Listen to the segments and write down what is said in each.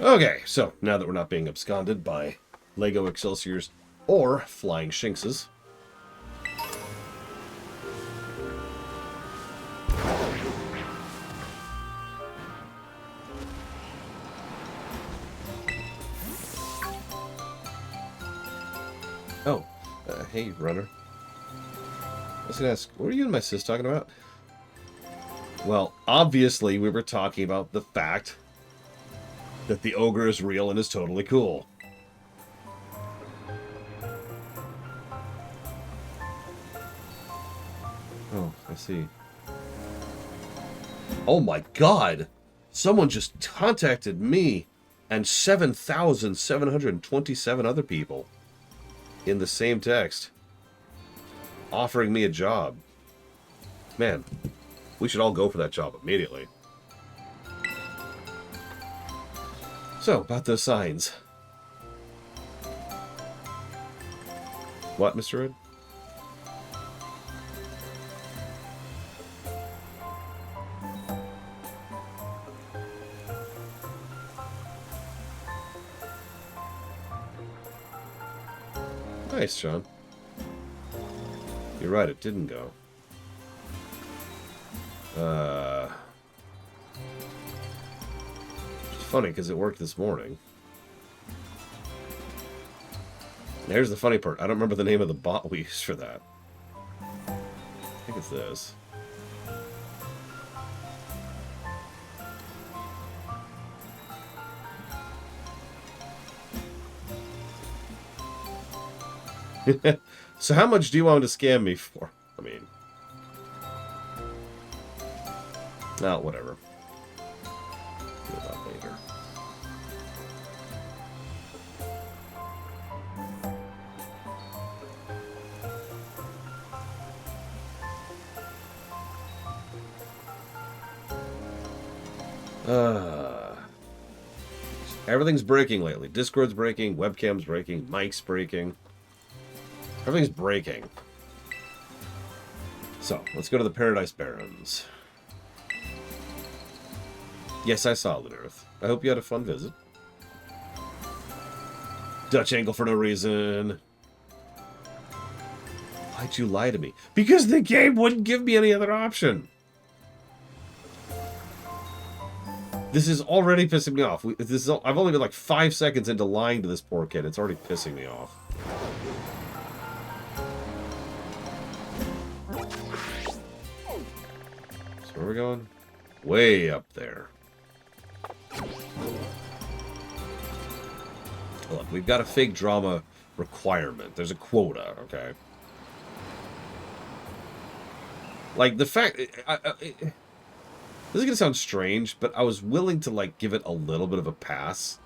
Okay, so now that we're not being absconded by Lego Excelsiors or Flying Shinxes. Oh, hey, runner. I was gonna ask, what are you and my sis talking about? Well, obviously we were talking about the fact that the ogre is real and is totally cool. Oh, I see. Oh my god! Someone just contacted me and 7,727 other people in the same text offering me a job. Man, we should all go for that job immediately. So, about those signs. What, Mr. Red? Nice, Sean. You're right, it didn't go. It's funny, because it worked this morning. Here's the funny part. I don't remember the name of the bot we used for that. I think it's this. So how much do you want to scam me for? I mean... No, whatever. Do that later. Everything's breaking lately. Discord's breaking, webcam's breaking, mic's breaking. Everything's breaking. So, let's go to the Paradise Barrens. Yes, I saw Lunar-Earth. I hope you had a fun visit. Dutch angle for no reason. Why'd you lie to me? Because the game wouldn't give me any other option. This is already pissing me off. I've only been like 5 seconds into lying to this poor kid. It's already pissing me off. So where are we going? Way up there. Look, we've got a fake drama requirement. There's a quota, okay? Like, the fact... this is gonna sound strange, but I was willing to, like, give it a little bit of a pass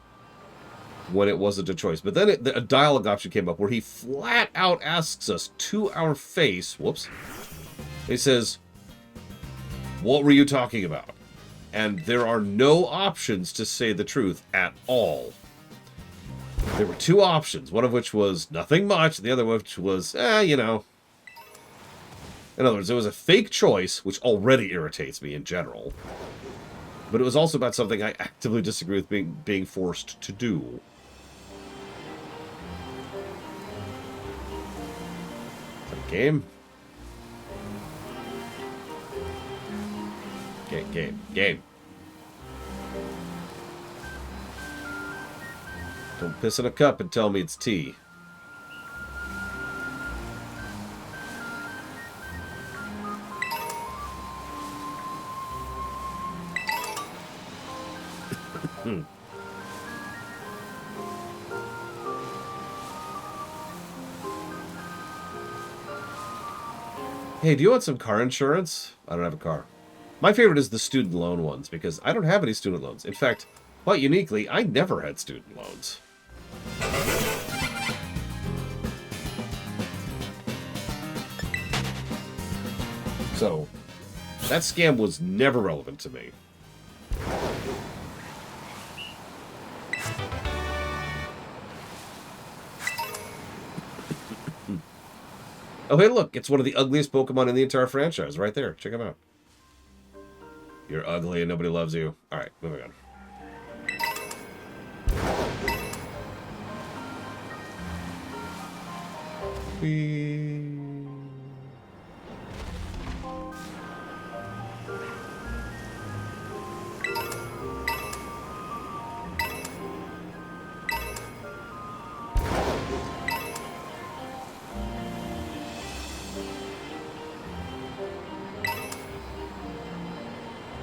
when it wasn't a choice. But then a dialogue option came up where he flat out asks us to our face... Whoops. He says, what were you talking about? And there are no options to say the truth at all. There were two options, one of which was nothing much, the other which was, you know. In other words, it was a fake choice, which already irritates me in general. But it was also about something I actively disagree with being forced to do. Is that a game? Game. Don't piss in a cup and tell me it's tea. Hey, do you want some car insurance? I don't have a car. My favorite is the student loan ones, because I don't have any student loans. In fact, quite uniquely, I never had student loans. So, that scam was never relevant to me. Oh, hey, look, it's one of the ugliest Pokemon in the entire franchise right there. Check him out. You're ugly and nobody loves you. Alright, moving on. Whee.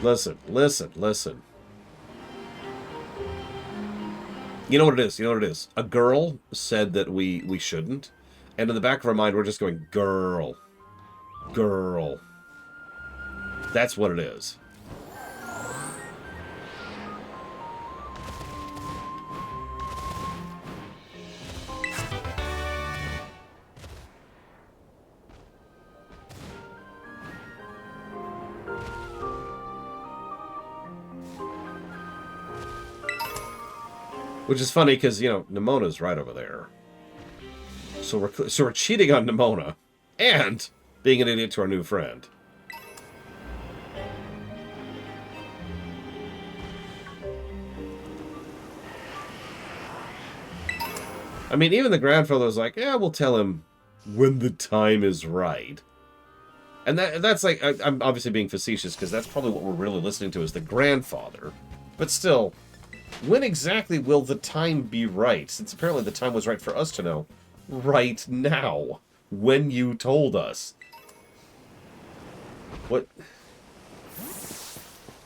Listen, listen, listen. You know what it is? You know what it is? A girl said that we shouldn't. And in the back of our mind, we're just going, girl. Girl. That's what it is. Which is funny because, you know, Nemona's right over there. So we're cheating on Nemona and being an idiot to our new friend. I mean, even the grandfather's like, yeah, we'll tell him when the time is right. And that's like, I'm obviously being facetious because that's probably what we're really listening to is the grandfather. But still, when exactly will the time be right? Since apparently the time was right for us to know right now, when you told us. What? Do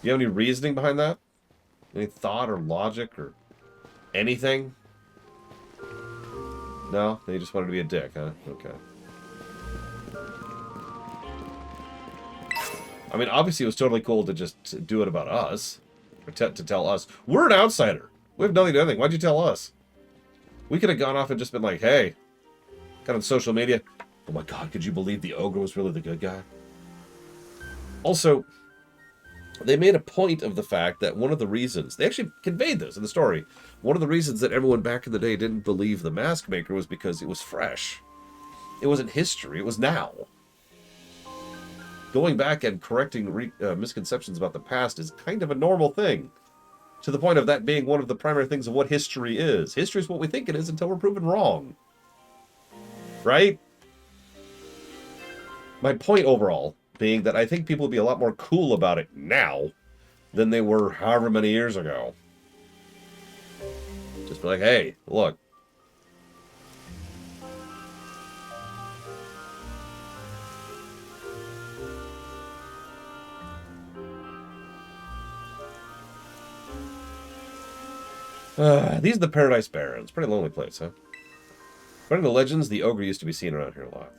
you have any reasoning behind that? Any thought or logic or anything? No? They just wanted to be a dick, huh? Okay. I mean, obviously it was totally cool to just do it about us. Or to tell us. We're an outsider. We have nothing to do anything. Why'd you tell us? We could have gone off and just been like, hey, got on social media. Oh my god, could you believe the ogre was really the good guy? Also, they made a point of the fact that one of the reasons, they actually conveyed this in the story, one of the reasons that everyone back in the day didn't believe the Mask Maker was because it was fresh. It wasn't history, it was now. Going back and correcting misconceptions about the past is kind of a normal thing. To the point of that being one of the primary things of what history is. History is what we think it is until we're proven wrong. Right? My point overall being that I think people would be a lot more cool about it now than they were however many years ago. Just be like, hey, look. These are the Paradise Barrens. Pretty lonely place, huh? According to legends, the ogre used to be seen around here a lot.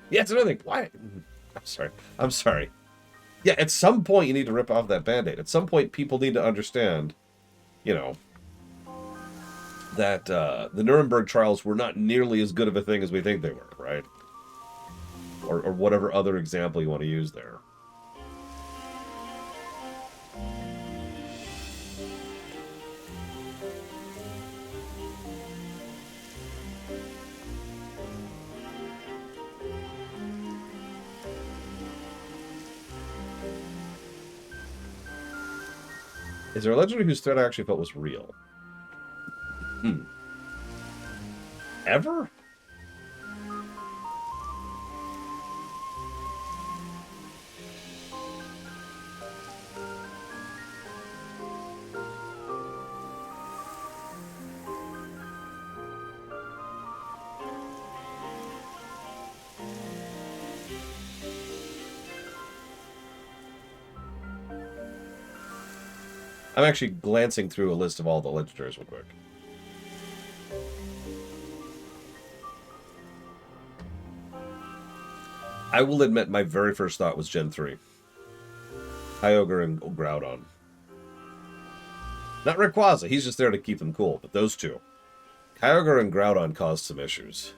Yeah, it's another thing. Why? I'm sorry. I'm sorry. Yeah, at some point you need to rip off that Band-Aid. At some point people need to understand, you know, that the Nuremberg trials were not nearly as good of a thing as we think they were, right? Or whatever other example you want to use there. Is there a legendary whose threat I actually felt was real? Ever? I'm actually glancing through a list of all the legendaries real quick. I will admit my very first thought was Gen 3. Kyogre and Groudon. Not Rayquaza, he's just there to keep them cool, but those two. Kyogre and Groudon caused some issues.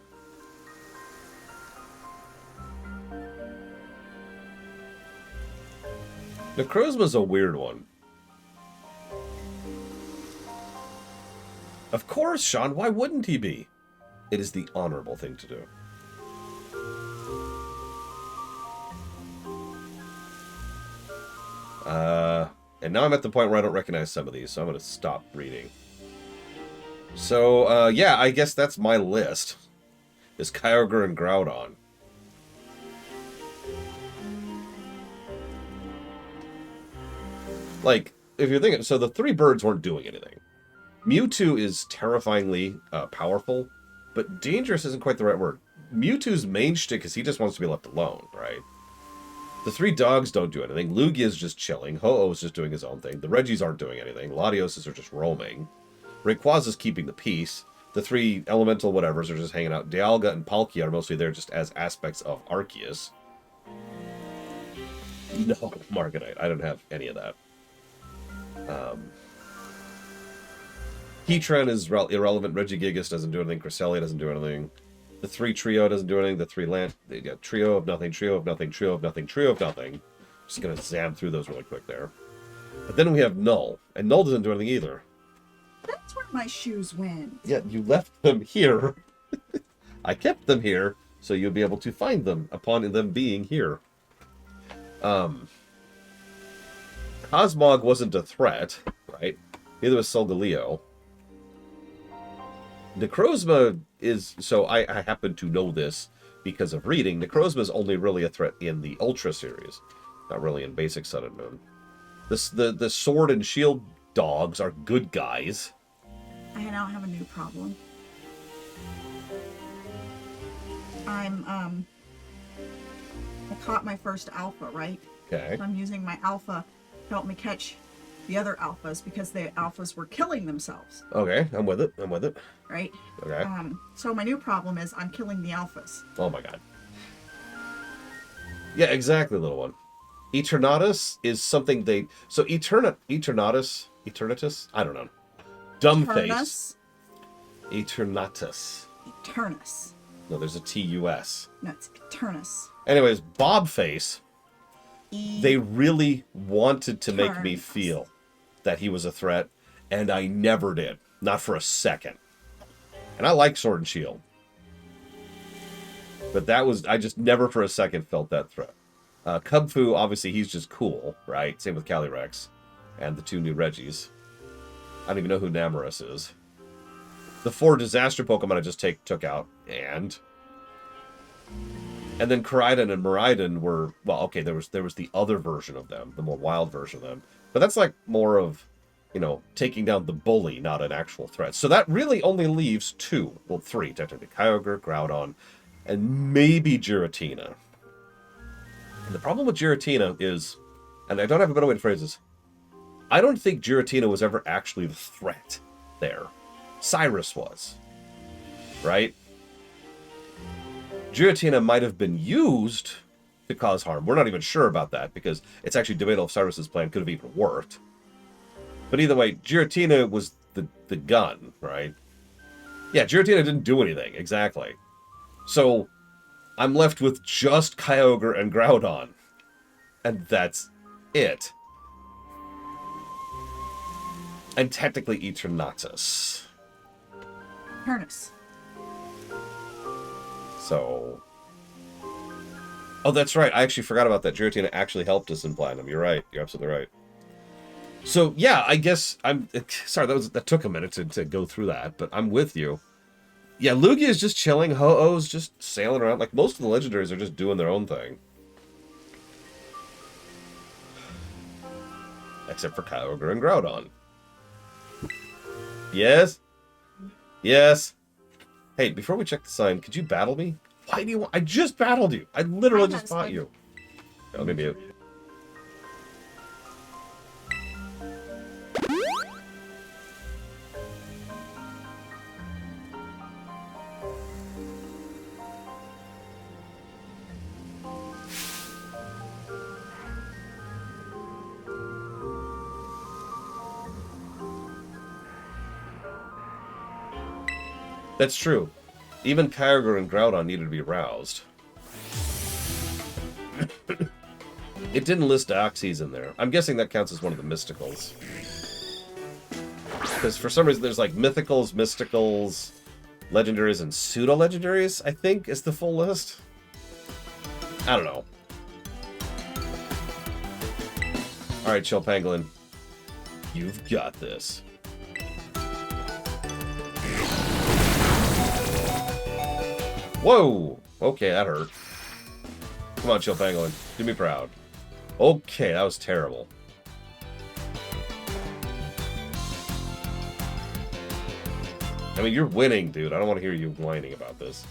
Necrozma's a weird one. Of course, Sean, why wouldn't he be? It is the honorable thing to do. And now I'm at the point where I don't recognize some of these, so I'm going to stop reading. So, yeah, I guess that's my list. is Kyogre and Groudon. Like, if you're thinking, so the three birds weren't doing anything. Mewtwo is terrifyingly powerful, but dangerous isn't quite the right word. Mewtwo's main shtick is he just wants to be left alone, right? The three dogs don't do anything. Lugia's just chilling. Ho-Oh's just doing his own thing. The Reggies aren't doing anything. Latioses are just roaming. Rayquaza's keeping the peace. The three elemental whatevers are just hanging out. Dialga and Palkia are mostly there just as aspects of Arceus. No, Marganite. I don't have any of that. Heatran is irrelevant. Regigigas doesn't do anything. Cresselia doesn't do anything. The three trio doesn't do anything. The three they got trio of nothing, trio of nothing, trio of nothing, trio of nothing. Just gonna zam through those really quick there. But then we have Null, and Null doesn't do anything either. That's where my shoes went. Yeah, you left them here. I kept them here, so you'll be able to find them upon them being here. Cosmog wasn't a threat, right? Neither was Solgaleo. Necrozma is, so I happen to know this because of reading. Necrozma is only really a threat in the Ultra series, not really in Basic Sun and Moon. The Sword and Shield dogs are good guys. I now have a new problem. I caught my first alpha, right? Okay. So I'm using my alpha to help me catch the other alphas because the alphas were killing themselves. Okay, I'm with it. I'm with it. Right? Okay. So my new problem is I'm killing the alphas. Oh my god. Yeah, exactly, little one. Eternatus is something they... So Eternatus? I don't know. Dumbface. Eternatus. Eternus. No, there's a T-U-S. No, it's Eternus. Anyways, Bobface, they really wanted to make me feel that he was a threat, and I never did. Not for a second. And I like Sword and Shield. But that was... I just never for a second felt that threat. Cubfu, obviously, he's just cool, right? Same with Calyrex. And the two new Reggies. I don't even know who Namarus is. The 4 disaster Pokemon I just took out. And then Koraidon and Miraidon were... Well, okay, there was the other version of them. The more wild version of them. But that's like more of, you know, taking down the bully, not an actual threat. So that really only leaves 2. Well, 3, technically. Kyogre, Groudon, and maybe Giratina. And the problem with Giratina is... And I don't have a better way to phrase this. I don't think Giratina was ever actually the threat there. Cyrus was. Right? Giratina might have been used to cause harm. We're not even sure about that, because it's actually debatable if Cyrus's plan could have even worked. But either way, Giratina was the gun, right? Yeah, Giratina didn't do anything, exactly. So, I'm left with just Kyogre and Groudon. And that's it. And technically Eternatus. Eternus. So... Oh, that's right. I actually forgot about that. Giratina actually helped us in Platinum. You're right. You're absolutely right. So, yeah, I guess I'm... Sorry, that took a minute to go through that, but I'm with you. Yeah, Lugia is just chilling. Ho-Oh's just sailing around. Like, most of the legendaries are just doing their own thing. Except for Kyogre and Groudon. Yes? Yes? Hey, before we check the sign, could you battle me? Why do you want... I just battled you. I literally just fought you. Oh, let me mute. That's true. Even Kyogre and Groudon needed to be roused. It didn't list Deoxys in there. I'm guessing that counts as one of the mysticals. Because for some reason there's like mythicals, mysticals, legendaries, and pseudo-legendaries, I think, is the full list. I don't know. Alright, Chill Pangolin. You've got this. Whoa! Okay, that hurt. Come on, Chill Pangolin. Do me proud. Okay, that was terrible. I mean, you're winning, dude. I don't want to hear you whining about this.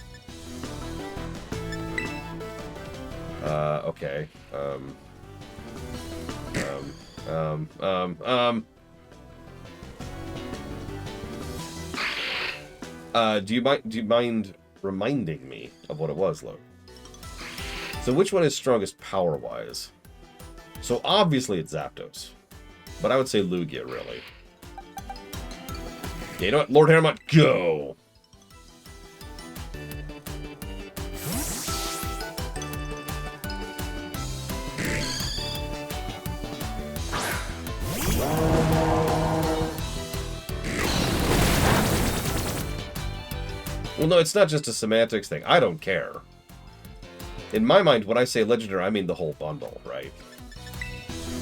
Okay. Do you mind reminding me of what it was, Luke? So which one is strongest power-wise? So obviously it's Zapdos. But I would say Lugia, really. Okay, you know what? Lord Harrowmont, go! Well, no, it's not just a semantics thing. I don't care. In my mind, when I say legendary, I mean the whole bundle, right?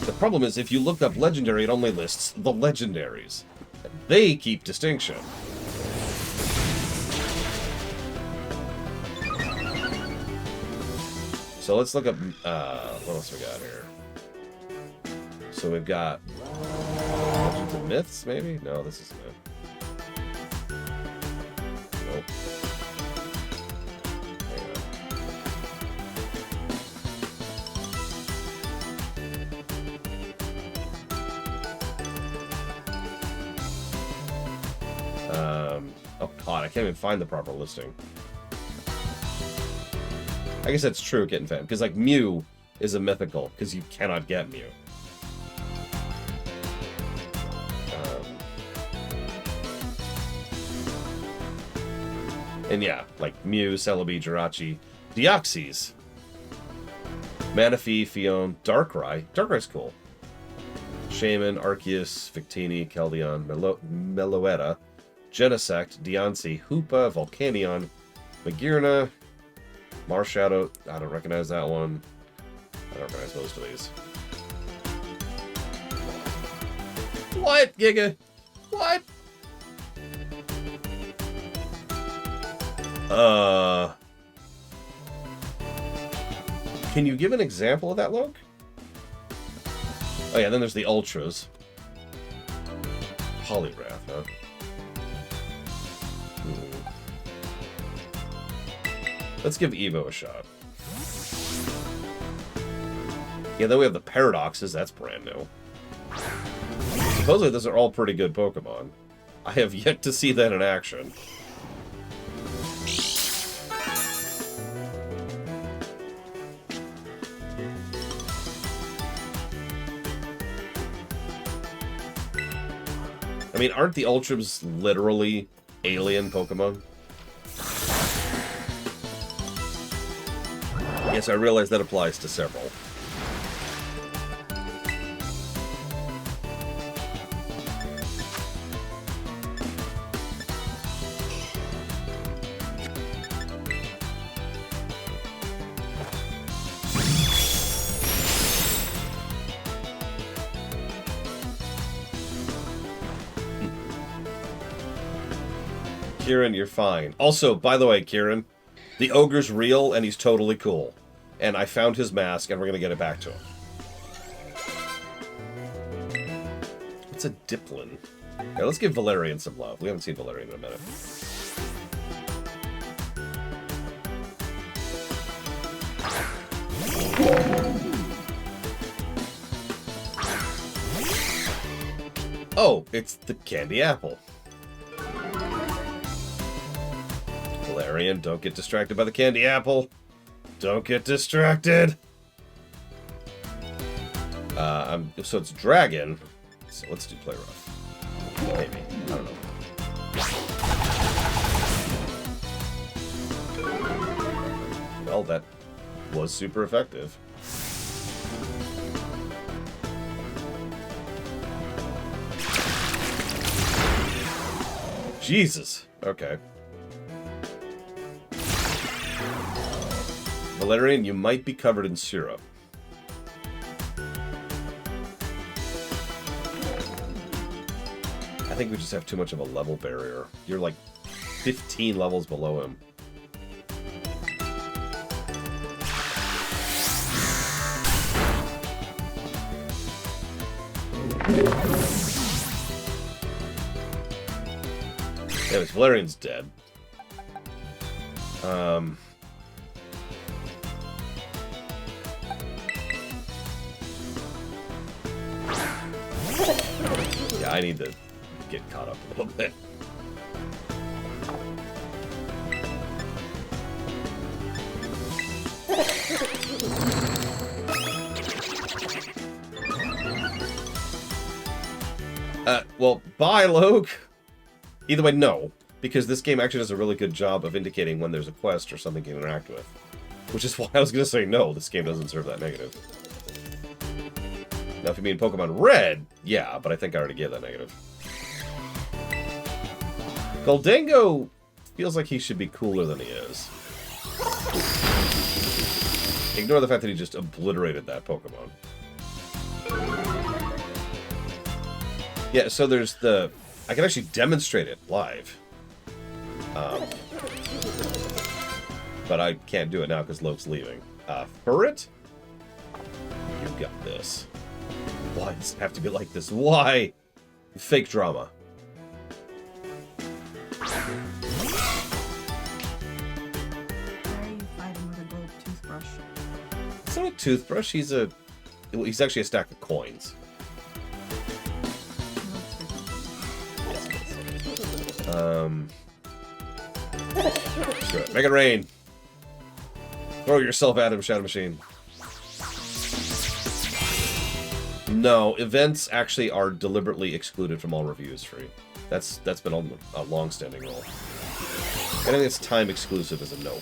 The problem is, if you look up legendary, it only lists the legendaries. They keep distinction. So let's look up, what else we got here? So we've got Legends and Myths, maybe? No, this isn't it. Nope. Oh god, I can't even find the proper listing. I guess that's true, Kitten Fan, because like Mew is a mythical, because you cannot get Mew. And yeah, like Mew, Celebi, Jirachi, Deoxys, Manaphy, Fion, Darkrai. Darkrai's cool. Shaman, Arceus, Victini, Keldeo, Meloetta, Genesect, Deoncé, Hoopa, Volcanion, Magearna, Marshadow. I don't recognize that one. I don't recognize most of these. What, Giga? What? Can you give an example of that, Luke? Oh yeah, then there's the Ultras. Poliwrath, huh? Let's give Evo a shot. Yeah, then we have the Paradoxes. That's brand new. Supposedly those are all pretty good Pokemon. I have yet to see that in action. I mean, aren't the Ultras literally alien Pokemon? Yes, I realize that applies to several. Kieran, you're fine. Also, by the way, Kieran, the ogre's real and he's totally cool. And I found his mask and we're going to get it back to him. It's a Diplin. Okay, let's give Valerian some love. We haven't seen Valerian in a minute. Oh, it's the candy apple. Valerian, don't get distracted by the candy apple. Don't get distracted. So it's Dragon. So let's do Play Rough. Maybe. I don't know. Well, that was super effective. Jesus. Okay. Valerian, you might be covered in syrup. I think we just have too much of a level barrier. You're like 15 levels below him. Anyways, Valerian's dead. Yeah, I need to get caught up a little bit. Well, bye, Logue. Either way, no. Because this game actually does a really good job of indicating when there's a quest or something you can interact with. Which is why I was going to say no, this game doesn't serve that negative. Now, if you mean Pokemon Red, yeah, but I think I already gave that negative. Goldango feels like he should be cooler than he is. Ignore the fact that he just obliterated that Pokemon. Yeah, so there's the... I can actually demonstrate it live. But I can't do it now because Loke's leaving. Furret? You got this. Why does it have to be like this? Why? Fake drama. Why are you fighting with a gold toothbrush? It's not a toothbrush, he's actually a stack of coins. Screw it. Make it rain. Throw yourself at him, Shadow Machine. No, events actually are deliberately excluded from all reviews free. That's been a long-standing rule. Anything that's time exclusive is a no.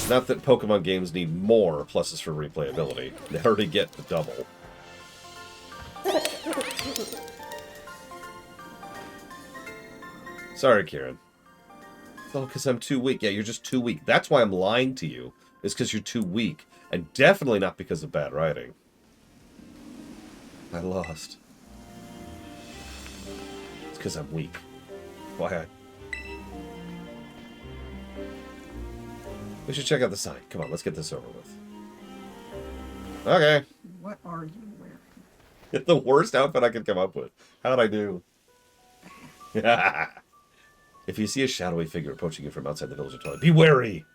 Not that Pokemon games need more pluses for replayability. They already get the double. Sorry, Kieran. It's all because I'm too weak. Yeah, you're just too weak. That's why I'm lying to you. It's because you're too weak. And definitely not because of bad writing. I lost. It's because I'm weak. Why? We should check out the sign. Come on, let's get this over with. Okay. What are you wearing? The worst outfit I could come up with. How'd I do? If you see a shadowy figure approaching you from outside the village of Twilight, be wary!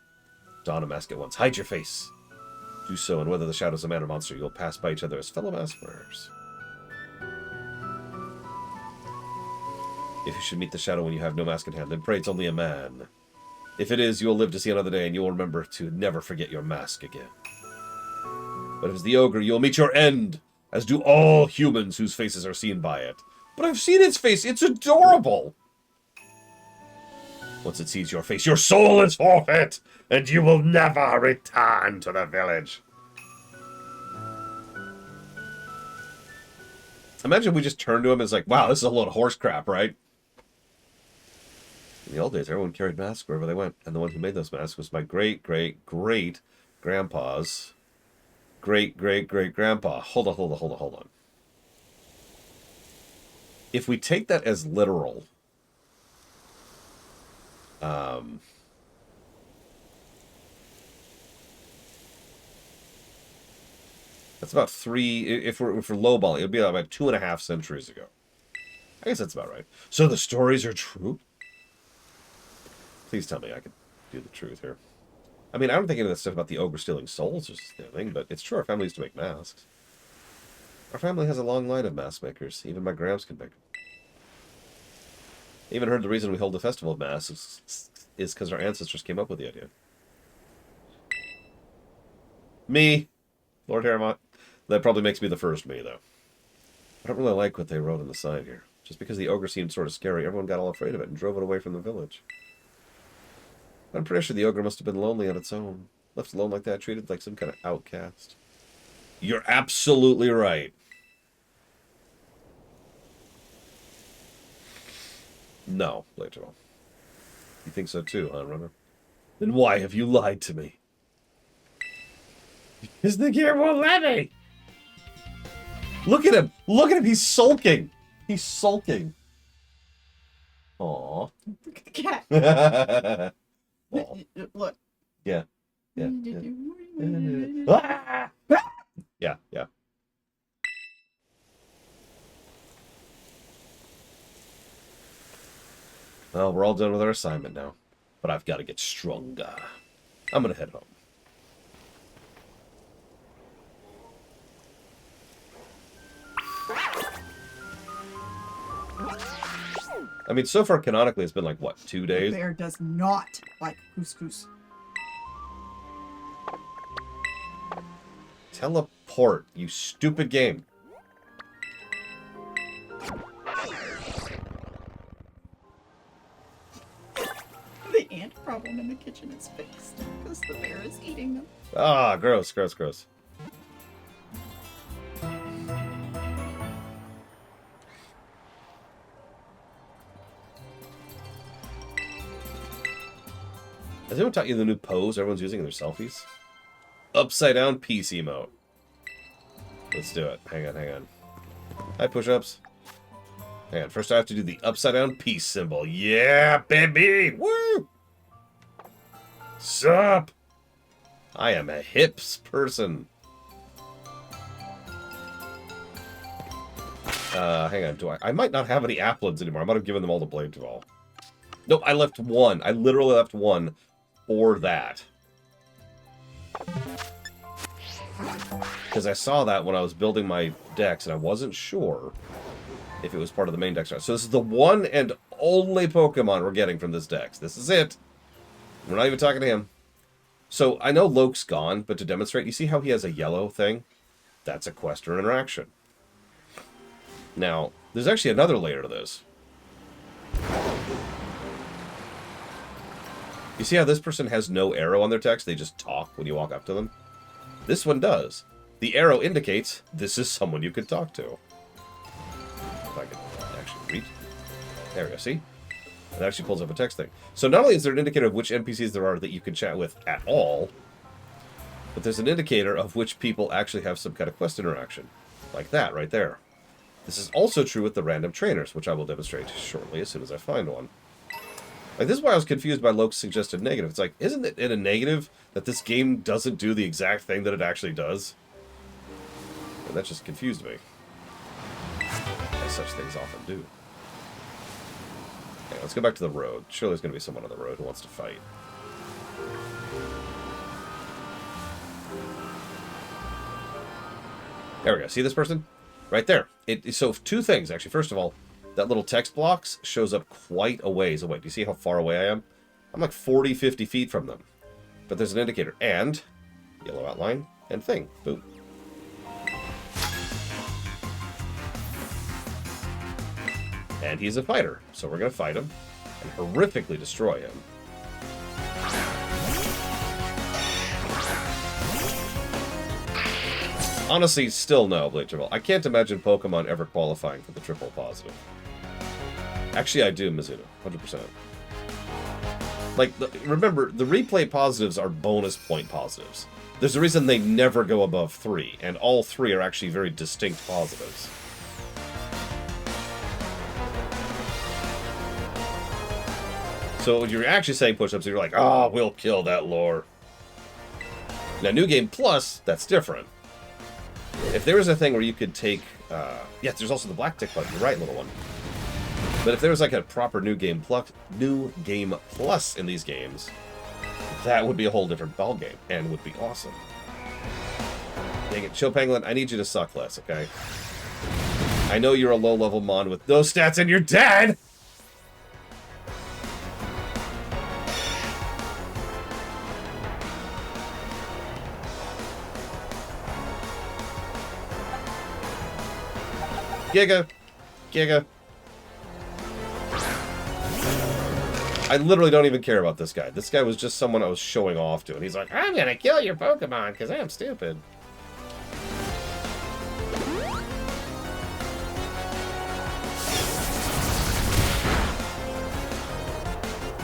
Don a mask at once. Hide your face. Do so, and whether the shadow's a man or monster, you'll pass by each other as fellow mask wearers. If you should meet the shadow when you have no mask in hand, then pray it's only a man. If it is, you will live to see another day, and you will remember to never forget your mask again. But if it's the ogre, you will meet your end, as do all humans whose faces are seen by it. But I've seen its face. It's adorable. Once it sees your face, your soul is forfeit, and you will never return to the village. Imagine we just turned to him as like, wow, this is a load of horse crap, right? In the old days, everyone carried masks wherever they went, and the one who made those masks was my great-great-great-grandpa's great-great-great-grandpa. Hold on. If we take that as literal, that's about 3. If we're lowballing, it would be about 2.5 centuries ago. I guess that's about right. So the stories are true. Please tell me I can do the truth here. I mean, I don't think any of that stuff about the ogre stealing souls or anything, but it's true our family used to make masks. Our family has a long line of mask makers. Even my gramps can make them. I even heard the reason we hold the Festival of Masks is because our ancestors came up with the idea. Me, Lord Harrimont. That probably makes me the first me, though. I don't really like what they wrote on the side here. Just because the ogre seemed sort of scary, everyone got all afraid of it and drove it away from the village. I'm pretty sure the ogre must have been lonely on its own. Left alone like that, treated like some kind of outcast. You're absolutely right. No, Lae'zel. You think so too, huh, Runner? Then why have you lied to me? Because the gear won't let me! Look at him! Look at him! He's sulking! He's sulking. Aww. Cat. Aw. Look. Yeah. Yeah. What are you Ah! Yeah, yeah. Well, we're all done with our assignment now. But I've got to get stronger. I'm going to head home. I mean, so far, canonically, it's been like, what, 2 days? Bear does not like couscous. Teleport, you stupid game. The ant problem in the kitchen is fixed because the bear is eating them. Ah, gross, gross, gross. Has anyone taught you the new pose everyone's using in their selfies? Upside down peace emote. Let's do it. Hang on, hang on. Hi, push-ups. Hang on. First I have to do the upside down peace symbol. Yeah, baby! Woo! Sup? I am a hips person. Hang on. I might not have any applins anymore. I might have given them all to Blade Duval. Nope, I left one. I literally left one for that. Because I saw that when I was building my decks, and I wasn't sure if it was part of the main deck. So this is the one and only Pokemon we're getting from this deck. This is it. We're not even talking to him. So I know Loke's gone, but to demonstrate, you see how he has a yellow thing? That's a quest or interaction. Now, there's actually another layer to this. You see how this person has no arrow on their text? They just talk when you walk up to them? This one does. The arrow indicates this is someone you could talk to. If I can actually read. There we go, see? It actually pulls up a text thing. So not only is there an indicator of which NPCs there are that you can chat with at all, but there's an indicator of which people actually have some kind of quest interaction. Like that, right there. This is also true with the random trainers, which I will demonstrate shortly as soon as I find one. Like, this is why I was confused by Loke's suggested negative. It's like, isn't it a negative that this game doesn't do the exact thing that it actually does? And that just confused me. As such things often do. Okay, let's go back to the road. Surely there's going to be someone on the road who wants to fight. There we go. See this person? Right there. So two things, actually. First of all, that little text box shows up quite a ways away. Do you see how far away I am? I'm like 40, 50 feet from them. But there's an indicator. And yellow outline and thing. Boom. And he's a fighter. So we're going to fight him and horrifically destroy him. Honestly, still no, Blade Duval. I can't imagine Pokemon ever qualifying for the triple positive. Actually, I do, Mizuno. 100%. Like, remember, the replay positives are bonus point positives. There's a reason they never go above 3, and all 3 are actually very distinct positives. So when you're actually saying push-ups, you're like, oh, we'll kill that lore. Now, New Game Plus, that's different. If there was a thing where you could take... yeah, there's also the black tick button. You're right, little one. But if there was like a proper New Game Plus in these games, that would be a whole different ballgame, and would be awesome. Dang it, Chill Pangolin, I need you to suck less, okay? I know you're a low-level mon with no stats and you're dead! Giga! Giga! I literally don't even care about this guy. This guy was just someone I was showing off to, and he's like, I'm gonna kill your Pokemon, because I'm stupid.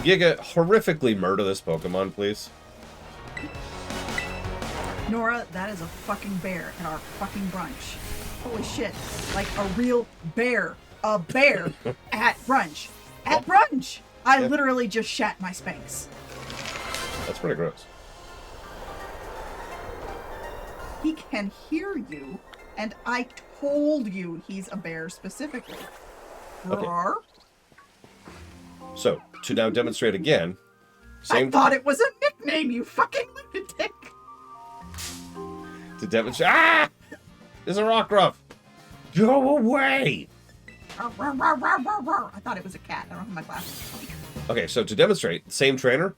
Giga, horrifically murder this Pokemon, please. Nora, that is a fucking bear at our fucking brunch. Holy shit. Like a real bear. A bear at brunch. At brunch! I literally just shat my Spanx. That's pretty gross. he can hear you, and I told you he's a bear specifically. Okay. Roar. So, to now demonstrate again, I thought it was a nickname, you fucking lunatic. To demonstrate. Ah! There's a Rockruff! Go away! Roar, roar, roar, roar, roar, roar. I thought it was a cat. I don't have my glasses. Okay, so to demonstrate, same trainer,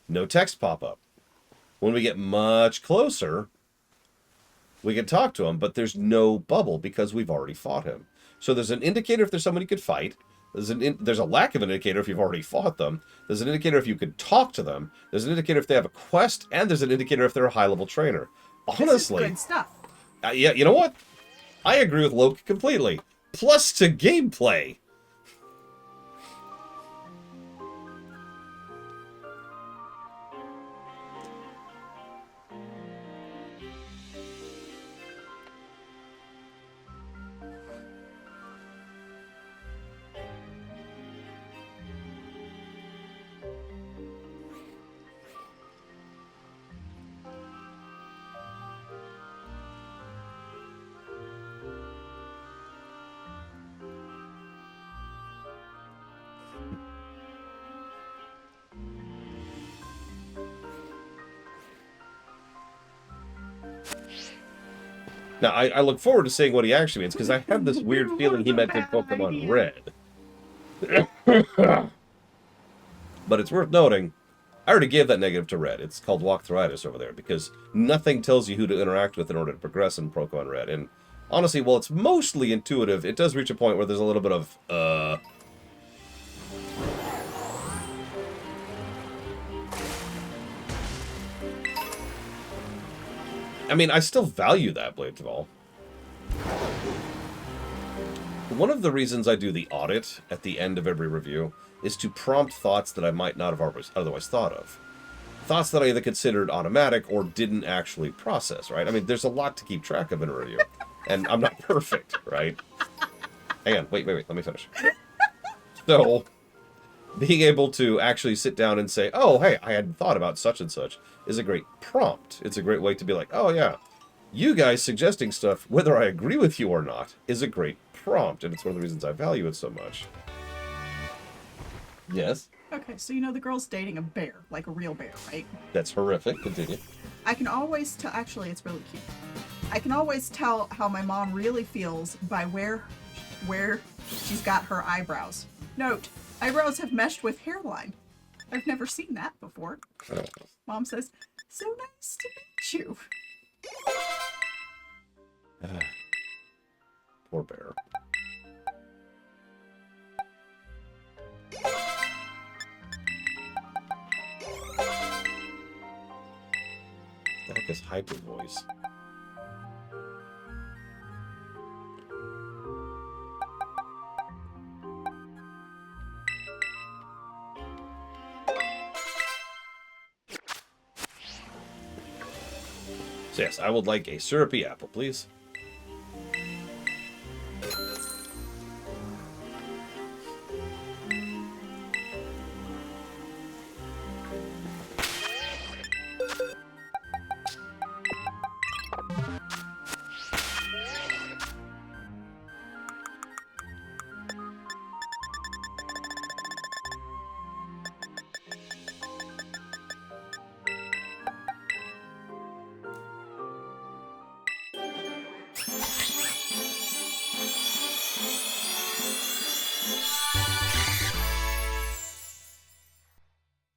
no text pop up. When we get much closer, we can talk to him, but there's no bubble because we've already fought him. So there's an indicator if there's someone you could fight. There's a lack of an indicator if you've already fought them. There's an indicator if you could talk to them. There's an indicator if they have a quest, and there's an indicator if they're a high-level trainer. Honestly, This is good stuff. Yeah, you know what? I agree with Loki completely. Plus to gameplay. Now, I look forward to seeing what he actually means, because I have this weird feeling he meant in Pokemon Red. But it's worth noting, I already gave that negative to Red. It's called Walkthroughitis over there, because nothing tells you who to interact with in order to progress in Pokemon Red. And honestly, while it's mostly intuitive, it does reach a point where there's a little bit of, I mean, I still value that, Blades of All. One of the reasons I do the audit at the end of every review is to prompt thoughts that I might not have otherwise thought of. Thoughts that I either considered automatic or didn't actually process, right? I mean, there's a lot to keep track of in a review. And I'm not perfect, right? Hang on, wait, let me finish. So, being able to actually sit down and say, oh, hey, I hadn't thought about such and such, is a great prompt. It's a great way to be like, oh, yeah, you guys suggesting stuff, whether I agree with you or not, is a great prompt. And it's one of the reasons I value it so much. Yes? Okay, so you know the girl's dating a bear, like a real bear, right? That's horrific. Continue. I can always tell, actually, it's really cute. I can always tell how my mom really feels by where she's got her eyebrows. Note, eyebrows have meshed with hairline. I've never seen that before. Mom says, so nice to meet you. Poor bear. I like his hyper voice. So yes, I would like a syrupy apple, please.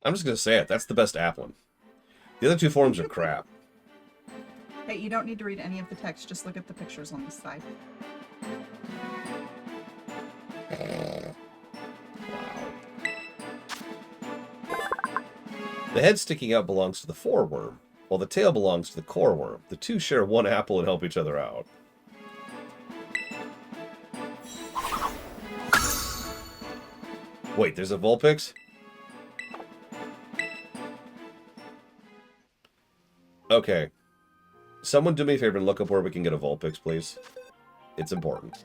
I'm just going to say it. That's the best Applin. The other two forms are crap. Hey, you don't need to read any of the text. Just look at the pictures on the side. The head sticking out belongs to the foreworm, while the tail belongs to the core worm. The two share one apple and help each other out. Wait, there's a Vulpix? Okay. Someone do me a favor and look up where we can get a Vulpix, please. It's important.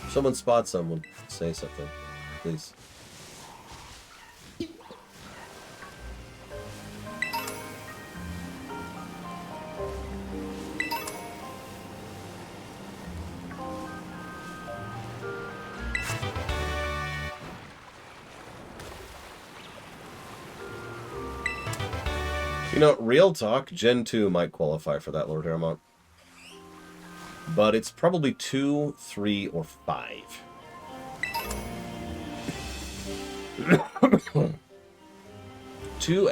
Someone spot someone. Say something, please. You know, real talk, Gen 2 might qualify for that, Lord Haramont. But it's probably 2, 3, or 5. Two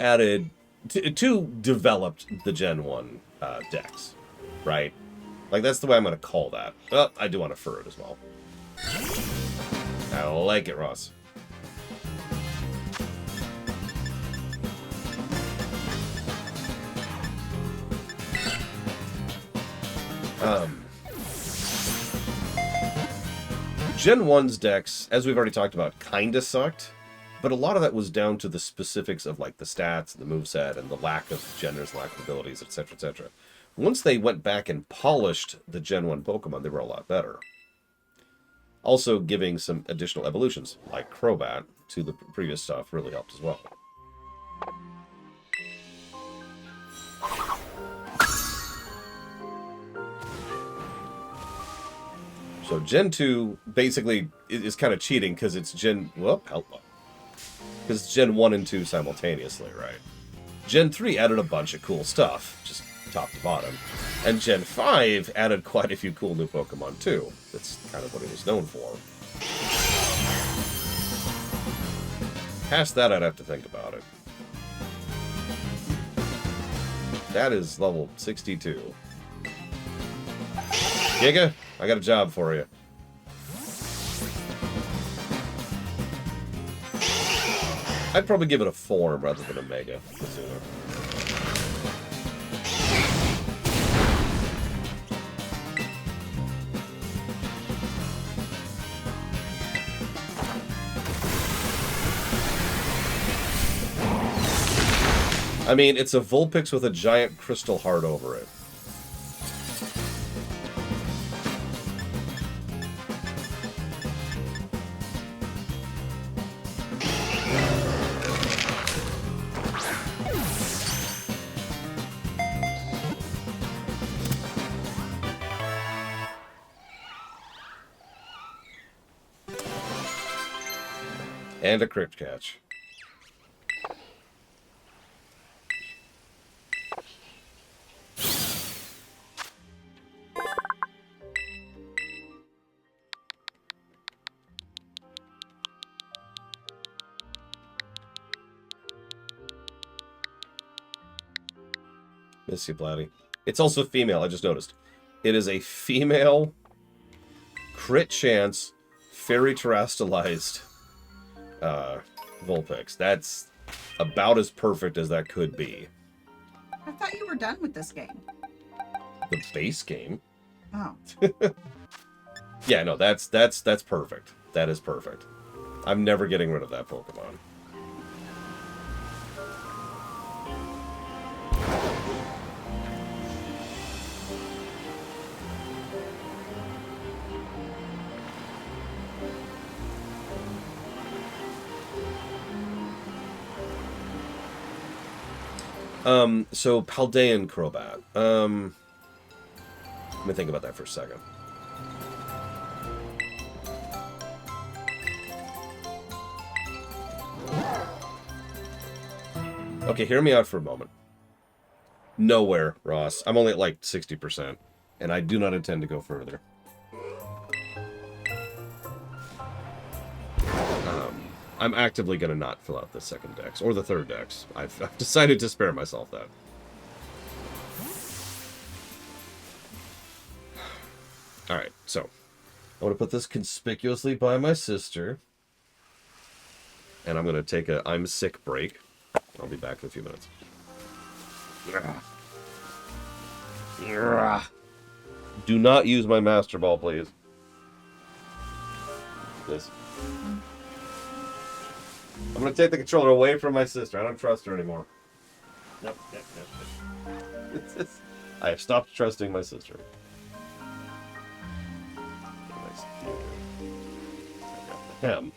developed the Gen 1 decks, right? Like, that's the way I'm going to call that. Oh, I do want to fur it as well. I like it, Ross. Gen 1's decks, as we've already talked about, kinda sucked, but a lot of that was down to the specifics of like the stats, the moveset, and the lack of genders, lack of abilities, etc., etc. Once they went back and polished the Gen 1 Pokemon, they were a lot better. Also, giving some additional evolutions, like Crobat, to the previous stuff really helped as well. So Gen 2 basically is kind of cheating because it's Gen 1 and 2 simultaneously, right? Gen 3 added a bunch of cool stuff, just top to bottom. And Gen 5 added quite a few cool new Pokemon too. That's kind of what it was known for. Past that, I'd have to think about it. That is level 62. Giga, I got a job for you. I'd probably give it a form rather than a mega. I mean, it's a Vulpix with a giant crystal heart over it. And a crit catch. Miss you, Blatty. It's also female, I just noticed. It is a female crit chance fairy terastallized Vulpix. That's about as perfect as that could be. I thought you were done with this game. The base game? Oh. Yeah, no, that's perfect. That is perfect. I'm never getting rid of that Pokemon. So Paldean Crobat. Let me think about that for a second. Okay, hear me out for a moment. Nowhere, Ross. I'm only at like 60%, and I do not intend to go further. I'm actively going to not fill out the second dex, or the third dex. I've decided to spare myself that. Alright, so I want to put this conspicuously by my sister. And I'm going to take a I'm sick break. I'll be back in a few minutes. Do not use my Master Ball, please. This. I'm gonna take the controller away from my sister. I don't trust her anymore. Nope. I have stopped trusting my sister. Nice computer. I got the hem.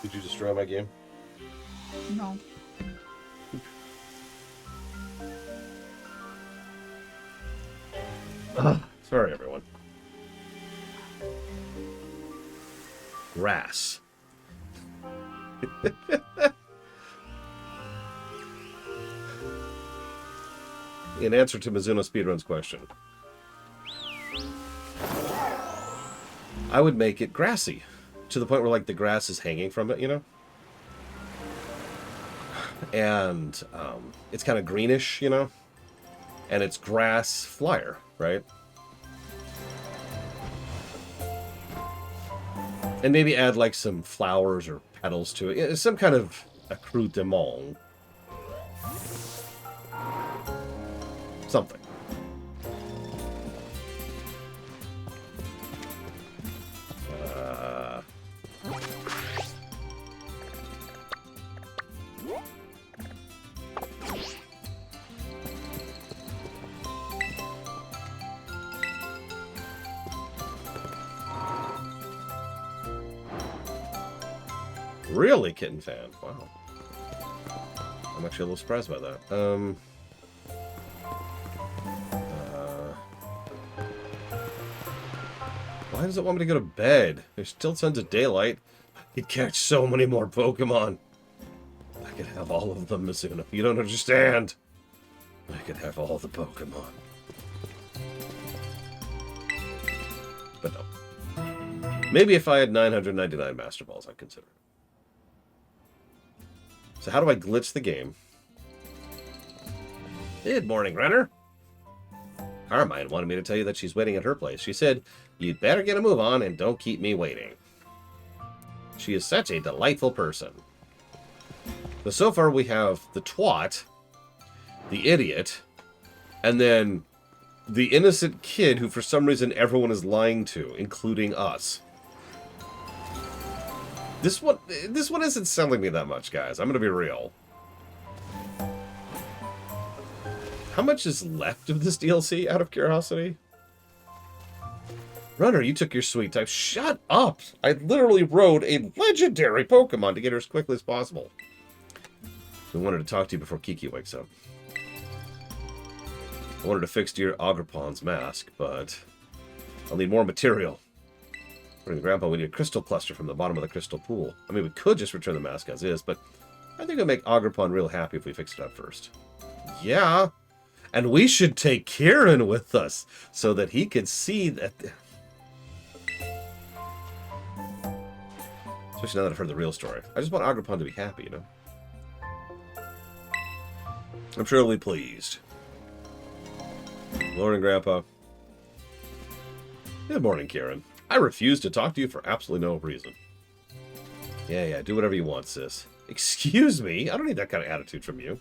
Did you destroy my game? No. Sorry, everyone. Grass. In answer to Mizuno Speedrun's question, I would make it grassy. To the point where, like, the grass is hanging from it, you know? And it's kind of greenish, you know? And it's grass flyer, right? And maybe add, like, some flowers or petals to it. Some kind of accoutrement. Something. Really, Kitten Fan? Wow. I'm actually a little surprised by that. Why does it want me to go to bed? There's still tons of daylight. I could catch so many more Pokemon. I could have all of them, Mizuno. You don't understand. I could have all the Pokemon. But no. Maybe if I had 999 Master Balls, I'd consider it. So how do I glitch the game? Good morning, Renner. Carmine wanted me to tell you that she's waiting at her place. She said, you'd better get a move on and don't keep me waiting. She is such a delightful person. But so far we have the twat, the idiot, and then the innocent kid who for some reason everyone is lying to, including us. This one isn't selling me that much, guys. I'm going to be real. How much is left of this DLC, out of curiosity? Runner, you took your sweet time. Shut up! I literally rode a legendary Pokemon to get her as quickly as possible. We wanted to talk to you before Kiki wakes up. I wanted to fix your Agripon's mask, but I'll need more material. According to Grandpa, we need a crystal cluster from the bottom of the crystal pool. I mean, we could just return the mask as is, but I think it'll make Agripon real happy if we fix it up first. Yeah, and we should take Kieran with us so that he could see that... Especially now that I've heard the real story. I just want Agripon to be happy, you know? I'm sure he'll be pleased. Morning, Grandpa. Good morning, Kieran. I refuse to talk to you for absolutely no reason. Yeah, do whatever you want, sis. Excuse me? I don't need that kind of attitude from you.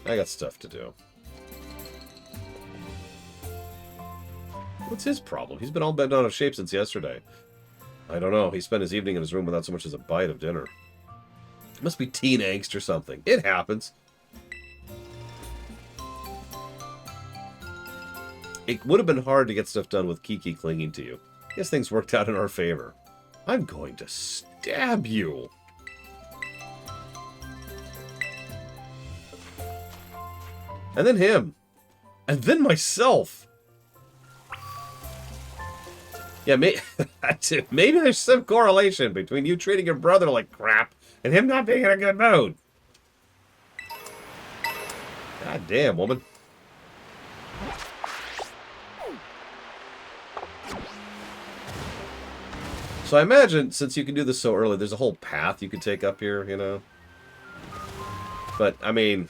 I got stuff to do. What's his problem? He's been all bent out of shape since yesterday. I don't know. He spent his evening in his room without so much as a bite of dinner. It must be teen angst or something. It happens. It would have been hard to get stuff done with Kiki clinging to you. Guess things worked out in our favor. I'm going to stab you. And then him. And then myself. Yeah, maybe there's some correlation between you treating your brother like crap and him not being in a good mood. God damn, woman. So I imagine, since you can do this so early, there's a whole path you could take up here, you know? But, I mean...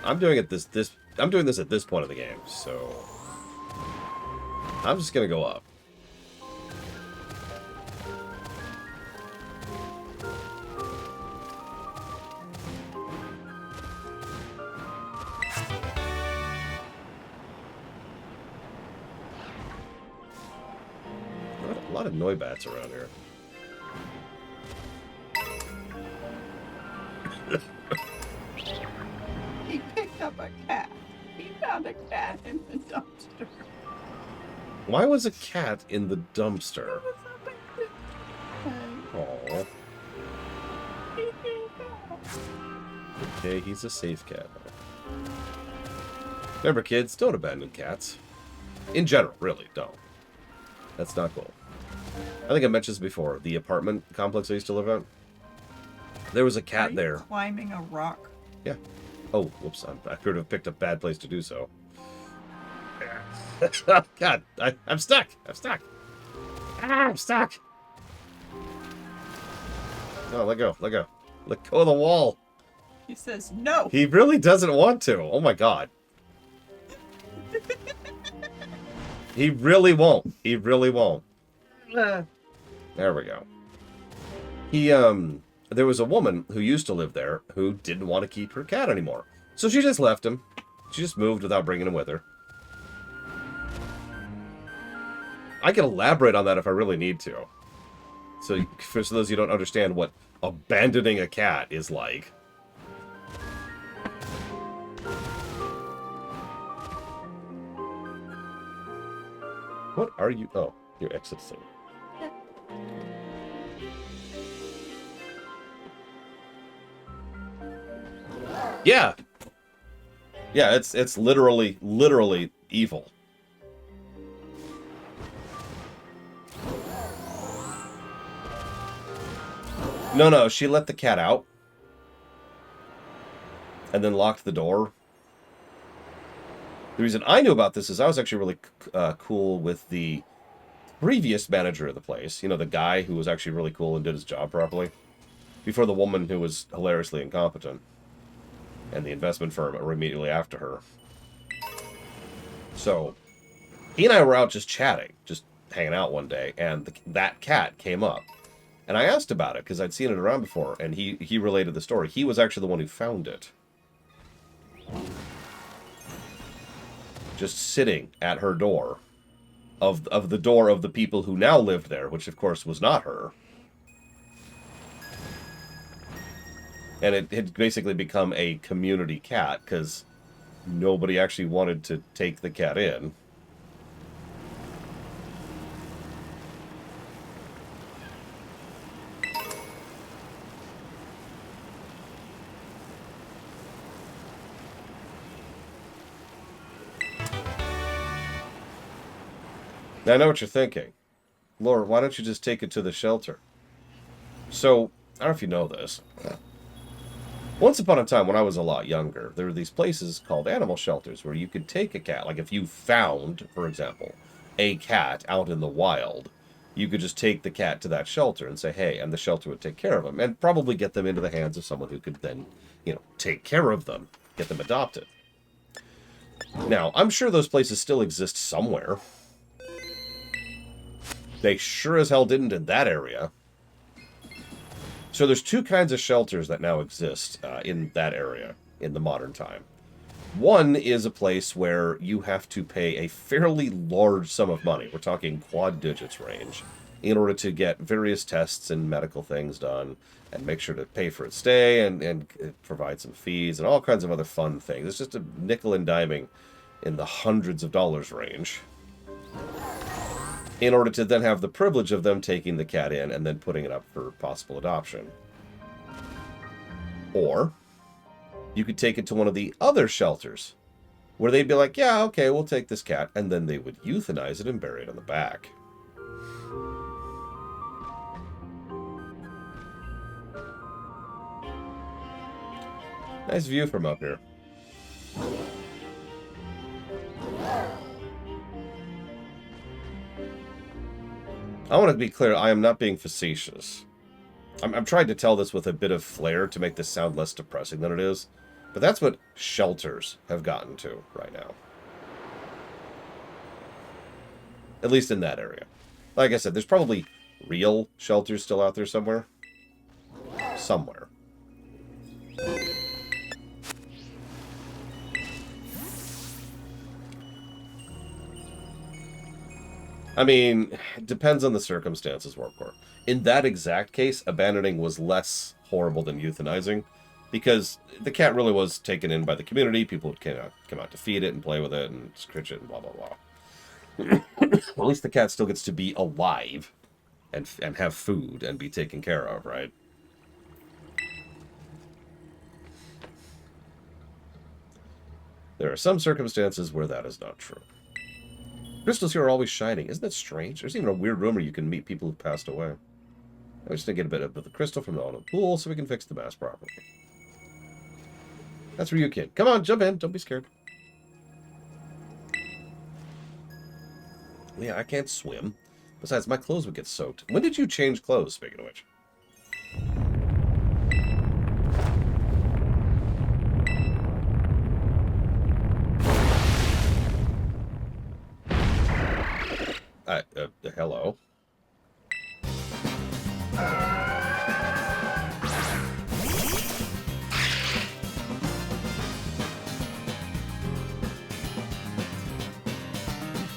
I'm doing it I'm doing this at this point of the game, so... I'm just gonna go up. A lot of Noibats around here. He picked up a cat. He found a cat in the dumpster. Why was a cat in the dumpster? Aww. Okay, he's a safe cat. Remember, kids, don't abandon cats. In general, really, don't. That's not cool. I think I mentioned this before. The apartment complex I used to live at. There was a cat Are you there. climbing a rock? Yeah. Oh, whoops. I could have picked a bad place to do so. God, I'm stuck. I'm stuck. Ah, I'm stuck. No, let go. Let go. Let go of the wall. He says no. He really doesn't want to. Oh my god. He really won't. He really won't. There we go. There was a woman who used to live there who didn't want to keep her cat anymore. So she just left him. She just moved without bringing him with her. I can elaborate on that if I really need to. So, for those who don't understand what abandoning a cat is like. What are you? Oh, you're exiting. Yeah. Yeah, it's literally evil. No, she let the cat out. And then locked the door. The reason I knew about this is I was actually really cool with the previous manager of the place. You know, the guy who was actually really cool and did his job properly. Before the woman who was hilariously incompetent. And the investment firm were immediately after her. So, he and I were out just chatting, just hanging out one day, and that cat came up. And I asked about it, because I'd seen it around before, and he related the story. He was actually the one who found it. Just sitting at her door, of the door of the people who now lived there, which of course was not her. And it had basically become a community cat, because nobody actually wanted to take the cat in. Now, I know what you're thinking. Laura, why don't you just take it to the shelter? So, I don't know if you know this. Once upon a time, when I was a lot younger, there were these places called animal shelters where you could take a cat. Like if you found, for example, a cat out in the wild, you could just take the cat to that shelter and say, hey, and the shelter would take care of them. And probably get them into the hands of someone who could then, take care of them, get them adopted. Now, I'm sure those places still exist somewhere. They sure as hell didn't in that area. So there's two kinds of shelters that now exist in that area in the modern time. One is a place where you have to pay a fairly large sum of money. We're talking quad digits range. In order to get various tests and medical things done and make sure to pay for its stay and provide some fees and all kinds of other fun things. It's just a nickel and diming in the hundreds of dollars range. In order to then have the privilege of them taking the cat in and then putting it up for possible adoption. Or, you could take it to one of the other shelters, where they'd be like, yeah, okay, we'll take this cat, and then they would euthanize it and bury it in the back. Nice view from up here. I want to be clear, I am not being facetious. I'm trying to tell this with a bit of flair to make this sound less depressing than it is. But that's what shelters have gotten to right now. At least in that area. Like I said, there's probably real shelters still out there somewhere. Somewhere. I mean, it depends on the circumstances, Warpcore. In that exact case, abandoning was less horrible than euthanizing, because the cat really was taken in by the community. People would come out to feed it and play with it and scratch it and blah, blah, blah. At least the cat still gets to be alive. and have food and be taken care of, right? There are some circumstances where that is not true. Crystals here are always shining. Isn't that strange? There's even a weird rumor you can meet people who've passed away. I just need to get a bit of the crystal from the autumn pool so we can fix the mask properly. That's Ryukin. Come on, jump in. Don't be scared. Yeah, I can't swim. Besides, my clothes would get soaked. When did you change clothes, speaking of which? Hello.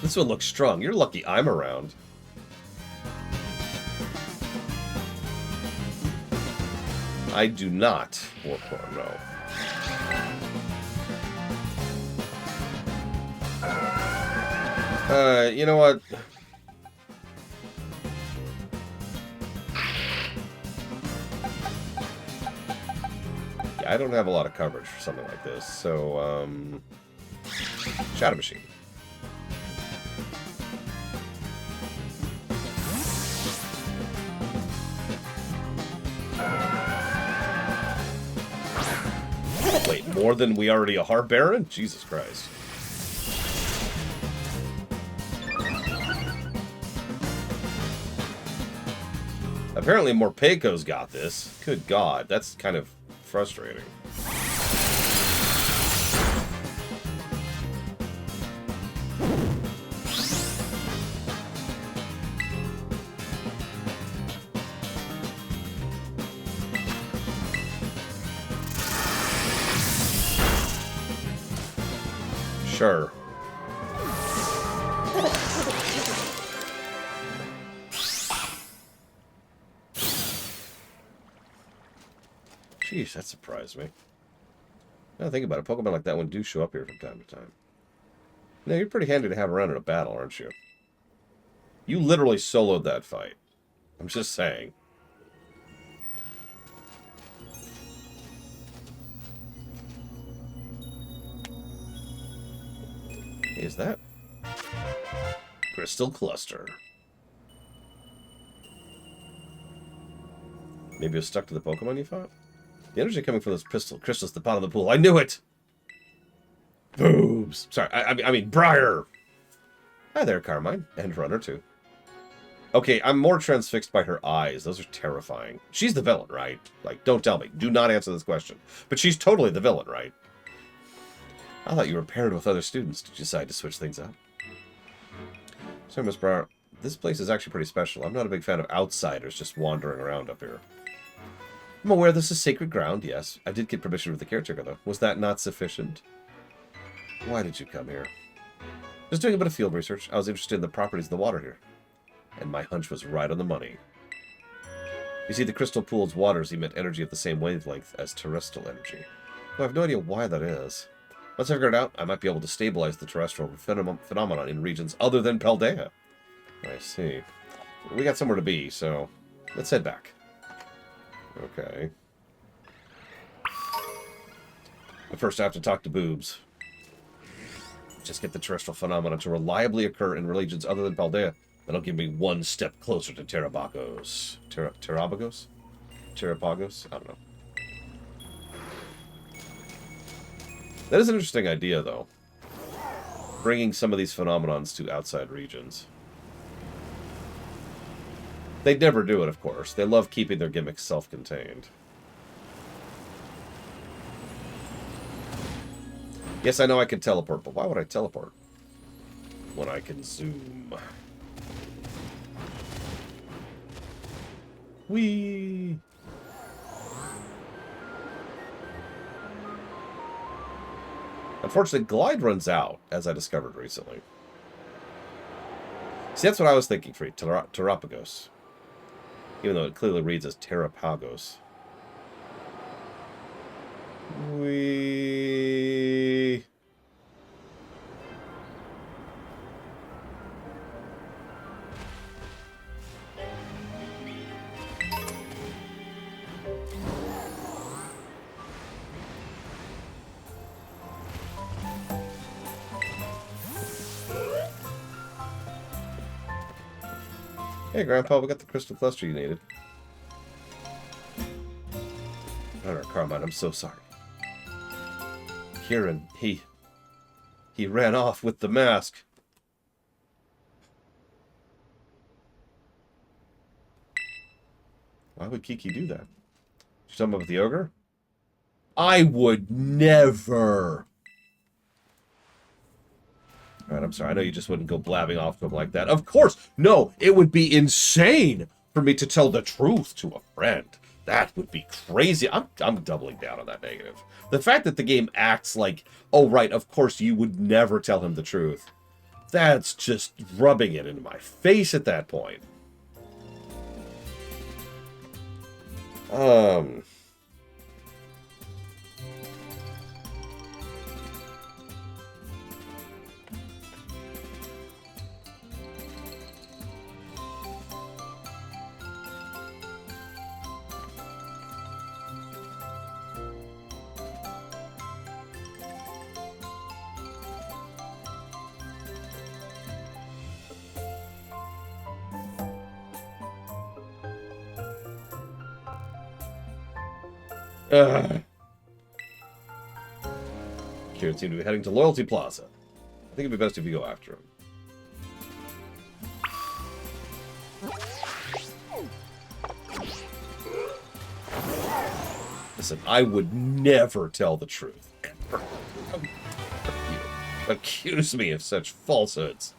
This one looks strong. You're lucky I'm around. I do not work for him, no. You know what? Yeah, I don't have a lot of coverage for something like this, so, Shadow Machine. Wait, more than we already are, Baron? Jesus Christ. Apparently Morpeko's got this. Good God, that's kind of frustrating. Sure. Jeez, that surprised me. Now think about it, Pokemon like that one do show up here from time to time. Now, you're pretty handy to have around in a battle, aren't you? You literally soloed that fight. I'm just saying. Is that? Crystal Cluster. Maybe it was stuck to the Pokemon you fought? The energy coming from those crystals at the bottom of the pool. I knew it! Boobs! Sorry, I mean, Briar! Hi there, Carmine. And Runner, too. Okay, I'm more transfixed by her eyes. Those are terrifying. She's the villain, right? Like, don't tell me. Do not answer this question. But she's totally the villain, right? I thought you were paired with other students. Did you decide to switch things up? So, Miss Briar, this place is actually pretty special. I'm not a big fan of outsiders just wandering around up here. I'm aware this is sacred ground, yes. I did get permission with the caretaker, though. Was that not sufficient? Why did you come here? Just doing a bit of field research. I was interested in the properties of the water here. And my hunch was right on the money. You see, the crystal pool's waters emit energy of the same wavelength as terrestrial energy. Well, I have no idea why that is. Once I figure it out, I might be able to stabilize the terrestrial phenomenon in regions other than Paldea. I see. We got somewhere to be, so let's head back. Okay. But first I have to talk to Boobs. Just get the terrestrial phenomena to reliably occur in regions other than Paldea. That'll give me one step closer to Terabagos. Terabagos? Terapagos? I don't know. That is an interesting idea, though. Bringing some of these phenomenons to outside regions. They'd never do it, of course. They love keeping their gimmicks self-contained. Yes, I know I can teleport, but why would I teleport? When I can zoom. Whee! Unfortunately, Glide runs out, as I discovered recently. See, that's what I was thinking for Terapagos. Even though it clearly reads as Terapagos. Whee! Hey, Grandpa, we got the crystal cluster you needed. Runner, Carmine, I'm so sorry. Kieran, he ran off with the mask. Why would Kiki do that? You talking about the ogre? I would never. Alright, I'm sorry. I know you just wouldn't go blabbing off to him like that. Of course! No, it would be insane for me to tell the truth to a friend. That would be crazy. I'm doubling down on that negative. The fact that the game acts like, oh, right, of course you would never tell him the truth. That's just rubbing it into my face at that point. Kieran seemed to be heading to Loyalty Plaza. I think it'd be best if you go after him. Listen, I would never tell the truth. Ever. How dare you accuse me of such falsehoods?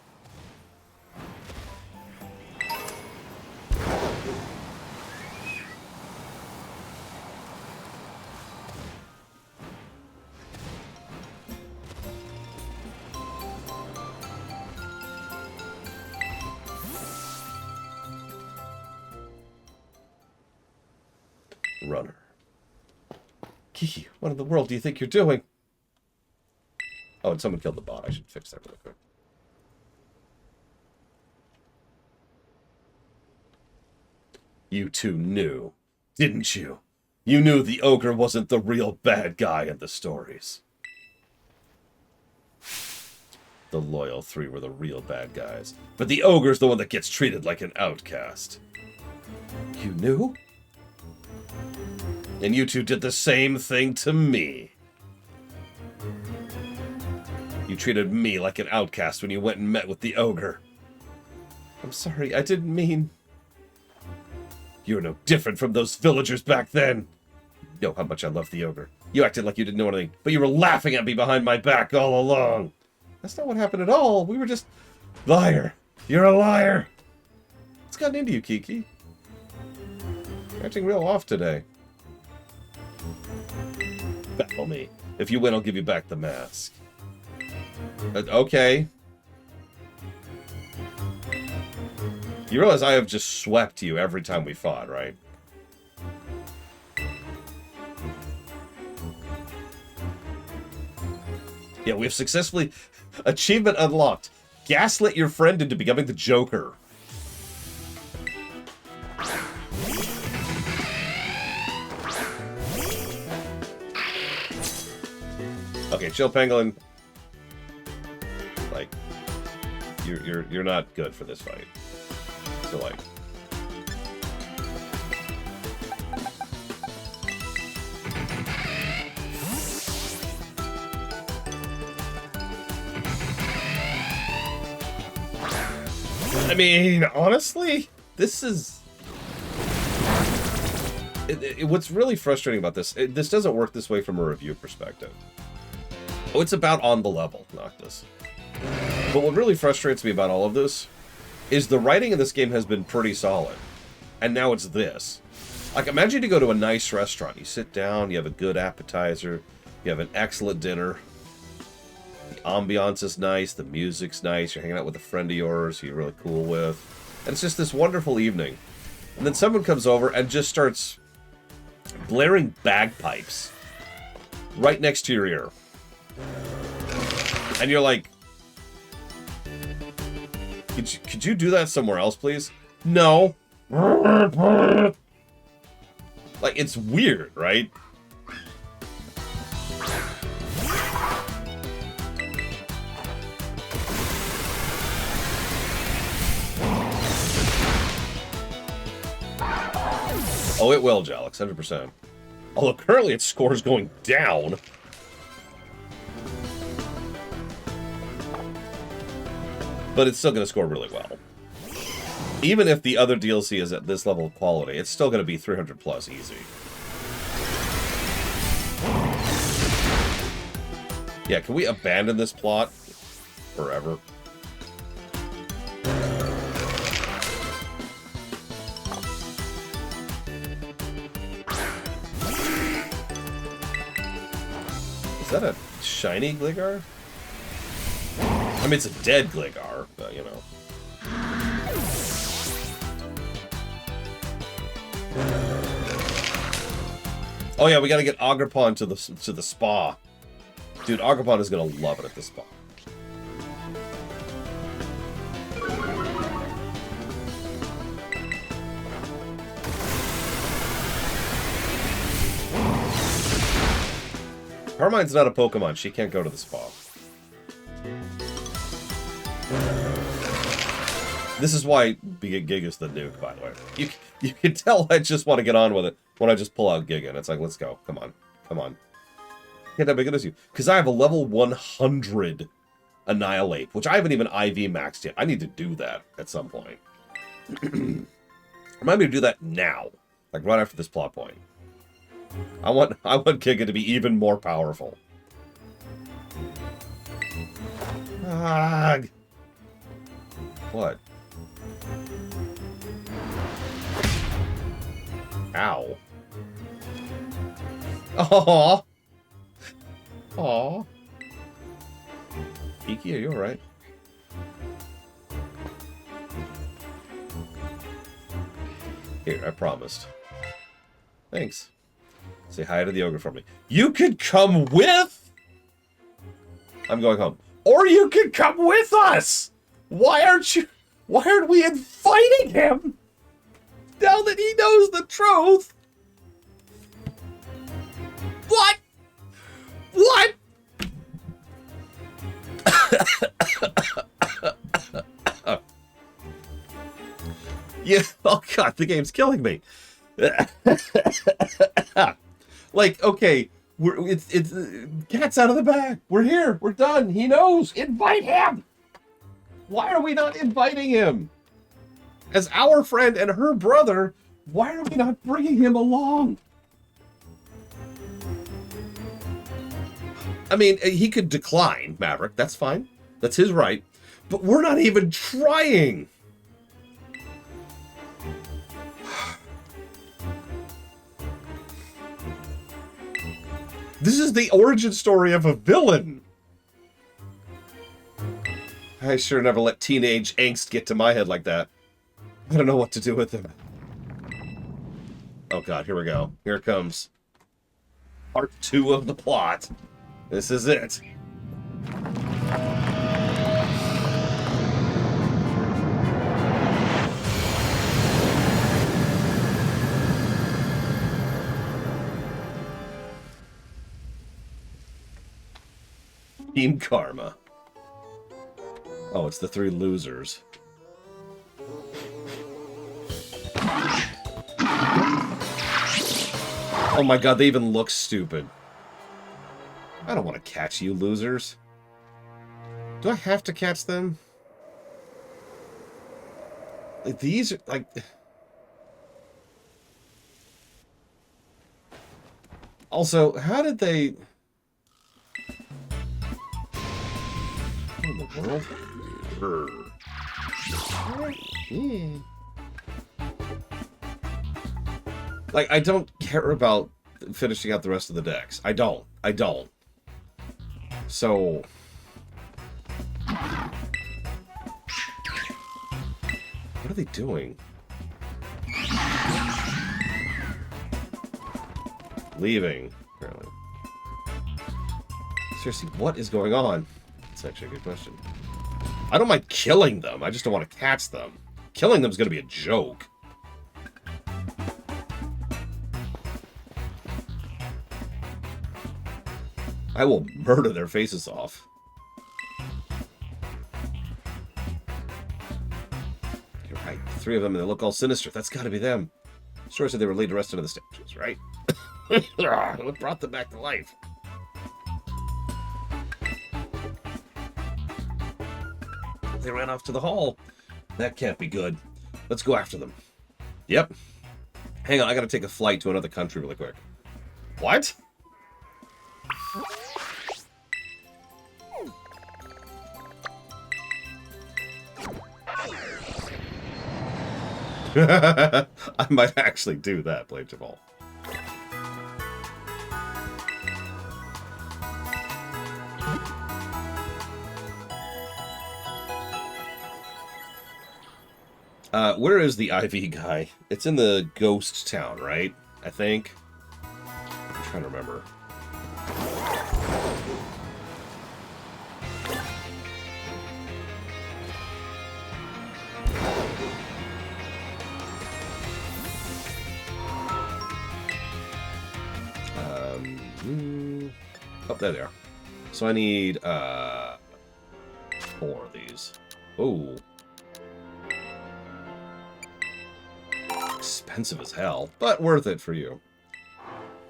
Runner. Kiki, what in the world do you think you're doing? Oh, and someone killed the bot. I should fix that real quick. You two knew, didn't you? You knew the ogre wasn't the real bad guy in the stories. The loyal three were the real bad guys. But the ogre's the one that gets treated like an outcast. You knew? And you two did the same thing to me. You treated me like an outcast when you went and met with the ogre. I'm sorry, I didn't mean... You're no different from those villagers back then. You know how much I love the ogre. You acted like you didn't know anything, but you were laughing at me behind my back all along. That's not what happened at all. We were just... Liar. You're a liar. What's gotten into you, Kiki? You're acting real off today. Battle me. If you win, I'll give you back the mask. Okay. You realize I have just swept you every time we fought, right? Yeah, we have successfully... Achievement unlocked. Gaslit your friend into becoming the Joker. Okay, chill, Pangolin. Like, you're not good for this fight. So like, I mean, honestly, this is... what's really frustrating about this, this doesn't work this way from a review perspective. Oh, it's about on the level, Noctis. But what really frustrates me about all of this is the writing in this game has been pretty solid. And now it's this. Like, imagine you go to a nice restaurant. You sit down, you have a good appetizer, you have an excellent dinner. The ambiance is nice, the music's nice, you're hanging out with a friend of yours who you're really cool with. And it's just this wonderful evening. And then someone comes over and just starts blaring bagpipes right next to your ear. And you're like, could you do that somewhere else, please? No. Like, it's weird, right? Oh, it will, Jalix, 100%. Although currently its score is going down. But it's still going to score really well. Even if the other DLC is at this level of quality, it's still going to be 300 plus easy. Yeah, can we abandon this plot forever? Is that a shiny Gligar? I mean, it's a dead Gligar, but you know. Oh yeah, we gotta get Agripon to the spa. Dude, Agripon is gonna love it at the spa. Carmine's not a Pokemon. She can't go to the spa. This is why Giga's the nuke, by the way. You can tell I just want to get on with it when I just pull out Giga. And it's like, let's go. Come on. Come on. Can't have big as you. Because I have a level 100 Annihilate, which I haven't even IV maxed yet. I need to do that at some point. Remind me to do that now. Like right after this plot point. I want Giga to be even more powerful. Ugh. What? Ow. Aww. Aww. Kiki, are you alright? Here, I promised. Thanks. Say hi to the ogre for me. You could come with... I'm going home. Or you could come with us! Why aren't we inviting him? Now that he knows the truth! What? What? Yeah, oh god, the game's killing me. Like, okay, it's cat's out of the bag. We're here. We're done. He knows. Invite him. Why are we not inviting him? As our friend and her brother, why are we not bringing him along? I mean, he could decline, Maverick. That's fine. That's his right. But we're not even trying. This is the origin story of a villain. I sure never let teenage angst get to my head like that. I don't know what to do with him. Oh god, here we go. Here it comes. Part 2 of the plot. This is it. Team Karma. Oh, it's the 3 losers. Oh my god, they even look stupid. I don't want to catch you losers. Do I have to catch them? Like, these are, like... Also, how did they... What in the world? Yeah. Like, I don't care about finishing out the rest of the decks. I don't. So... What are they doing? Leaving, apparently. Seriously, what is going on? That's actually a good question. I don't mind killing them. I just don't want to catch them. Killing them is going to be a joke. I will murder their faces off. You're right. 3 of them, and they look all sinister. That's got to be them. Story said they were laid to rest under the statues, right? What brought them back to life? They ran off to the hall. That can't be good. Let's go after them. Yep. Hang on, I gotta take a flight to another country really quick. What? I might actually do that, Blade Jamal. Where is the IV guy? It's in the ghost town, right? I think. I'm trying to remember. Oh, there they are. So I need 4 of these. Oh. Expensive as hell, but worth it for you.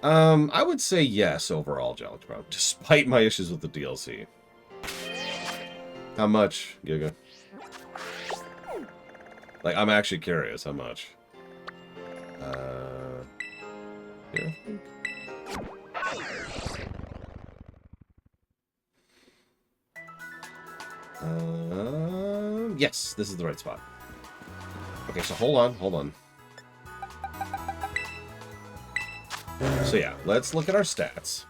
I would say yes overall, Jelly Bro, despite my issues with the DLC. How much, Giga? Like, I'm actually curious how much. Here. Yes, this is the right spot. Okay, so hold on. So yeah, let's look at our stats.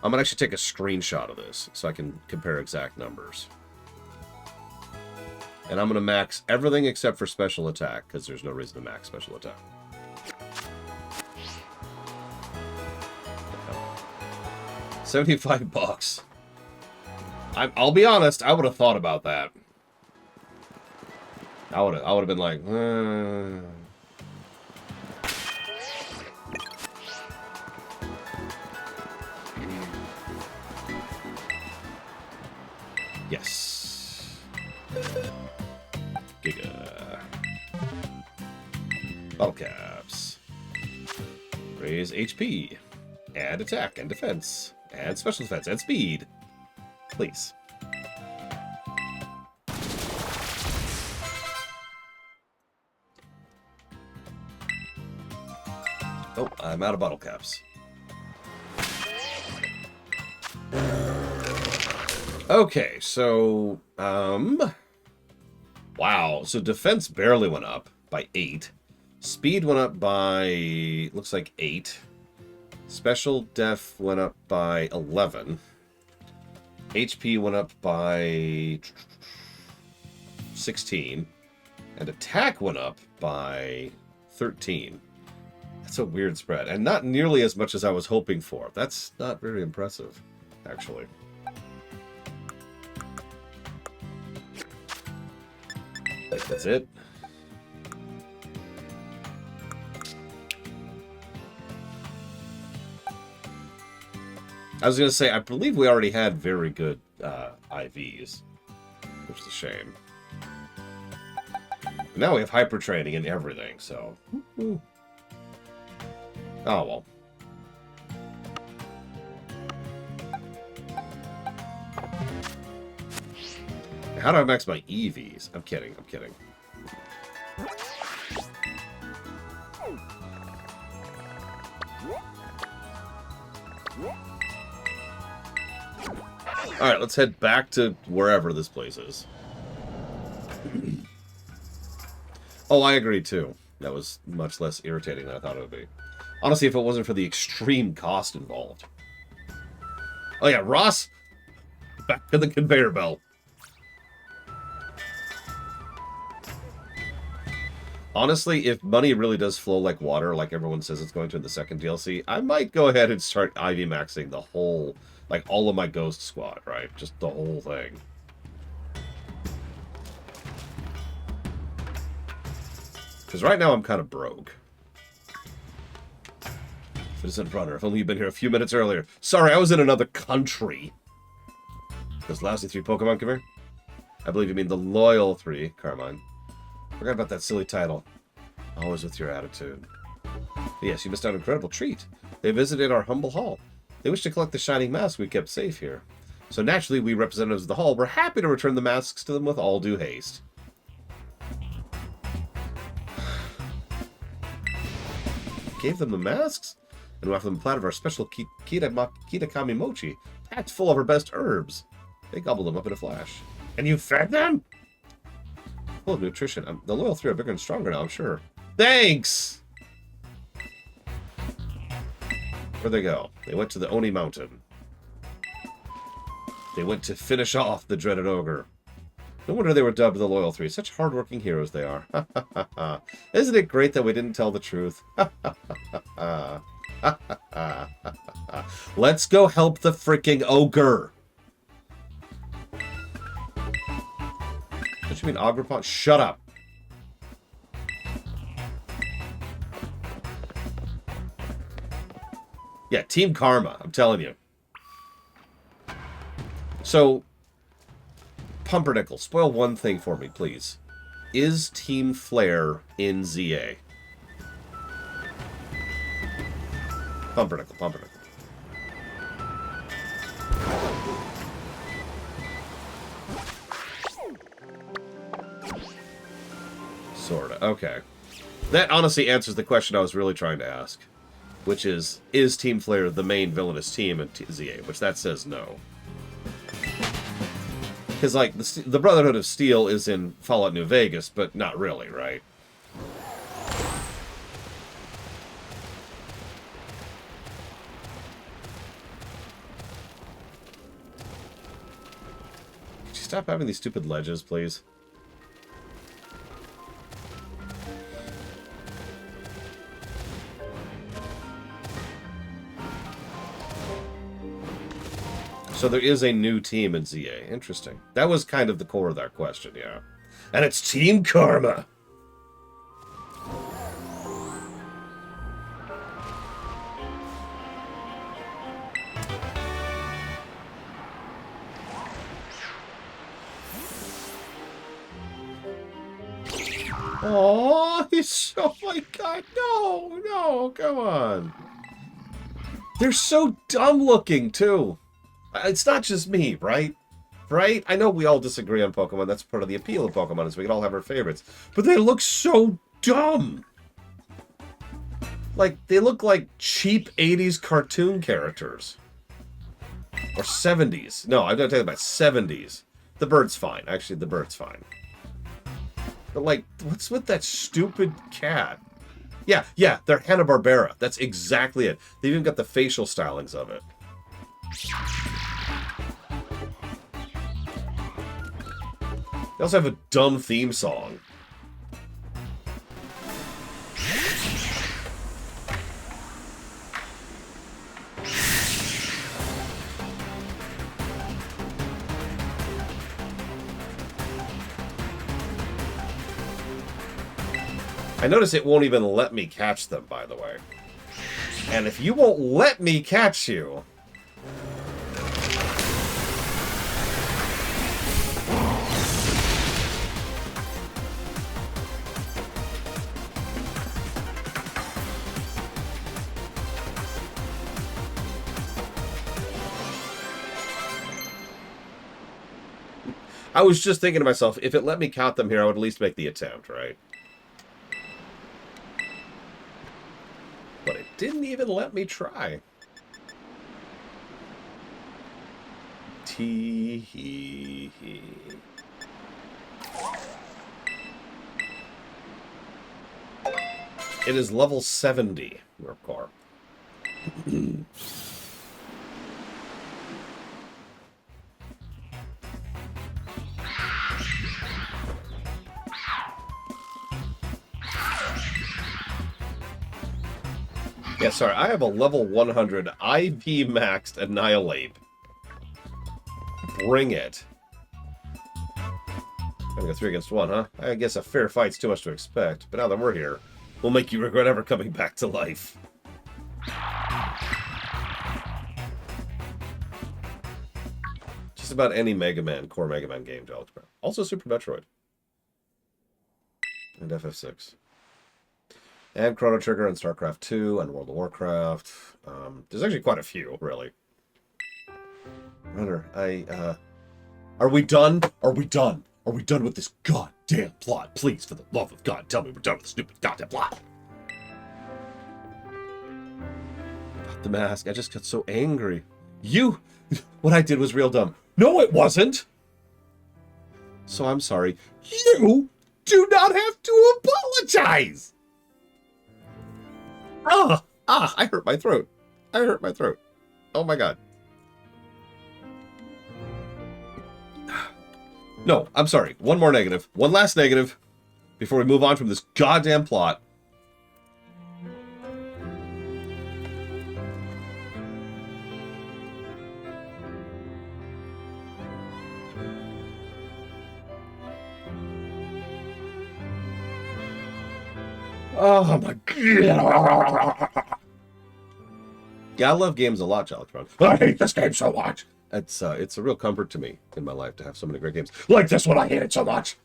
I'm gonna actually take a screenshot of this so I can compare exact numbers. And I'm gonna max everything except for special attack, because there's no reason to max special attack. $75. I'll be honest, I would have thought about that. I would have been like, Yes. Giga. Bottle caps. Raise HP. Add attack and defense. Add special defense and speed. Please. Oh, I'm out of bottle caps. Okay, so, wow. So defense barely went up by 8. Speed went up by, looks like 8. Special def went up by 11. HP went up by 16. And attack went up by 13. That's a weird spread. And not nearly as much as I was hoping for. That's not very impressive, actually. That's it. I was going to say, I believe we already had very good IVs, which is a shame. Now we have hyper training and everything, so. Oh well. How do I max my EVs? I'm kidding. Alright, let's head back to wherever this place is. Oh, I agree too. That was much less irritating than I thought it would be. Honestly, if it wasn't for the extreme cost involved. Oh yeah, Ross! Back to the conveyor belt. Honestly, if money really does flow like water, like everyone says it's going to in the second DLC, I might go ahead and start IV maxing the whole, like all of my Ghost Squad, right? Just the whole thing. Because right now I'm kind of broke. Citizen Runner, if only you'd been here a few minutes earlier. Sorry, I was in another country. Those lousy 3 Pokemon, come here. I believe you mean the loyal 3, Carmine. Forgot about that silly title. Always with your attitude. Yes, you missed out on an incredible treat. They visited our humble hall. They wish to collect the shining masks we kept safe here. So naturally, we representatives of the hall were happy to return the masks to them with all due haste. Gave them the masks? And we offered them a platter of our special Kitakami mochi, packed full of our best herbs. They gobbled them up in a flash. And you fed them? Full of nutrition. The loyal 3 are bigger and stronger now, I'm sure. Thanks! Where'd they go? They went to the Oni Mountain. They went to finish off the dreaded ogre. No wonder they were dubbed the Loyal 3. Such hard-working heroes they are. Isn't it great that we didn't tell the truth? Let's go help the freaking ogre. Don't you mean Agrippa? Shut up. Yeah, Team Karma, I'm telling you. So, Pumpernickel, spoil one thing for me, please. Is Team Flare in ZA? Pumpernickel, Pumpernickel. Sorta, okay. That honestly answers the question I was really trying to ask. Which is Team Flare the main villainous team in ZA? Which that says no. Because, like, the Brotherhood of Steel is in Fallout New Vegas, but not really, right? Could you stop having these stupid ledges, please? So there is a new team in ZA. Interesting. That was kind of the core of that question, yeah. And it's Team Karma. Oh, oh my god, no, come on. They're so dumb looking, too. It's not just me, right? Right? I know we all disagree on Pokemon. That's part of the appeal of Pokemon, is we can all have our favorites. But they look so dumb! Like, they look like cheap 80s cartoon characters. Or 70s. No, I'm not talking about 70s. The bird's fine. Actually, the bird's fine. But, like, what's with that stupid cat? Yeah, they're Hanna-Barbera. That's exactly it. They even got the facial stylings of it. They also have a dumb theme song. I notice it won't even let me catch them, by the way. And if you won't let me catch you... I was just thinking to myself, if it let me count them here, I would at least make the attempt, right? But it didn't even let me try. Tee-hee-hee. It is level 70, Murkor. Yeah, sorry, I have a level 100 IV maxed Annihilate. Bring it. I'm gonna go 3 against 1, huh? I guess a fair fight's too much to expect, but now that we're here, we'll make you regret ever coming back to life. Just about any Mega Man, core Mega Man game to algebra. Also Super Metroid. And FF6. And Chrono Trigger and StarCraft 2 and World of Warcraft. There's actually quite a few, really. Runner, are we done? Are we done? Are we done with this goddamn plot? Please, for the love of God, tell me we're done with the stupid goddamn plot. About the mask, I just got so angry. What I did was real dumb. No, it wasn't! So I'm sorry. You do not have to apologize! I hurt my throat. I hurt my throat. Oh my God. No, I'm sorry. One more negative. One last negative before we move on from this goddamn plot. Oh my God. Yeah, I love games a lot, Alex Brown. I hate this game so much. It's a real comfort to me in my life to have so many great games. Like this one, I hate it so much.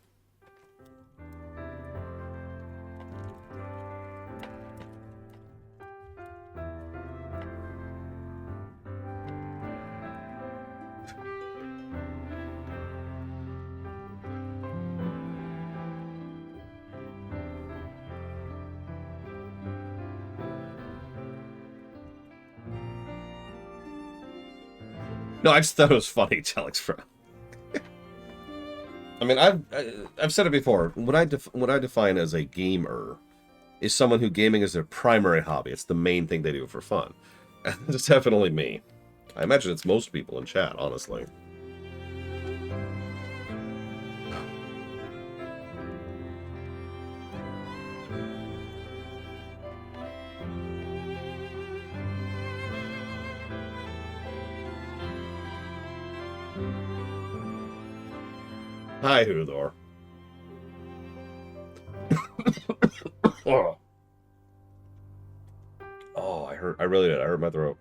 No, I just thought it was funny, Alex Brown. I mean, I've said it before. What I define as a gamer is someone who gaming is their primary hobby. It's the main thing they do for fun. And it's definitely me. I imagine it's most people in chat, honestly. Hi, Hudor. Oh, I hurt. I really did. I hurt my throat.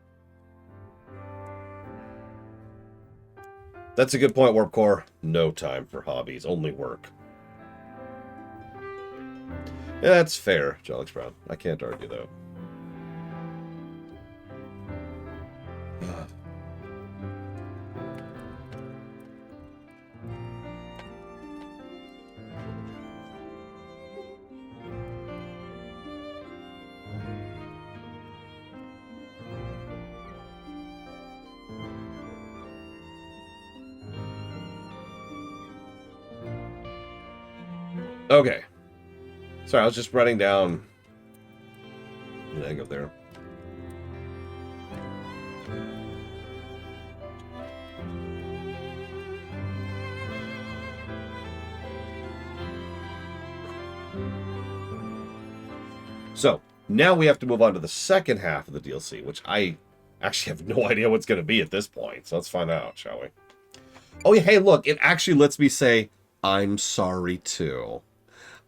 That's a good point, Warp Core. No time for hobbies, only work. Yeah, that's fair, Alex Brown. I can't argue, though. Okay. Sorry, I was just writing down an egg up there. So, now we have to move on to the second half of the DLC, which I actually have no idea what's going to be at this point. So let's find out, shall we? Oh, yeah, hey, look, it actually lets me say, I'm sorry, too.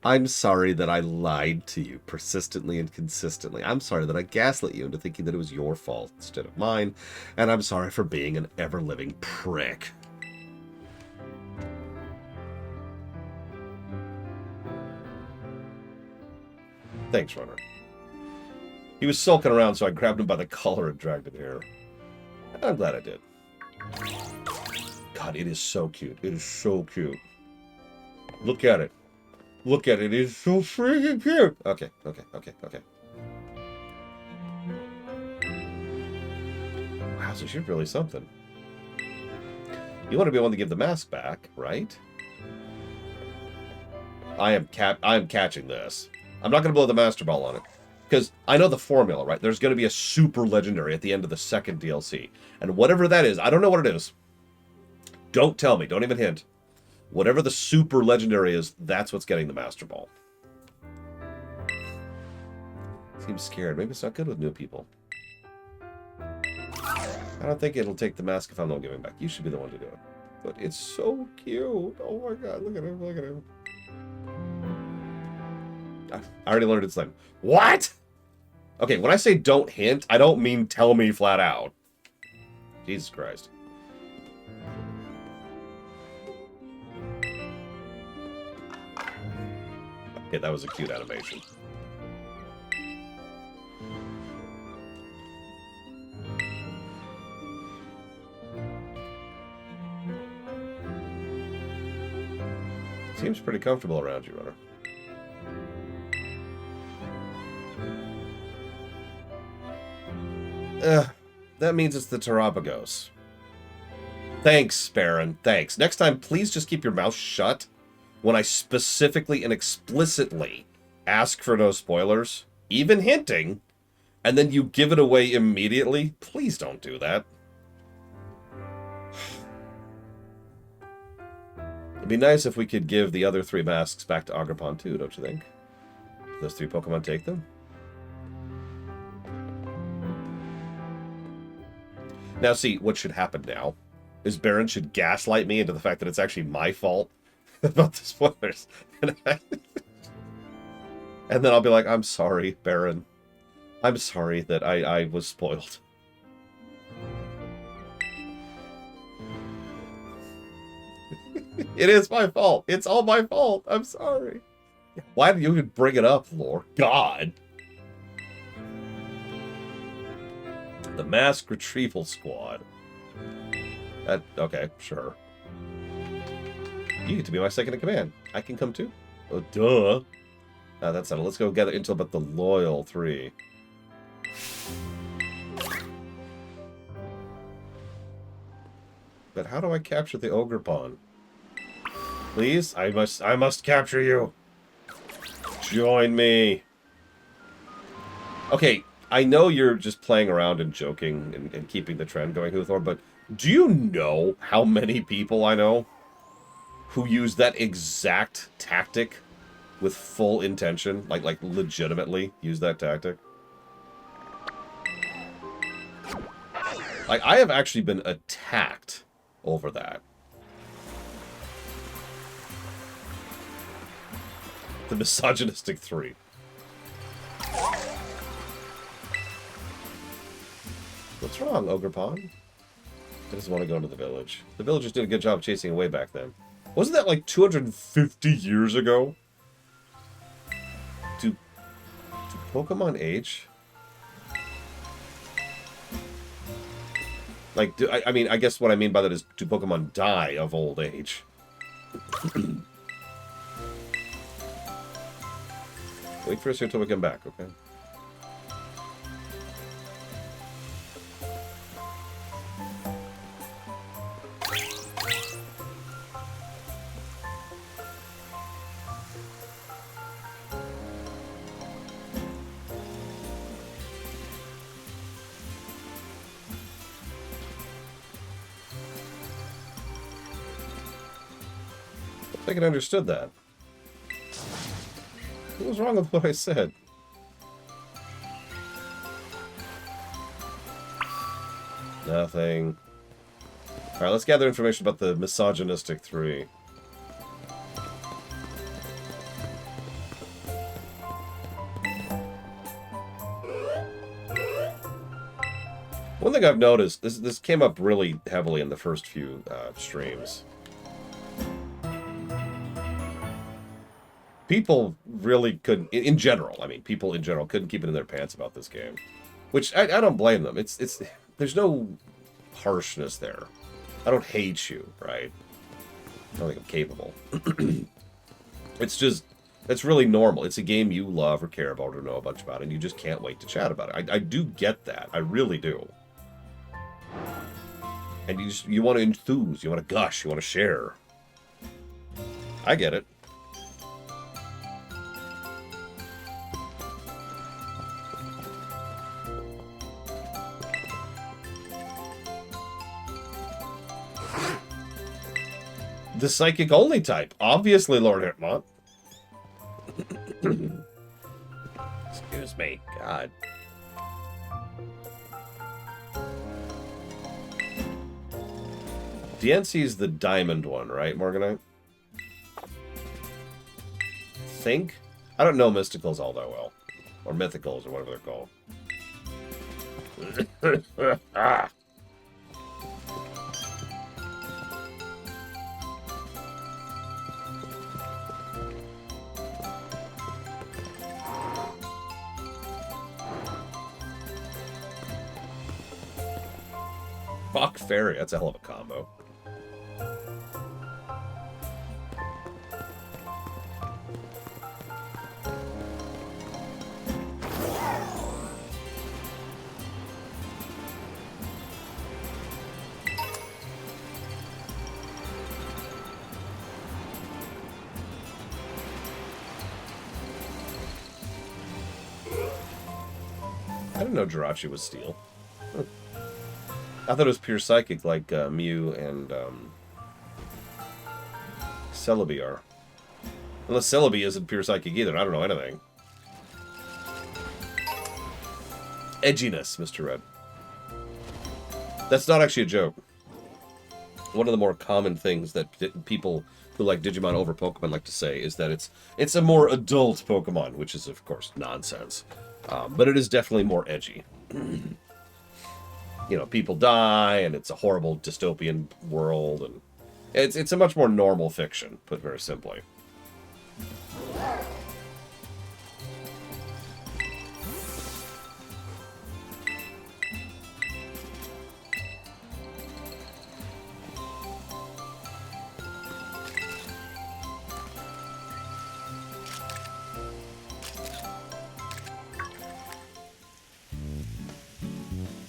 I'm sorry that I lied to you persistently and consistently. I'm sorry that I gaslit you into thinking that it was your fault instead of mine. And I'm sorry for being an ever-living prick. Thanks, Runner. He was sulking around, so I grabbed him by the collar and dragged him here. I'm glad I did. God, it is so cute. It is so cute. Look at it. Look at it. It is so freaking cute. Okay. Wow, so she's really something. You want to be able to give the mask back, right? I am catching this. I'm not going to blow the Master Ball on it. Because I know the formula, right? There's going to be a super legendary at the end of the second DLC. And whatever that is, I don't know what it is. Don't tell me. Don't even hint. Whatever the super legendary is, that's what's getting the Master Ball. Seems scared. Maybe it's not good with new people. I don't think it'll take the mask if I'm not giving back. You should be the one to do it. But it's so cute. Oh my God, look at him, look at him. I already learned its name. What? Okay, when I say don't hint, I don't mean tell me flat out. Jesus Christ. Okay, that was a cute animation. Seems pretty comfortable around you, Runner. That means it's the Terabagos. Thanks, Baron. Thanks. Next time, please just keep your mouth shut when I specifically and explicitly ask for no spoilers, even hinting, and then you give it away immediately. Please don't do that. It'd be nice if we could give the other 3 masks back to Agripon too, don't you think? Those 3 Pokemon take them? Now see, what should happen now is Baron should gaslight me into the fact that it's actually my fault about the spoilers. And then I'll be like, I'm sorry, Baron. I'm sorry that I was spoiled. It is my fault. It's all my fault. I'm sorry. Why did you even bring it up, Lore? God. The Mask Retrieval Squad. Okay, sure. You get to be my second in command. I can come too. Oh, duh. That's not it. Let's go gather intel about the Loyal 3. But how do I capture the Ogerpon? Please? I must capture you. Join me. Okay, I know you're just playing around and joking and keeping the trend going, Huthor, but do you know how many people I know who use that exact tactic with full intention? Like legitimately use that tactic? Like, I have actually been attacked over that. The misogynistic 3. What's wrong, Ogerpon? I just want to go into the village. The villagers did a good job chasing away back then. Wasn't that like 250 years ago? Do Pokemon age? Like, I mean, I guess what I mean by that is, do Pokemon die of old age? Wait for us here until we come back, okay? I think I understood that. What was wrong with what I said? Nothing. Alright, let's gather information about the misogynistic 3. One thing I've noticed, this came up really heavily in the first few streams. People really couldn't, in general, I mean, people in general couldn't keep it in their pants about this game. Which, I don't blame them. There's no harshness there. I don't hate you, right? I don't think I'm capable. It's just, it's really normal. It's a game you love or care about or know a bunch about, and you just can't wait to chat about it. I do get that. I really do. And you want to enthuse, you want to gush, you want to share. I get it. The psychic only type. Obviously, Lord Hitmont. Excuse me. God. Diancie the diamond one, right, Morganite? Think? I don't know mysticals all that well. Or mythicals, or whatever they're called. Ah. Fuck Fairy, that's a hell of a combo. I didn't know Jirachi was steel. Huh. I thought it was pure psychic like Mew and Celebi are. Unless Celebi isn't pure psychic either. I don't know anything. Edginess, Mr. Red. That's not actually a joke. One of the more common things that people who like Digimon over Pokemon like to say is that it's a more adult Pokemon, which is, of course, nonsense. But it is definitely more edgy. You know, people die, and it's a horrible dystopian world, and it's a much more normal fiction, put very simply.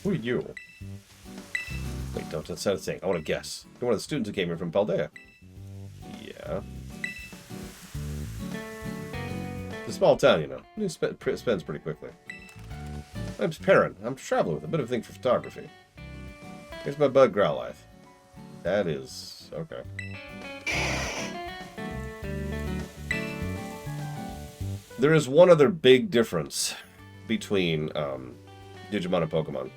Who are you? Wait, don't say a thing. I want to guess. You're one of the students who came here from Paldea. Yeah. It's a small town, you know. It spends pretty quickly. I'm Perrin. I'm traveling with a bit of a thing for photography. Here's my bud Growlithe. That is... okay. There is one other big difference between Digimon and Pokemon.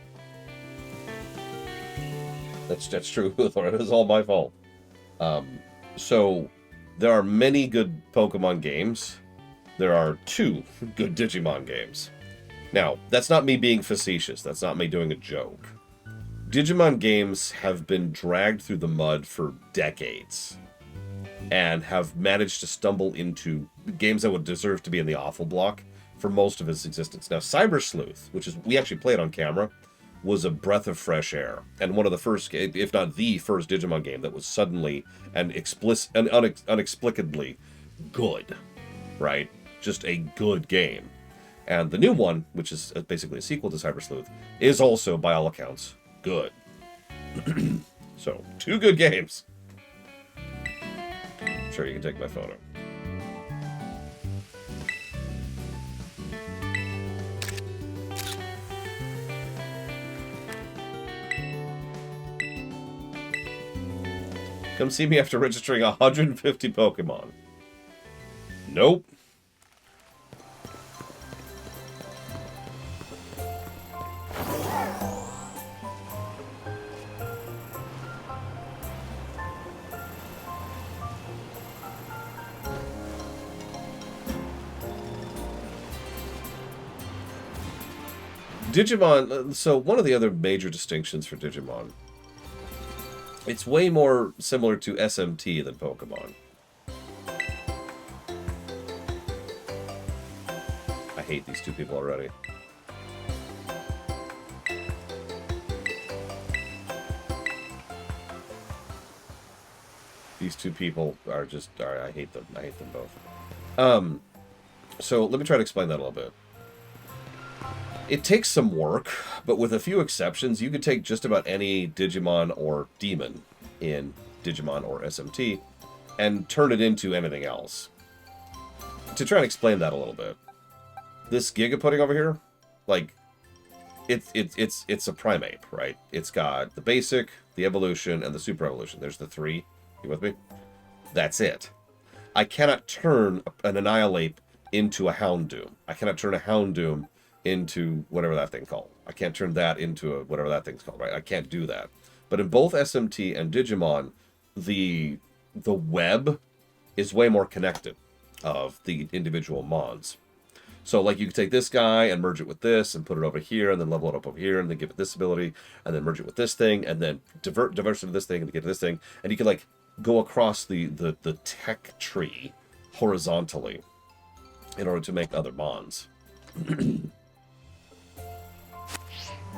That's true, Laura. It is all my fault. So, there are many good Pokemon games. There are 2 good Digimon games. Now, that's not me being facetious. That's not me doing a joke. Digimon games have been dragged through the mud for decades. And have managed to stumble into games that would deserve to be in the awful block for most of its existence. Now, Cyber Sleuth, which is we actually played on camera, was a breath of fresh air, and one of the first, if not the first, Digimon game that was suddenly and unexplicably good, right? Just a good game. And the new one, which is basically a sequel to Cyber Sleuth, is also, by all accounts, good. So, 2 good games. Sure, you can take my photo. Come see me after registering 150 Pokemon. Nope. Digimon, so one of the other major distinctions for Digimon, it's way more similar to SMT than Pokemon. I hate these 2 people already. These 2 people are just, I hate them. I hate them both. So let me try to explain that a little bit. It takes some work, but with a few exceptions, you could take just about any Digimon or Demon in Digimon or SMT and turn it into anything else. To try and explain that a little bit, this Gigapudding over here, like, it's a primate, right? It's got the basic, the evolution, and the super evolution. There's the 3. You with me? That's it. I cannot turn an Annihilate into a Houndoom. I cannot turn a Houndoom into whatever that thing called. I can't turn that into a whatever that thing's called, right? I can't do that. But in both SMT and Digimon, the web is way more connected of the individual mons. So, like, you could take this guy and merge it with this and put it over here and then level it up over here and then give it this ability and then merge it with this thing and then diverse it to this thing and get to this thing. And you can, like, go across the tech tree horizontally in order to make other mons.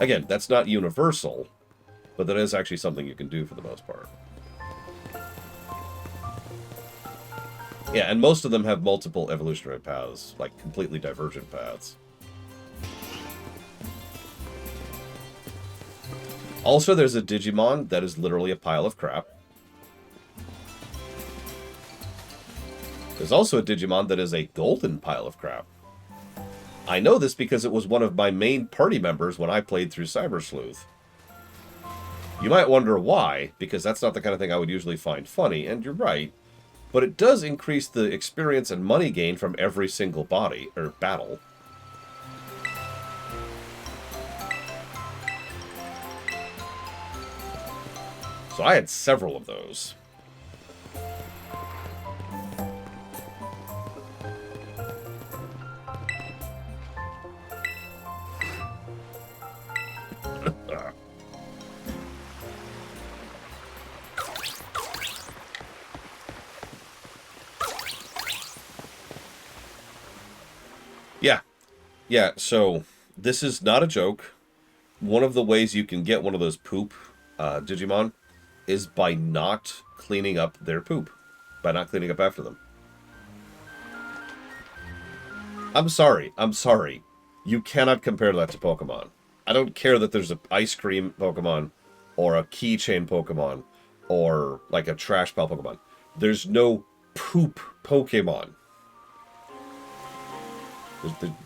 Again, that's not universal, but that is actually something you can do for the most part. Yeah, and most of them have multiple evolutionary paths, like completely divergent paths. Also, there's a Digimon that is literally a pile of crap. There's also a Digimon that is a golden pile of crap. I know this because it was one of my main party members when I played through Cyber Sleuth. You might wonder why, because that's not the kind of thing I would usually find funny, and you're right. But it does increase the experience and money gain from every single battle. So I had several of those. Yeah. Yeah, so this is not a joke. One of the ways you can get one of those poop Digimon is by not cleaning up their poop. By not cleaning up after them. I'm sorry. You cannot compare that to Pokemon. I don't care that there's an ice cream Pokemon or a keychain Pokemon or like a trash pile Pokemon. There's no poop Pokemon.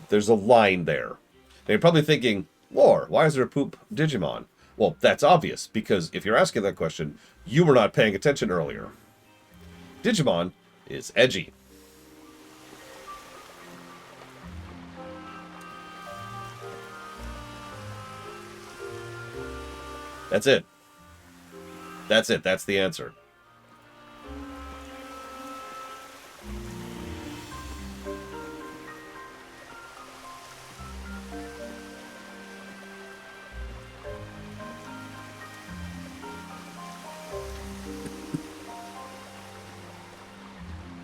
There's a line there. Now you're probably thinking, Lore, why is there a poop Digimon? Well, that's obvious, because if you're asking that question, you were not paying attention earlier. Digimon is edgy. That's it. That's it. That's the answer.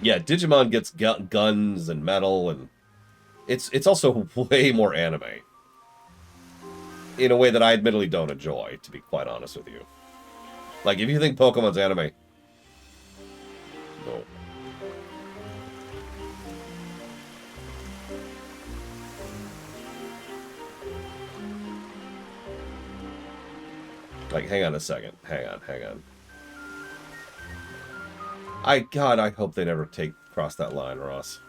Yeah, Digimon gets guns and metal, and it's also way more anime. In a way that I admittedly don't enjoy, to be quite honest with you. Like, if you think Pokemon's anime... No. Like, hang on a second. Hang on. God, I hope they never cross that line, Ross.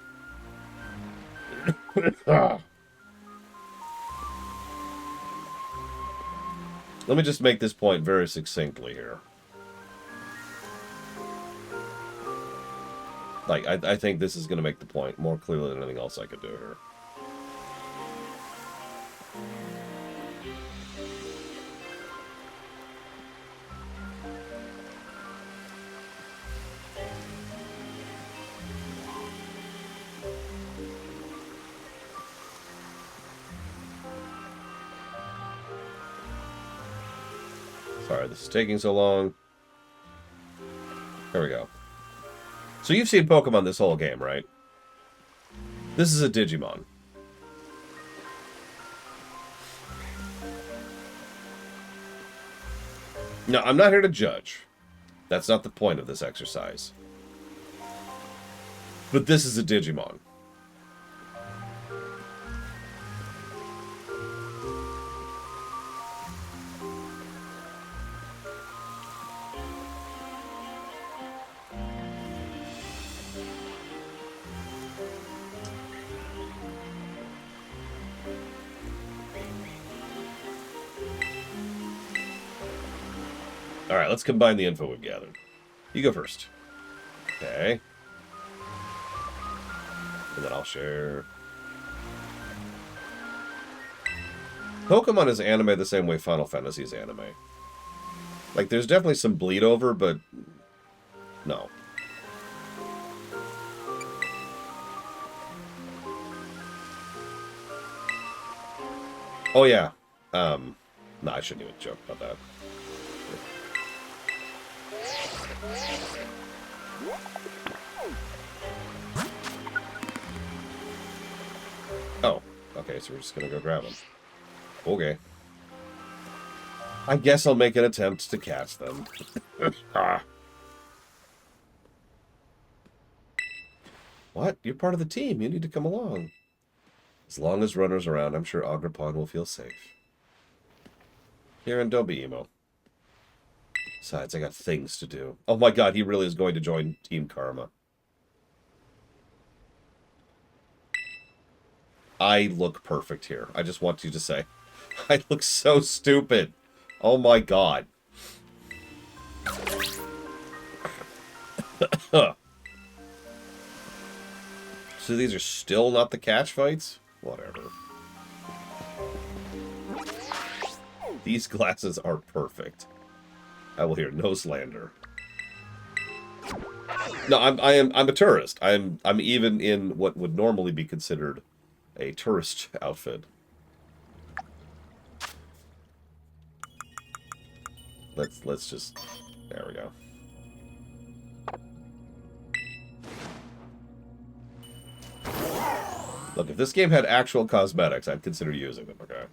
Let me just make this point very succinctly here. Like, I think this is going to make the point more clearly than anything else I could do here. Sorry, this is taking so long. There we go. So you've seen Pokemon this whole game, right? This is a Digimon. No, I'm not here to judge. That's not the point of this exercise. But this is a Digimon. Alright, let's combine the info we've gathered. You go first. Okay. And then I'll share. Pokemon is anime the same way Final Fantasy is anime. Like, there's definitely some bleed over, but... no. Oh, yeah. No, I shouldn't even joke about that. Oh, okay, so we're just gonna go grab them. Okay. I guess I'll make an attempt to catch them. Ah. What? You're part of the team. You need to come along. As long as Runner's around, I'm sure Agripon will feel safe. Kieran, don't be emo. Besides, I got things to do. Oh my god, he really is going to join Team Karma. I look perfect here. I just want you to say. I look so stupid. Oh my god. So these are still not the catch fights? Whatever. These glasses are perfect. I will hear no slander. No, I'm a tourist. I'm even in what would normally be considered a tourist outfit. Let's just, there we go. Look, if this game had actual cosmetics, I'd consider using them, okay?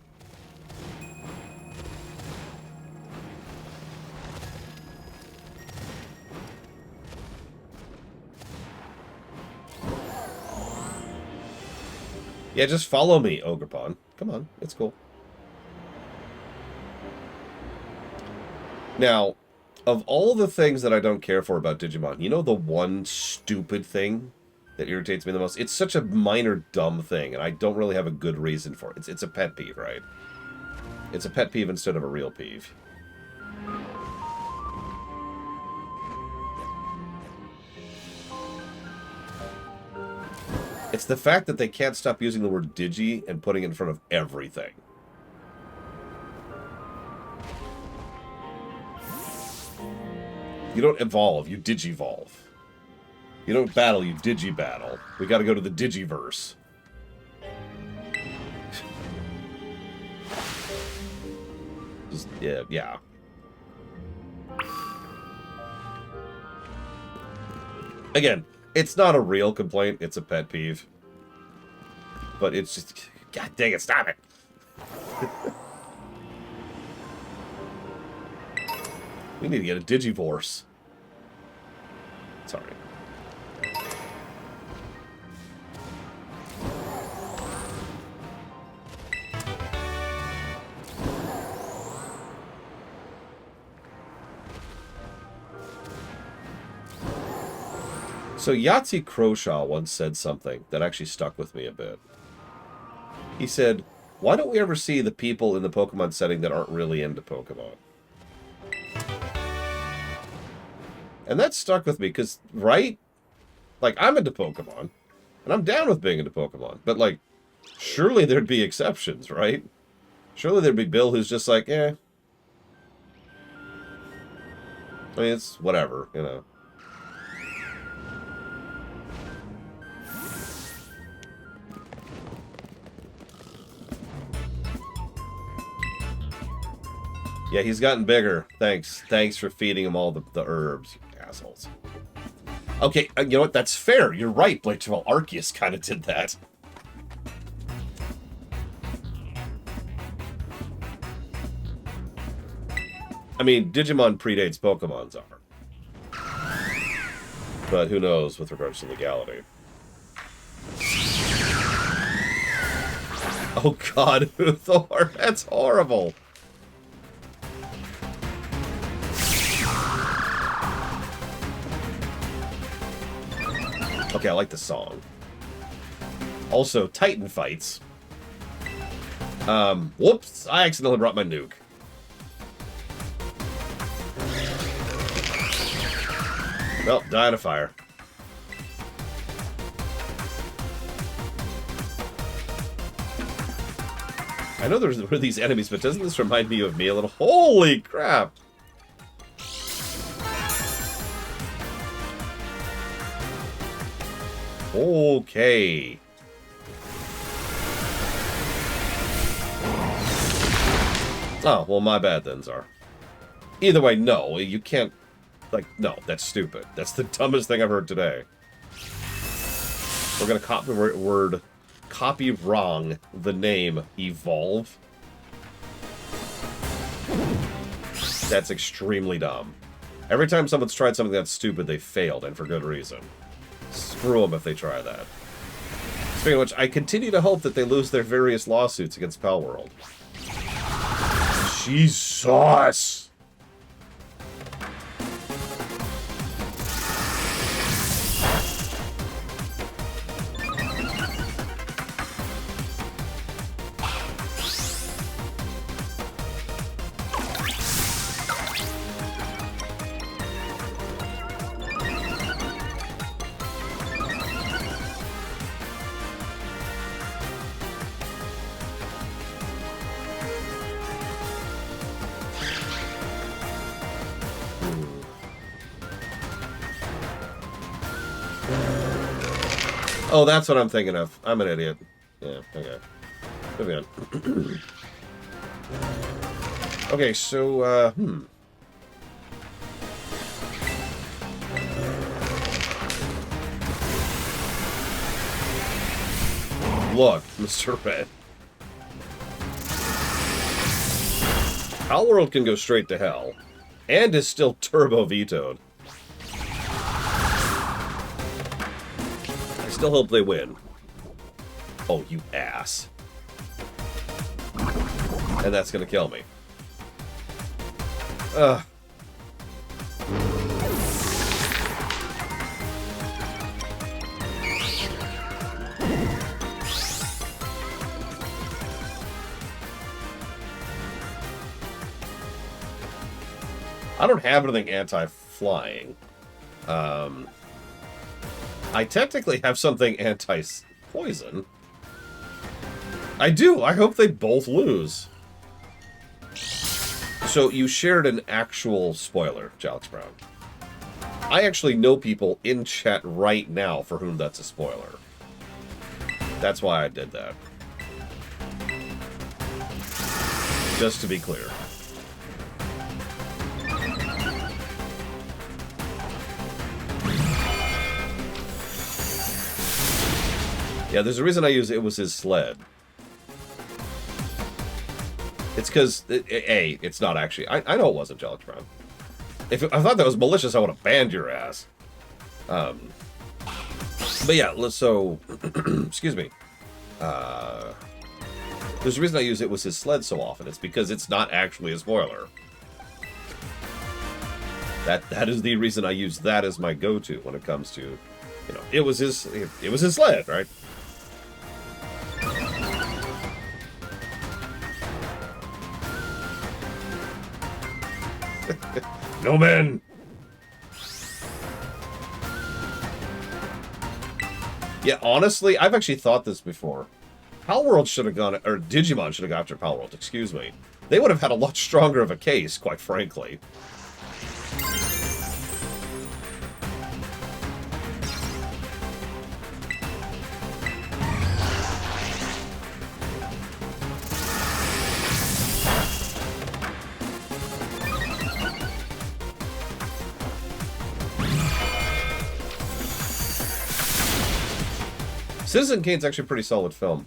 Yeah, just follow me, Ogerpon. Come on, it's cool. Now, of all the things that I don't care for about Digimon, you know the one stupid thing that irritates me the most? It's such a minor, dumb thing, and I don't really have a good reason for it. It's a pet peeve, right? It's a pet peeve instead of a real peeve. It's the fact that they can't stop using the word Digi and putting it in front of everything. You don't evolve, you Digivolve. You don't battle, you Digi-battle. We gotta go to the Digiverse. Just, yeah. Again, it's not a real complaint, it's a pet peeve. But it's just, god dang it, stop it! We need to get a Digivorce. Sorry. So Yahtzee Croshaw once said something that actually stuck with me a bit. He said, why don't we ever see the people in the Pokemon setting that aren't really into Pokemon? And that stuck with me, because, right? Like, I'm into Pokemon, and I'm down with being into Pokemon, but, like, surely there'd be exceptions, right? Surely there'd be Bill who's just like, eh. I mean, it's whatever, you know. Yeah, he's gotten bigger. Thanks. Thanks for feeding him all the herbs, you assholes. Okay, you know what? That's fair. You're right, Blake. Well, Arceus kind of did that. I mean, Digimon predates Pokemon's are. But who knows with regards to legality. Oh god, Uthor, that's horrible. Okay, I like the song. Also, Titan fights. Whoops, I accidentally brought my nuke. Well, die in a fire. I know there were these enemies, but doesn't this remind me of me a little? Holy crap! Okay. Oh, well, my bad then, Czar. Either way, no, you can't... Like, no, that's stupid. That's the dumbest thing I've heard today. We're gonna copy wrong the name Evolve. That's extremely dumb. Every time someone's tried something that's stupid, they failed, and for good reason. Screw them if they try that. Speaking of which, I continue to hope that they lose their various lawsuits against Palworld. Jesus! Oh, that's what I'm thinking of. I'm an idiot. Yeah, okay. Moving on. Okay, so, Look, Mr. Red. Palworld can go straight to hell, and is still turbo vetoed. I still hope they win. Oh, you ass. And that's gonna kill me. Ugh. I don't have anything anti-flying. I technically have something anti-poison. I do. I hope they both lose. So you shared an actual spoiler, Alex Brown. I actually know people in chat right now for whom that's a spoiler. That's why I did that. Just to be clear. Yeah, there's a reason I use it was his sled. It's because, A, it's not actually... I know it wasn't Alex Brown. If I thought that was malicious, I would have banned your ass. But yeah, so... excuse me. There's a reason I use it was his sled so often. It's because it's not actually a spoiler. That is the reason I use that as my go-to when it comes to... You know, it was his sled, right? No man. Yeah, honestly, I've actually thought this before. Palworld should have gone, or Digimon should have gone after Palworld, excuse me. They would have had a lot stronger of a case, quite frankly. Citizen Kane's actually a pretty solid film.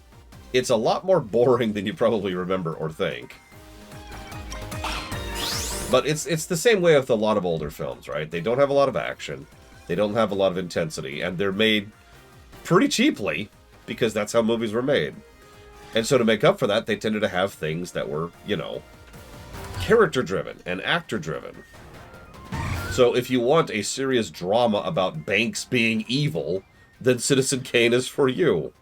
It's a lot more boring than you probably remember or think. But it's the same way with a lot of older films, right? They don't have a lot of action. They don't have a lot of intensity. And they're made pretty cheaply because that's how movies were made. And so to make up for that, they tended to have things that were, you know, character-driven and actor-driven. So if you want a serious drama about Banks being evil... then Citizen Kane is for you.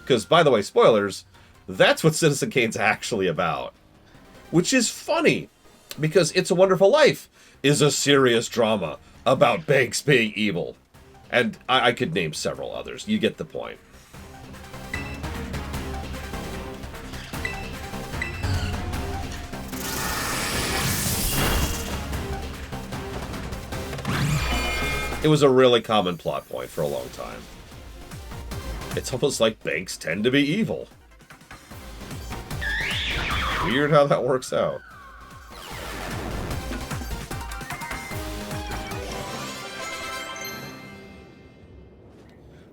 Because, by the way, spoilers, that's what Citizen Kane's actually about. Which is funny, because It's a Wonderful Life is a serious drama about Banks being evil. And I could name several others. You get the point. It was a really common plot point for a long time. It's almost like Banks tend to be evil. Weird how that works out.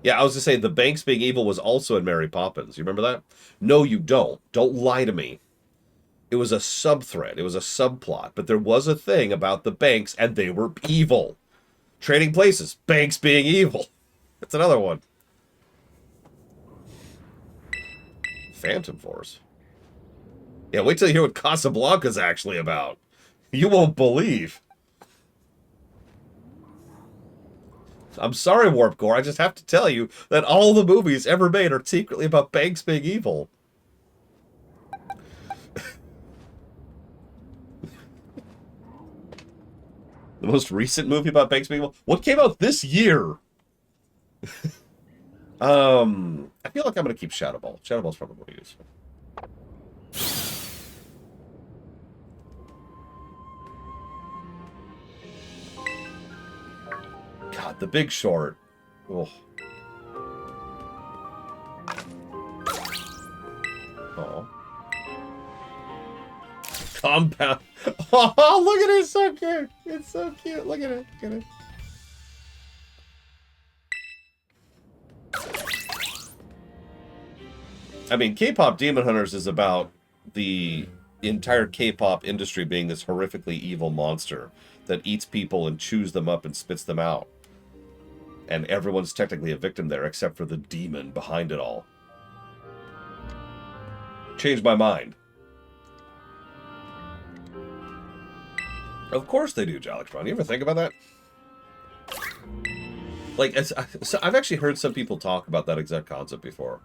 Yeah, I was to say, the Banks being evil was also in Mary Poppins. You remember that? No, you don't. Don't lie to me. It was a sub-thread. It was a subplot. But there was a thing about the Banks, and they were evil. Trading Places. Banks being evil. That's another one. Phantom Force. Yeah, wait till you hear what Casablanca's actually about. You won't believe. I'm sorry, Warpcore. I just have to tell you that all the movies ever made are secretly about Banks being evil. The most recent movie about Banks being evil? What came out this year? I feel like I'm going to keep Shadow Ball. Shadow Ball's probably useful. God, The Big Short. Oh. compound. Oh, look at it. It's so cute. It's so cute. Look at it. Look at it. I mean, K-pop Demon Hunters is about the entire K-pop industry being this horrifically evil monster that eats people and chews them up and spits them out. And everyone's technically a victim there, except for the demon behind it all. Changed my mind. Of course they do, Jalextron. You ever think about that? Like, so I've actually heard some people talk about that exact concept before.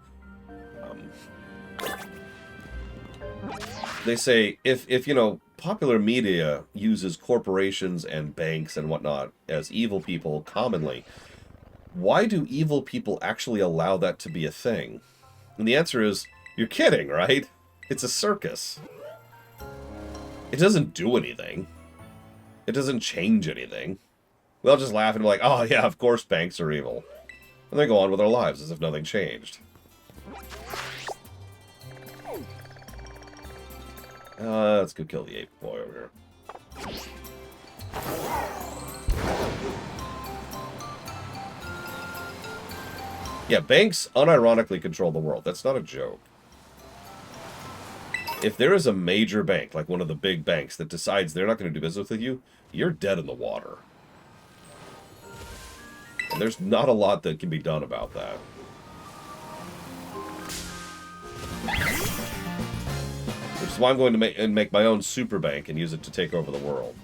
They say, if you know, popular media uses corporations and banks and whatnot as evil people commonly, why do evil people actually allow that to be a thing? And the answer is, you're kidding, right? It's a circus. It doesn't do anything. It doesn't change anything. We all just laugh and be like, oh yeah, of course banks are evil. And they go on with their lives as if nothing changed. Let's go kill the ape boy over here. Yeah, banks unironically control the world. That's not a joke. If there is a major bank, like one of the big banks, that decides they're not going to do business with you, you're dead in the water. And there's not a lot that can be done about that. Which is why I'm going to make my own super bank and use it to take over the world.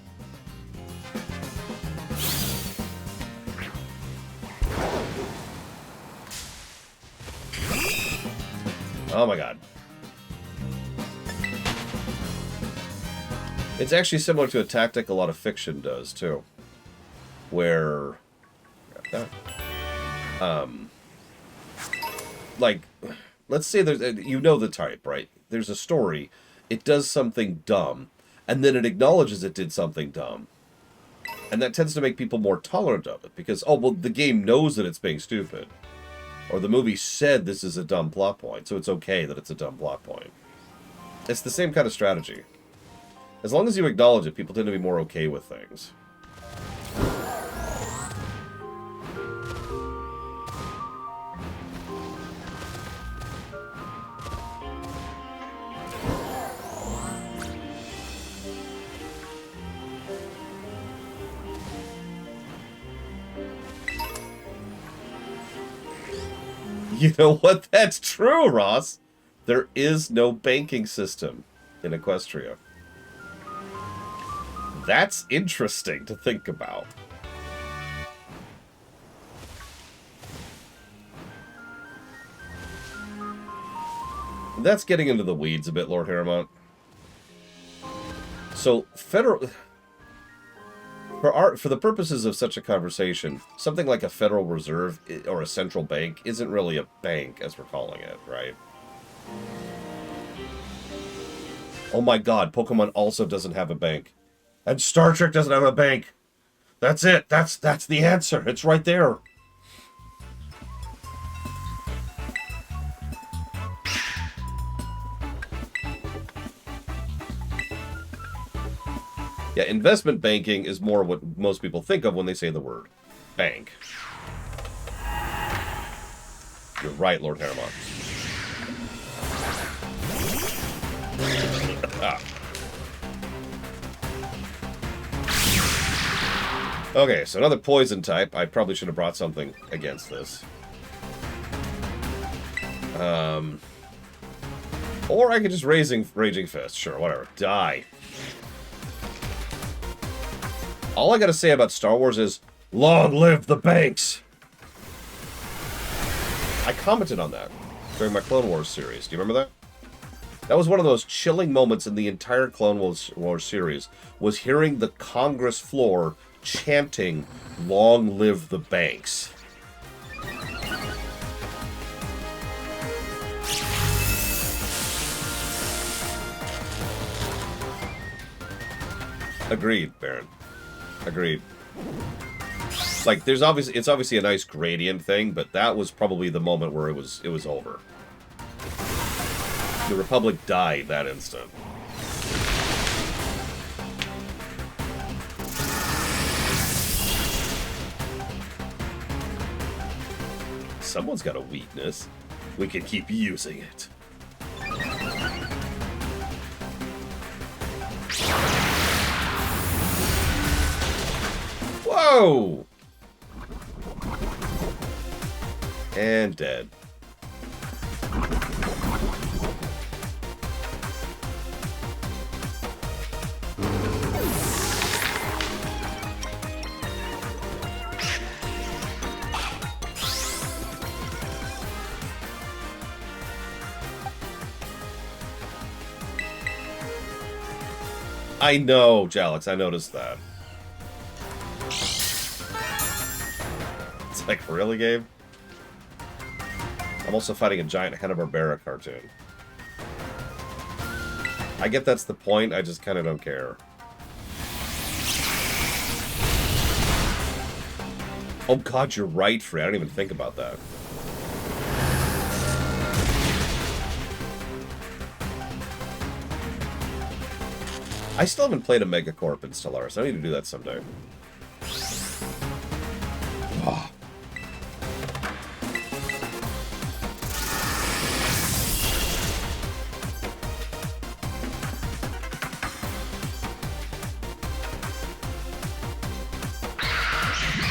Oh my god. It's actually similar to a tactic a lot of fiction does, too. Where... like, let's say there's... You know the type, right? There's a story, it does something dumb, and then it acknowledges it did something dumb. And that tends to make people more tolerant of it, because, oh, well, the game knows that it's being stupid. Or the movie said this is a dumb plot point, so it's okay that it's a dumb plot point. It's the same kind of strategy. As long as you acknowledge it, people tend to be more okay with things. You know what? That's true, Ross. There is no banking system in Equestria. That's interesting to think about. That's getting into the weeds a bit, Lord Harrowmont. So, federal... For the purposes of such a conversation, something like a Federal Reserve or a central bank isn't really a bank, as we're calling it, right? Oh my god, Pokemon also doesn't have a bank. And Star Trek doesn't have a bank. That's it. That's the answer. It's right there. Yeah, investment banking is more what most people think of when they say the word bank. You're right, Lord Harrowmont. Ah. Okay, so another poison type. I probably should have brought something against this. Or I could just Raging Fist. Sure, whatever. Die. All I gotta say about Star Wars is, long live the banks! I commented on that during my Clone Wars series. Do you remember that? That was one of those chilling moments in the entire Clone Wars series, was hearing the Congress floor chanting, long live the banks. Agreed, Baron. Agreed. Like, it's obviously a nice gradient thing, but that was probably the moment where it was over. The Republic died that instant. someone's got a weakness. We can keep using it. Whoa! And dead. I know, Jalix, I noticed that. It's like, really, Gabe? I'm also fighting a giant Hanna-Barbera cartoon. I get that's the point, I just kind of don't care. Oh god, you're right, Free. I don't even think about that. I still haven't played a Megacorp in Stellaris. I need to do that someday. Oh.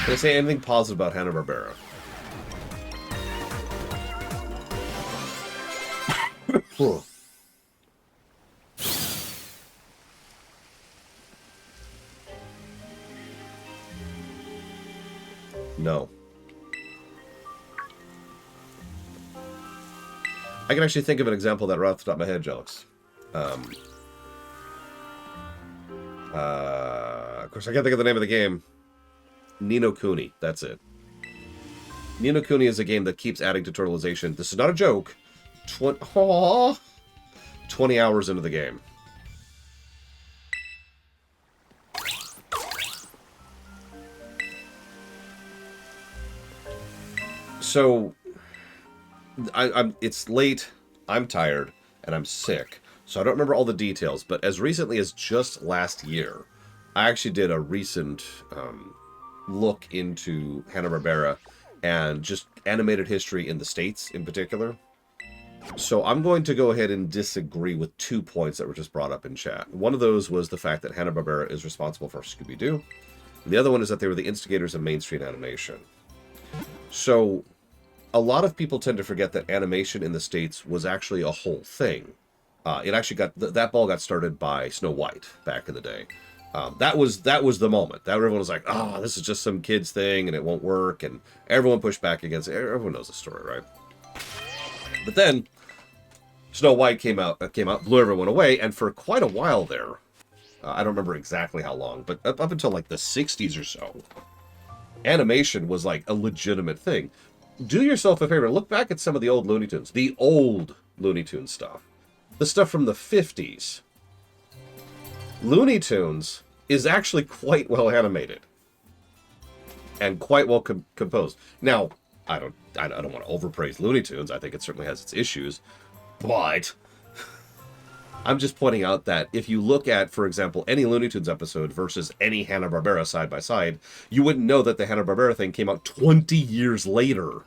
Can I say anything positive about Hanna-Barbera? No. I can actually think of an example that right off the top of my head, Jelix. Of course, I can't think of the name of the game. Ni no Kuni. That's it. Ni no Kuni is a game that keeps adding tutorialization. This is not a joke. 20 hours into the game. So, it's late, I'm tired, and I'm sick. So I don't remember all the details, but as recently as just last year, I actually did a recent look into Hanna-Barbera and just animated history in the States in particular. So I'm going to go ahead and disagree with 2 points that were just brought up in chat. One of those was the fact that Hanna-Barbera is responsible for Scooby-Doo. The other one is that they were the instigators of mainstream animation. So a lot of people tend to forget that animation in the States was actually a whole thing. It actually got that ball got started by Snow White back in the day. That was the moment that everyone was like, "Oh, this is just some kids thing and it won't work," and everyone pushed back against it. Everyone knows the story, right? But then Snow White came out, blew everyone away, and for quite a while there, I don't remember exactly how long, but up until like the 60s or so, animation was like a legitimate thing. Do yourself a favor, look back at some of the old Looney Tunes, the old Looney Tunes stuff, the stuff from the 50s. Looney Tunes is actually quite well animated and quite well composed. Now, I don't want to overpraise Looney Tunes. I think it certainly has its issues, but I'm just pointing out that if you look at, for example, any Looney Tunes episode versus any Hanna-Barbera side by side, you wouldn't know that the Hanna-Barbera thing came out 20 years later.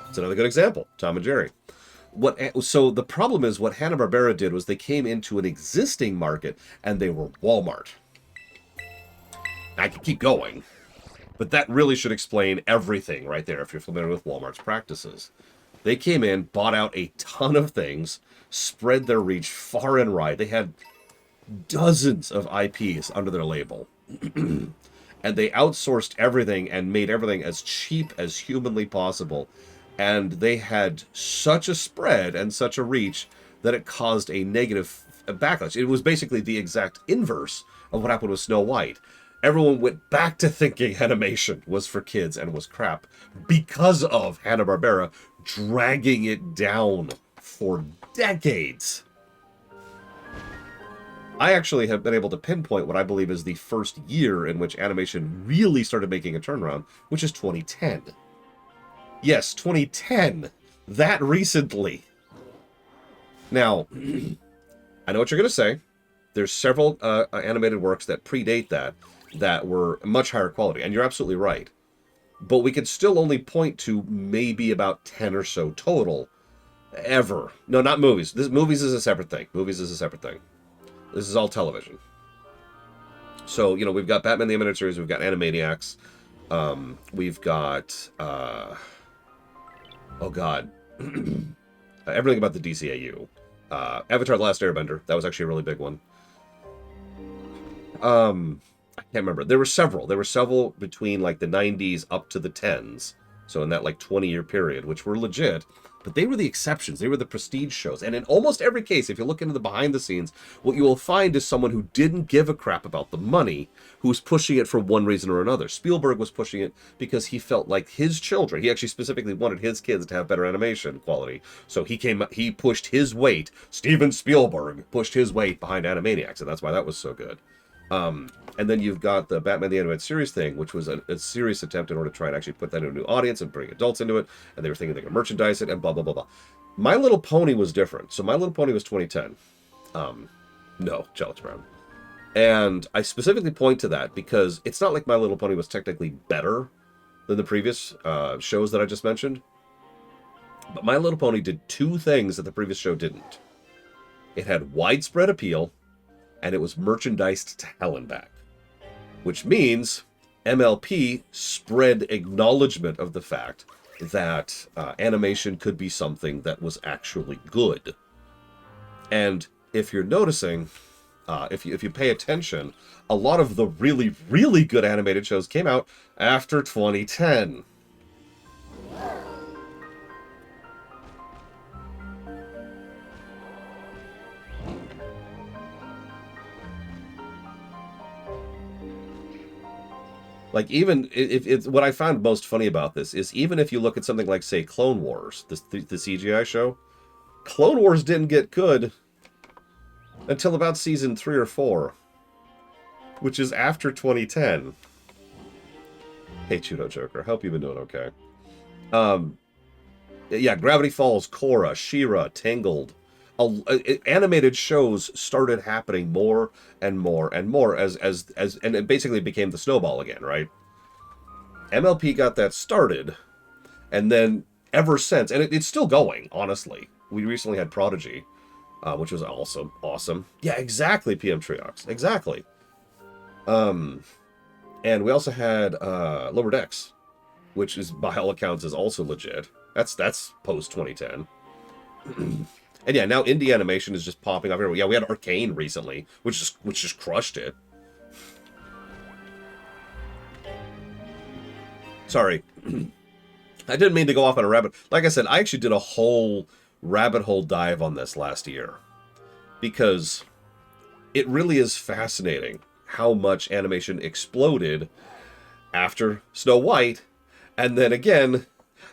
It's another good example, Tom and Jerry. So the problem is what Hanna-Barbera did was they came into an existing market and they were Walmart. I could keep going, but that really should explain everything right there if you're familiar with Walmart's practices. They came in, bought out a ton of things, spread their reach far and wide. They had dozens of IPs under their label. And they outsourced everything and made everything as cheap as humanly possible. And they had such a spread and such a reach that it caused a negative backlash. It was basically the exact inverse of what happened with Snow White. Everyone went back to thinking animation was for kids and was crap because of Hanna-Barbera dragging it down for decades. I actually have been able to pinpoint what I believe is the first year in which animation really started making a turnaround, which is 2010. Yes, 2010. That recently. Now, I know what you're going to say. There's several animated works that predate that were much higher quality, and you're absolutely right. but we can still only point to maybe about 10 or so total ever. No, not movies. Movies is a separate thing. Movies is a separate thing. This is all television. So, we've got Batman the Animated Series, we've got Animaniacs, we've got, oh god, everything about the DCAU. Avatar The Last Airbender, that was actually a really big one. I can't remember. There were several between like the 90s up to the 10s. So in that like 20-year period, which were legit, but they were the exceptions. They were the prestige shows. And in almost every case, if you look into the behind the scenes, what you will find is someone who didn't give a crap about the money, who was pushing it for one reason or another. Spielberg was pushing it because he felt like his children, he actually specifically wanted his kids to have better animation quality. So he pushed his weight, Steven Spielberg pushed his weight behind Animaniacs, and that's why that was so good. And then you've got the Batman the Animated Series thing, which was a serious attempt in order to try and actually put that in a new audience and bring adults into it. And they were thinking they could merchandise it and blah, blah, blah, blah. My Little Pony was different. So My Little Pony was 2010. No, Alex Brown. And I specifically point to that because it's not like My Little Pony was technically better than the previous shows that I just mentioned. But My Little Pony did two things that the previous show didn't. It had widespread appeal, and it was merchandised to hell and back. Which means MLP spread acknowledgement of the fact that animation could be something that was actually good. And if you're noticing, if you pay attention, a lot of the really, really good animated shows came out after 2010. Like, even if it's what I found most funny about this is even if you look at something like, say, Clone Wars, the CGI show, Clone Wars didn't get good until about season 3 or 4, which is after 2010. Hey, Chudo Joker, hope you've been doing okay. Yeah, Gravity Falls, Korra, She-Ra, Tangled. Animated shows started happening more and more and more and it basically became the snowball again, right? MLP got that started, and then ever since, and it's still going, honestly. We recently had Prodigy, which was awesome. Yeah, exactly, PM Triox, exactly. And we also had Lower Decks, which is, by all accounts, is also legit. That's post 2010. And yeah, now indie animation is just popping up everywhere. Yeah, we had Arcane recently, which just crushed it. Sorry. I didn't mean to go off on a rabbit. Like I said, I actually did a whole rabbit hole dive on this last year. Because it really is fascinating how much animation exploded after Snow White, and then again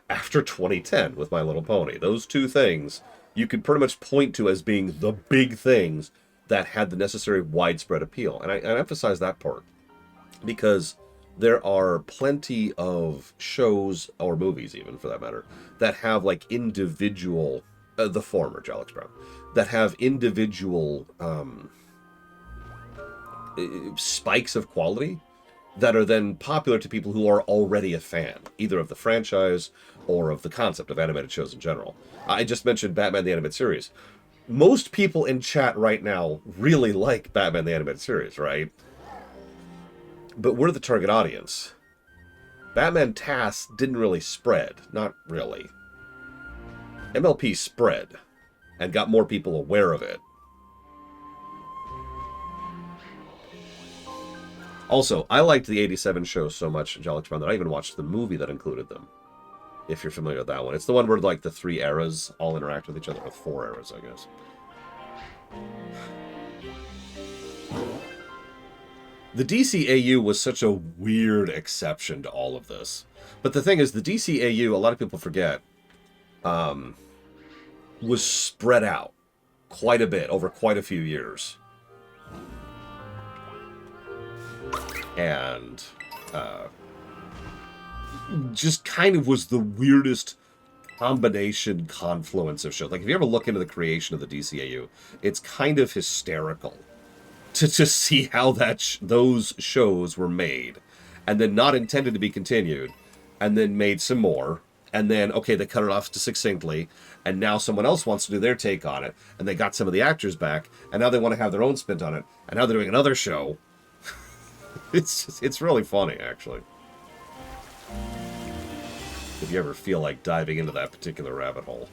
after 2010 with My Little Pony. Those two things you could pretty much point to as being the big things that had the necessary widespread appeal. And I emphasize that part because there are plenty of shows, or movies even for that matter, that have like individual, the former Alex Brown, that have individual spikes of quality that are then popular to people who are already a fan, either of the franchise or of the concept of animated shows in general. I just mentioned Batman the Animated Series. Most people in chat right now really like Batman the Animated Series, right? But we're the target audience. Batman TAS didn't really spread. Not really. MLP spread and got more people aware of it. Also, I liked the 87 show so much, Alex Brown, that I even watched the movie that included them. If you're familiar with that one. It's the one where like the 3 eras all interact with each other. Or 4 eras, I guess. The DCAU was such a weird exception to all of this. But the thing is, the DCAU, a lot of people forget, was spread out quite a bit over quite a few years. And just kind of was the weirdest combination confluence of shows. Like, if you ever look into the creation of the DCAU, it's kind of hysterical to see how those shows were made and then not intended to be continued, and then made some more, and then, okay, they cut it off succinctly, and now someone else wants to do their take on it, and they got some of the actors back, and now they want to have their own spin on it, and now they're doing another show. It's really funny, actually. If you ever feel like diving into that particular rabbit hole.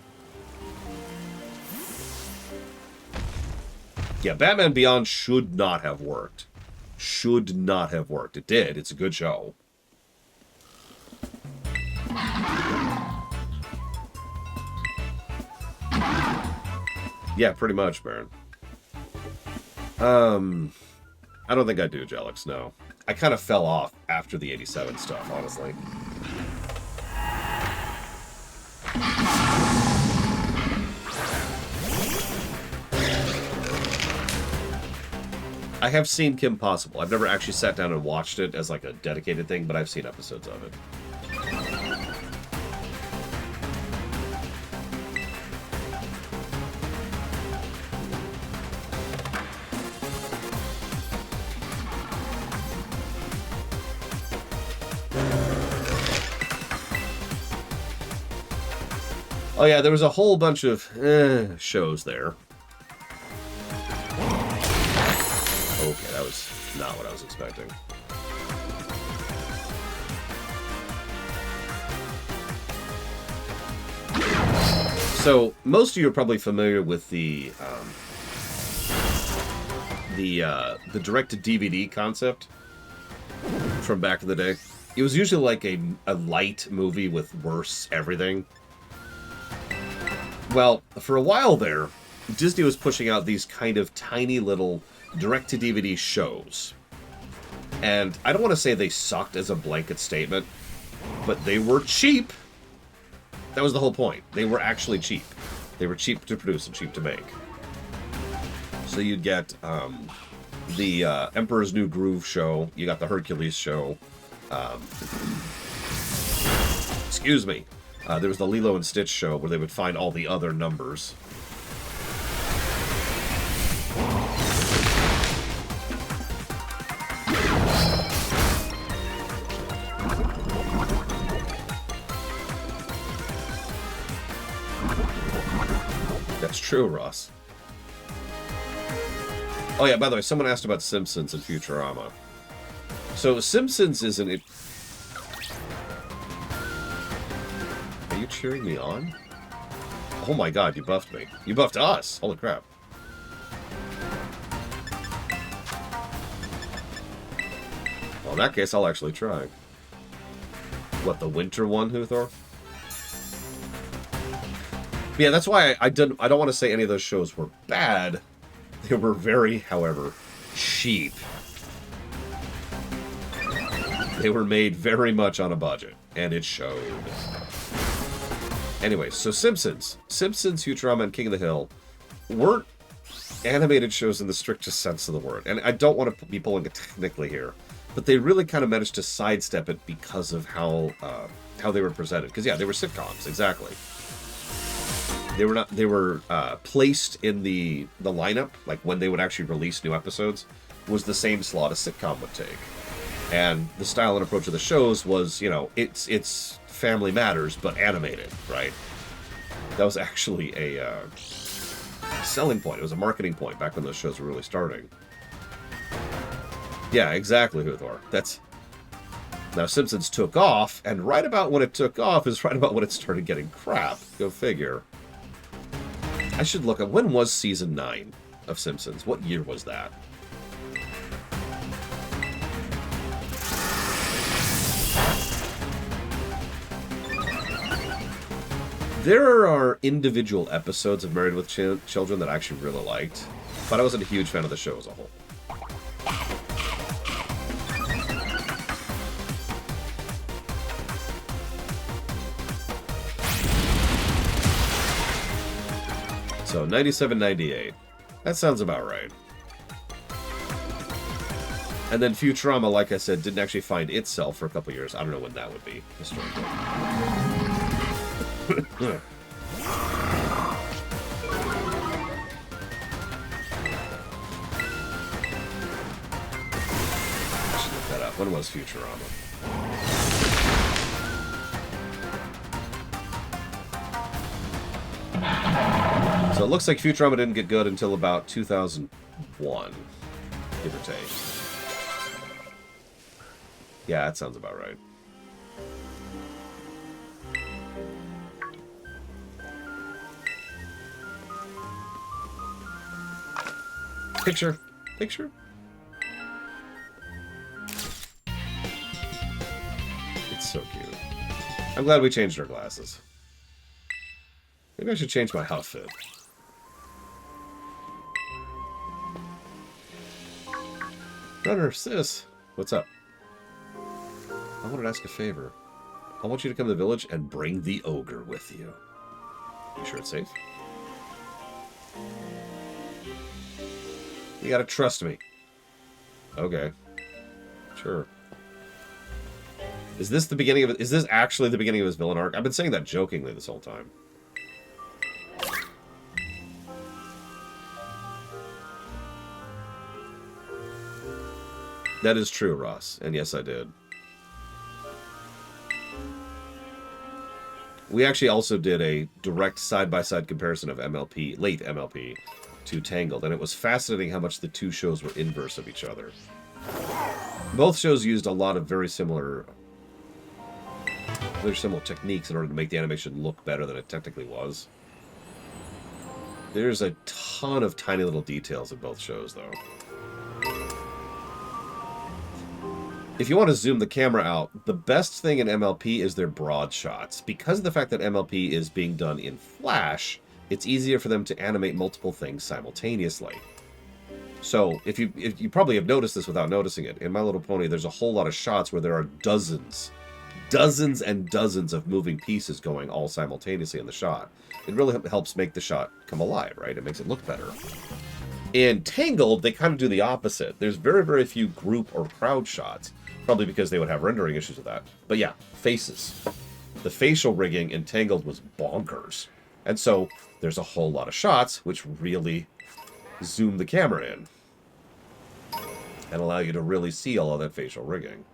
Yeah, Batman Beyond should not have worked. Should not have worked. It did. It's a good show. Yeah, pretty much, Baron. I don't think I do, Jelix, no. I kind of fell off after the 87 stuff, honestly. I have seen Kim Possible. I've never actually sat down and watched it as like a dedicated thing, but I've seen episodes of it. Oh yeah, there was a whole bunch of shows there. Okay, that was not what I was expecting. So most of you are probably familiar with the direct-to-DVD concept from back in the day. It was usually like a light movie with worse everything. Well, for a while there, Disney was pushing out these kind of tiny little direct-to-DVD shows. And I don't want to say they sucked as a blanket statement, but they were cheap. That was the whole point. They were actually cheap. They were cheap to produce and cheap to make. So you'd get the Emperor's New Groove show. You got the Hercules show. Excuse me. There was the Lilo and Stitch show where they would find all the other numbers. That's true, Ross. Oh yeah, by the way, someone asked about Simpsons and Futurama. So Simpsons isn't it. Are you cheering me on? Oh my god, you buffed me. You buffed us! Holy crap. Well, in that case, I'll actually try. What, the winter one, Huthor? Yeah, that's why I don't want to say any of those shows were bad. They were very, however, cheap. They were made very much on a budget, and it showed. Anyway, so Simpsons, Futurama, and King of the Hill weren't animated shows in the strictest sense of the word. And I don't want to be pulling it technically here, but they really kind of managed to sidestep it because of how they were presented. Because, yeah, they were sitcoms, exactly. They were placed in the lineup, like when they would actually release new episodes, was the same slot a sitcom would take. And the style and approach of the shows was, you know, it's Family Matters, but animated, right? That was actually a selling point. It was a marketing point back when those shows were really starting. Yeah, exactly, Huthor. Now, Simpsons took off, and right about when it took off is right about when it started getting crap. Go figure. I should look up, when was Season 9 of Simpsons? What year was that? There are individual episodes of Married with Children that I actually really liked, but I wasn't a huge fan of the show as a whole. So, 97, 98. That sounds about right. And then Futurama, like I said, didn't actually find itself for a couple years. I don't know when that would be, historically. I should look that up. When was Futurama? So it looks like Futurama didn't get good until about 2001, give or take. Yeah, that sounds about right. Picture. Picture? It's so cute. I'm glad we changed our glasses. Maybe I should change my outfit. Runner, sis, what's up? I wanted to ask a favor. I want you to come to the village and bring the ogre with you. You sure it's safe? You gotta trust me. Okay. Sure. Is this the beginning of it? Is this actually the beginning of his villain arc? I've been saying that jokingly this whole time. That is true, Ross. And yes, I did. We actually also did a direct side-by-side comparison of MLP, late MLP, to Tangled, and it was fascinating how much the two shows were inverse of each other. Both shows used a lot of very similar techniques in order to make the animation look better than it technically was. There's a ton of tiny little details in both shows, though. If you want to zoom the camera out, the best thing in MLP is their broad shots. Because of the fact that MLP is being done in Flash, it's easier for them to animate multiple things simultaneously. So, if you probably have noticed this without noticing it, in My Little Pony, there's a whole lot of shots where there are dozens and dozens of moving pieces going all simultaneously in the shot. It really helps make the shot come alive, right? It makes it look better. In Tangled, they kind of do the opposite. There's very, very few group or crowd shots. Probably because they would have rendering issues with that. But yeah, faces. The facial rigging in Tangled was bonkers. And so, there's a whole lot of shots which really zoom the camera in. And allow you to really see all of that facial rigging.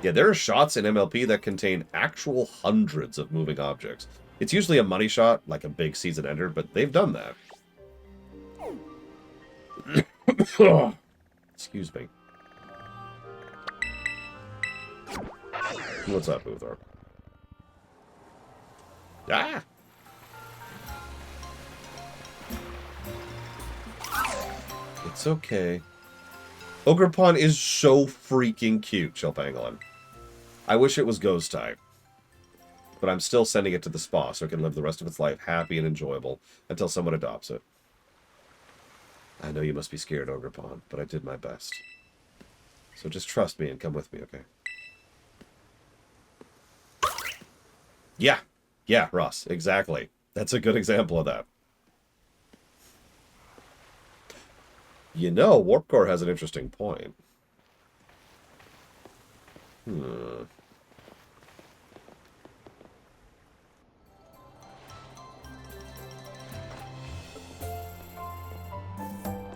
Yeah, there are shots in MLP that contain actual hundreds of moving objects. It's usually a money shot, like a big season ender, but they've done that. Excuse me. What's up, Uthor? Ah! It's okay. Ogerpon is so freaking cute, Chilpangolin. I wish it was ghost type. But I'm still sending it to the spa so it can live the rest of its life happy and enjoyable until someone adopts it. I know you must be scared, Ogerpon, but I did my best. So just trust me and come with me, okay? Yeah. Yeah, Ross, exactly. That's a good example of that. You know, Warp Core has an interesting point.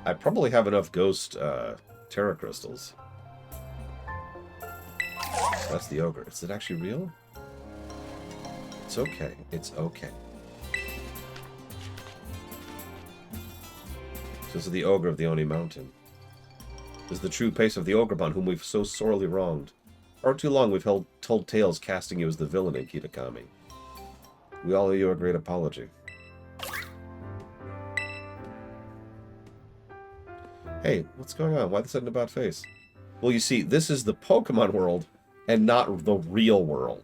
I probably have enough ghost Terra crystals. So that's the ogre. Is it actually real? It's okay. It's okay. This is the ogre of the Oni Mountain. This is the true pace of the Ogerpon, whom we've so sorely wronged. For too long we've told tales casting you as the villain in Kitakami. We all owe you a great apology. Hey, what's going on? Why the sudden about face? Well, you see, this is the Pokemon world and not the real world.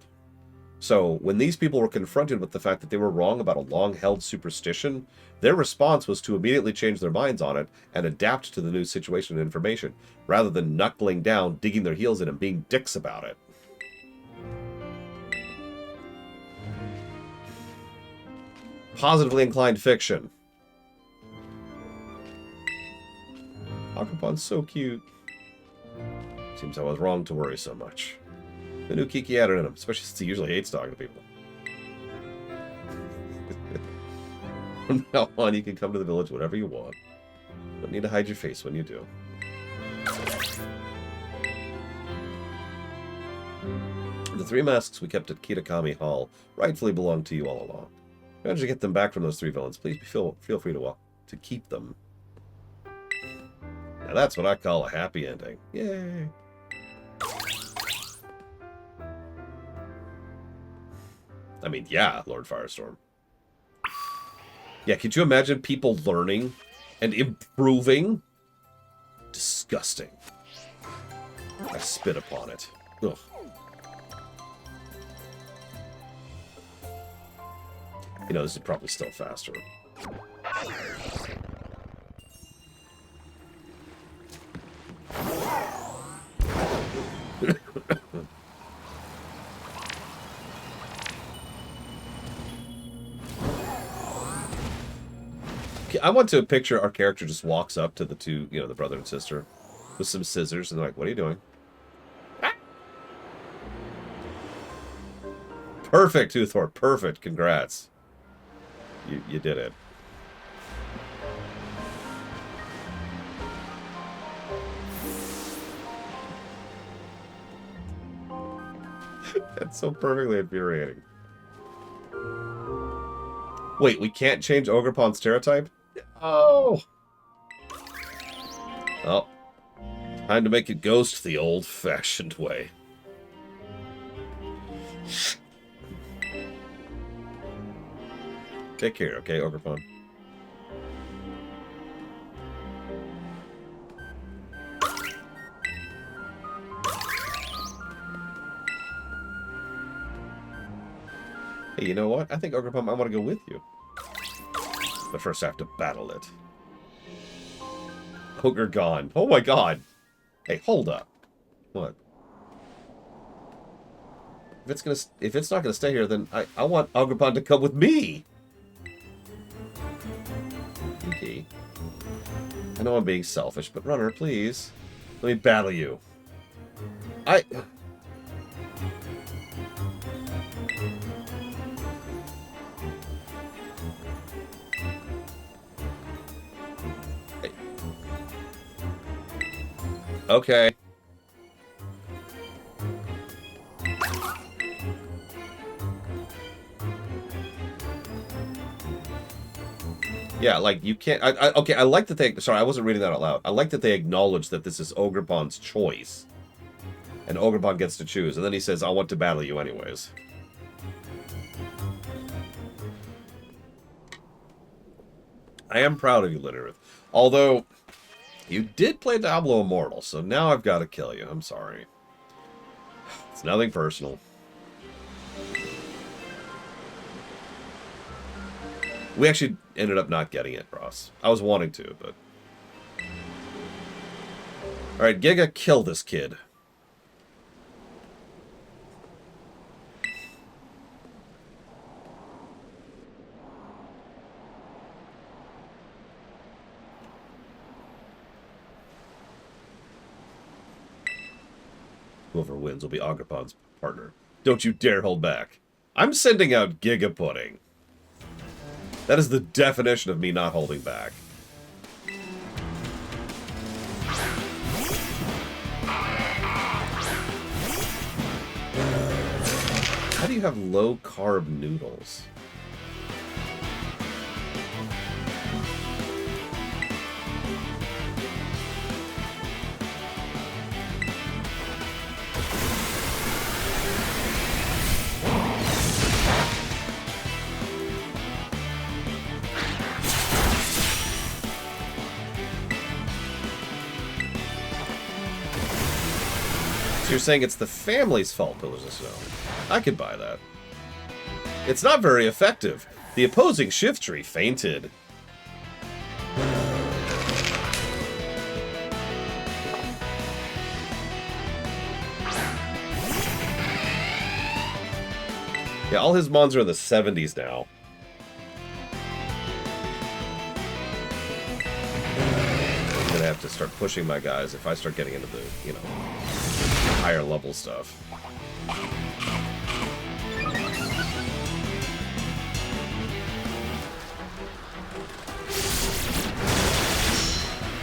So, when these people were confronted with the fact that they were wrong about a long-held superstition, their response was to immediately change their minds on it and adapt to the new situation and information, rather than knuckling down, digging their heels in, and being dicks about it. Positively inclined fiction. Ogerpon's so cute. Seems I was wrong to worry so much. The new Kiki added in him, especially since he usually hates talking to people. From now on, you can come to the village whenever you want. Don't need to hide your face when you do. The The 3 masks we kept at Kitakami Hall rightfully belonged to you all along. If you manage to get them back from those 3 villains, please feel free to keep them. Now that's what I call a happy ending. Yay! I mean, yeah, Lord Firestorm. Yeah, could you imagine people learning and improving? Disgusting. I spit upon it. Ugh. You know, this is probably still faster. I want to picture our character just walks up to the 2, you know, the brother and sister with some scissors, and they're like, what are you doing? Ah! Perfect, Toothor. Perfect. Congrats. You did it. That's so perfectly infuriating. Wait, we can't change Ogerpon's Terratype? Oh! Oh. Time to make it ghost the old-fashioned way. Take care, okay, Ogerpon? Hey, you know what? I think Ogerpon, I want to go with you. But first I have to battle it. Ogre gone. Oh my god! Hey, hold up. What? If it's not gonna stay here, then I want Ogerpon to come with me! Okay. I know I'm being selfish, but Runner, please. Let me battle you. Okay. Yeah, like, you can't... okay, I like that they... Sorry, I wasn't reading that out loud. I like that they acknowledge that this is Ogerpon's choice. And Ogerpon gets to choose. And then he says, I want to battle you anyways. I am proud of you, Linnerith. Although... You did play Diablo Immortal, so now I've got to kill you. I'm sorry. It's nothing personal. We actually ended up not getting it, Ross. I was wanting to, but... Alright, Giga, kill this kid. Whoever wins will be Ogerpon's partner. Don't you dare hold back. I'm sending out Giga Pudding. That is the definition of me not holding back. How do you have low-carb noodles? You're saying it's the family's fault Pillars of Snow. I could buy that. It's not very effective. The opposing shift tree fainted. Yeah, all his mons are in the 70s now. I'm gonna have to start pushing my guys if I start getting into the, you know, higher level stuff.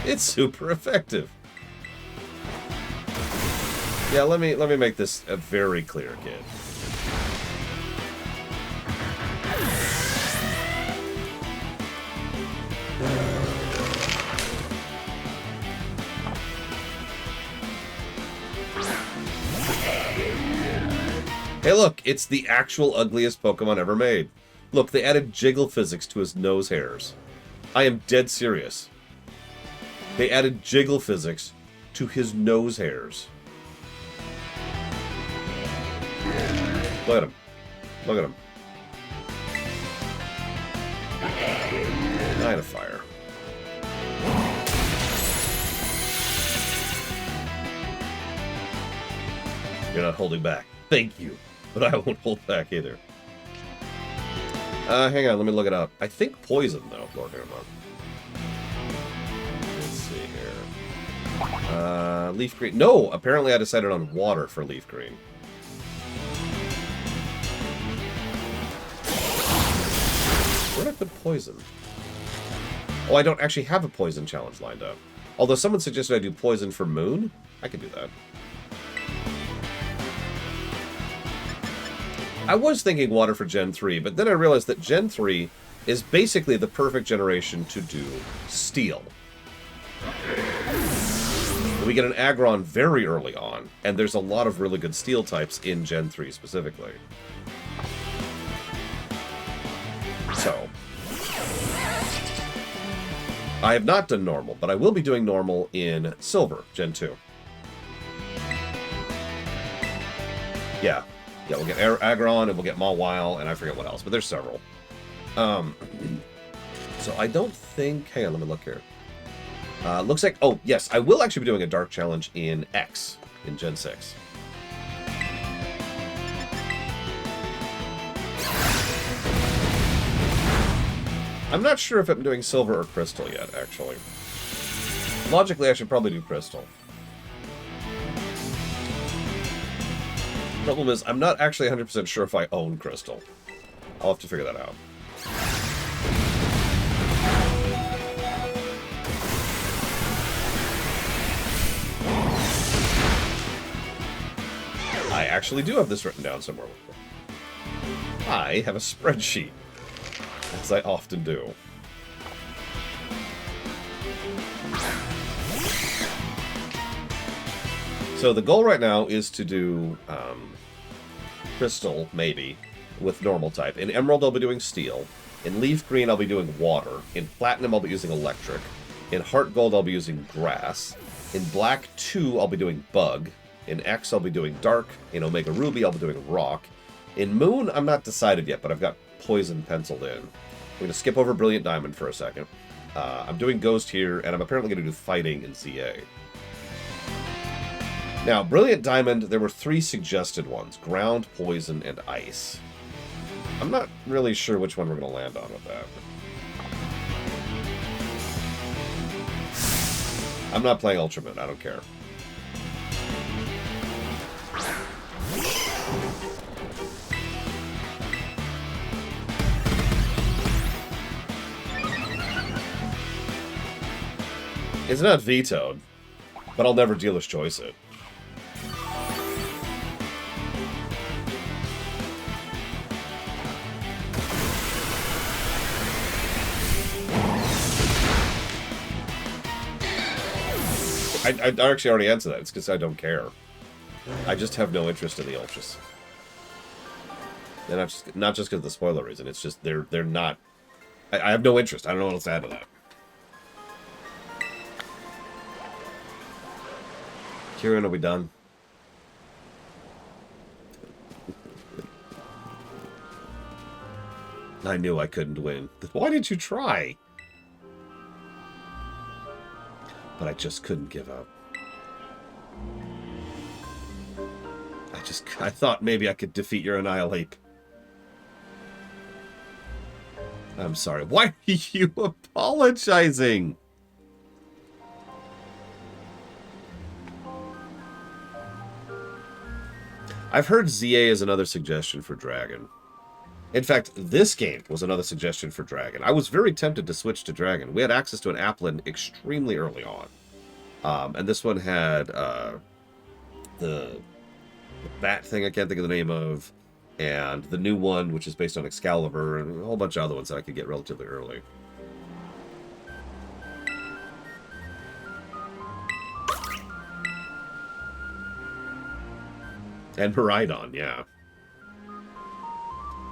It's super effective. Yeah, let me make this very clear, kid. Hey, look, it's the actual ugliest Pokemon ever made. Look, they added jiggle physics to his nose hairs. I am dead serious. They added jiggle physics to his nose hairs. Look at him. Look at him. Line of fire. You're not holding back. Thank you. But I won't hold back either. Hang on, let me look it up. I think poison, though. Lord, hang on. Let's see here. Leaf green. No, apparently I decided on water for leaf green. Where did I put poison? Oh, I don't actually have a poison challenge lined up. Although someone suggested I do poison for Moon. I could do that. I was thinking water for Gen 3, but then I realized that Gen 3 is basically the perfect generation to do Steel. We get an Aggron very early on, and there's a lot of really good Steel types in Gen 3 specifically. So, I have not done normal, but I will be doing normal in Silver, Gen 2. Yeah. Yeah, we'll get Aggron, and we'll get Mawile, and I forget what else, but there's several. So I don't think... Hang on, let me look here. Looks like... Oh, yes, I will actually be doing a Dark Challenge in X, in Gen 6. I'm not sure if I'm doing Silver or Crystal yet, actually. Logically, I should probably do Crystal. Problem is, I'm not actually 100% sure if I own Crystal. I'll have to figure that out. I actually do have this written down somewhere. I have a spreadsheet, as I often do. So the goal right now is to do Crystal, maybe, with normal type. In Emerald, I'll be doing Steel. In Leaf Green, I'll be doing Water. In Platinum, I'll be using Electric. In Heart Gold, I'll be using Grass. In Black 2, I'll be doing Bug. In X, I'll be doing Dark. In Omega Ruby, I'll be doing Rock. In Moon, I'm not decided yet, but I've got Poison penciled in. We're going to skip over Brilliant Diamond for a second. I'm doing Ghost here, and I'm apparently going to do Fighting in ZA. Now, Brilliant Diamond, there were 3 suggested ones. Ground, Poison, and Ice. I'm not really sure which one we're going to land on with that. I'm not playing Ultraman, I don't care. It's not vetoed, but I'll never dealer's choice it. I actually already answered that. It's because I don't care. I just have no interest in the Ultras. And not just because of the spoiler reason. It's just they're not... I have no interest. I don't know what else to add to that. Kieran, are we done? I knew I couldn't win. Why didn't you try? But I just couldn't give up. I thought maybe I could defeat your Annihilate. I'm sorry. Why are you apologizing? I've heard ZA is another suggestion for Dragon. In fact, this game was another suggestion for Dragon. I was very tempted to switch to Dragon. We had access to an Applin extremely early on. And this one had the bat thing I can't think of the name of, and the new one, which is based on Excalibur, and a whole bunch of other ones that I could get relatively early. And Miraidon, yeah.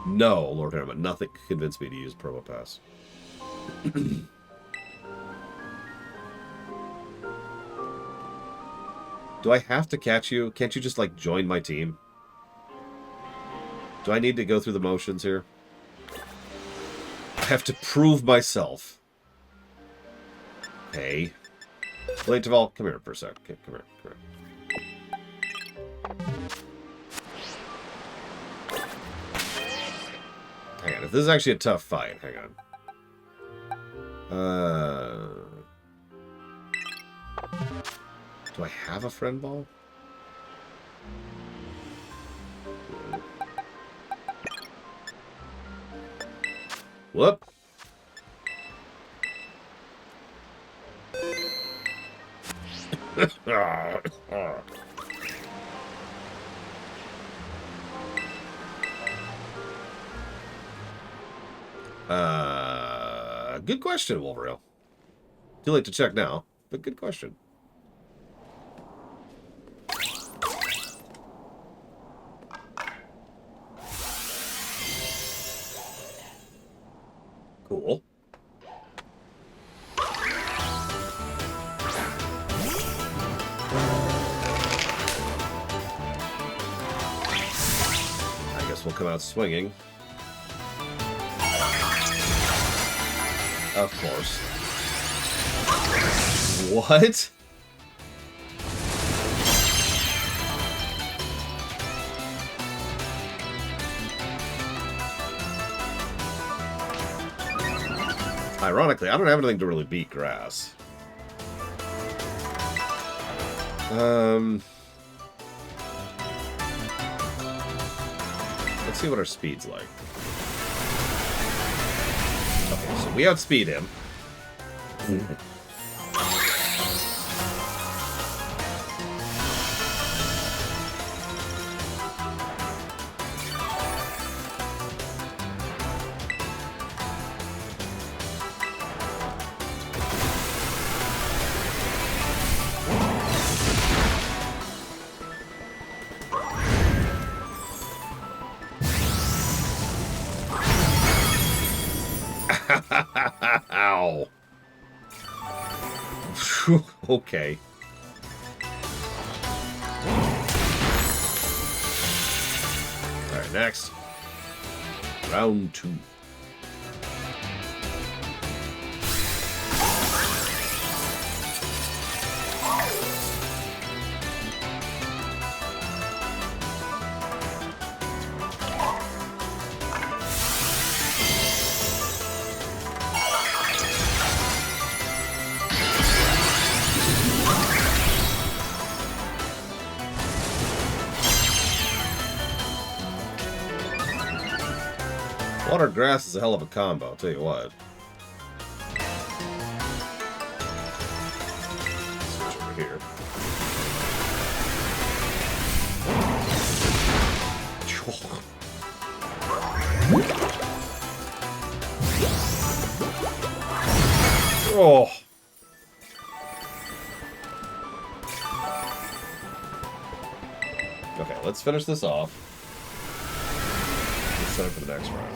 No, Lord Harriman, nothing convinced me to use Probopass. Do I have to catch you? Can't you just, like, join my team? Do I need to go through the motions here? I have to prove myself. Hey. Late Taval, come here for a sec. Okay, come here, come here. Hang on, if this is actually a tough fight, hang on. Do I have a friend ball? Whoop. Good question, Wolverine. Too late to check now, but good question. Cool. I guess we'll come out swinging. Of course. What? Ironically, I don't have anything to really beat grass. Let's see what our speed's like. Okay, so we outspeed him. Ow. Okay. Alright, next. Round 2. Water grass is a hell of a combo, I'll tell you what. Switch over here. Oh. Okay, let's finish this off. Let's set up for the next round.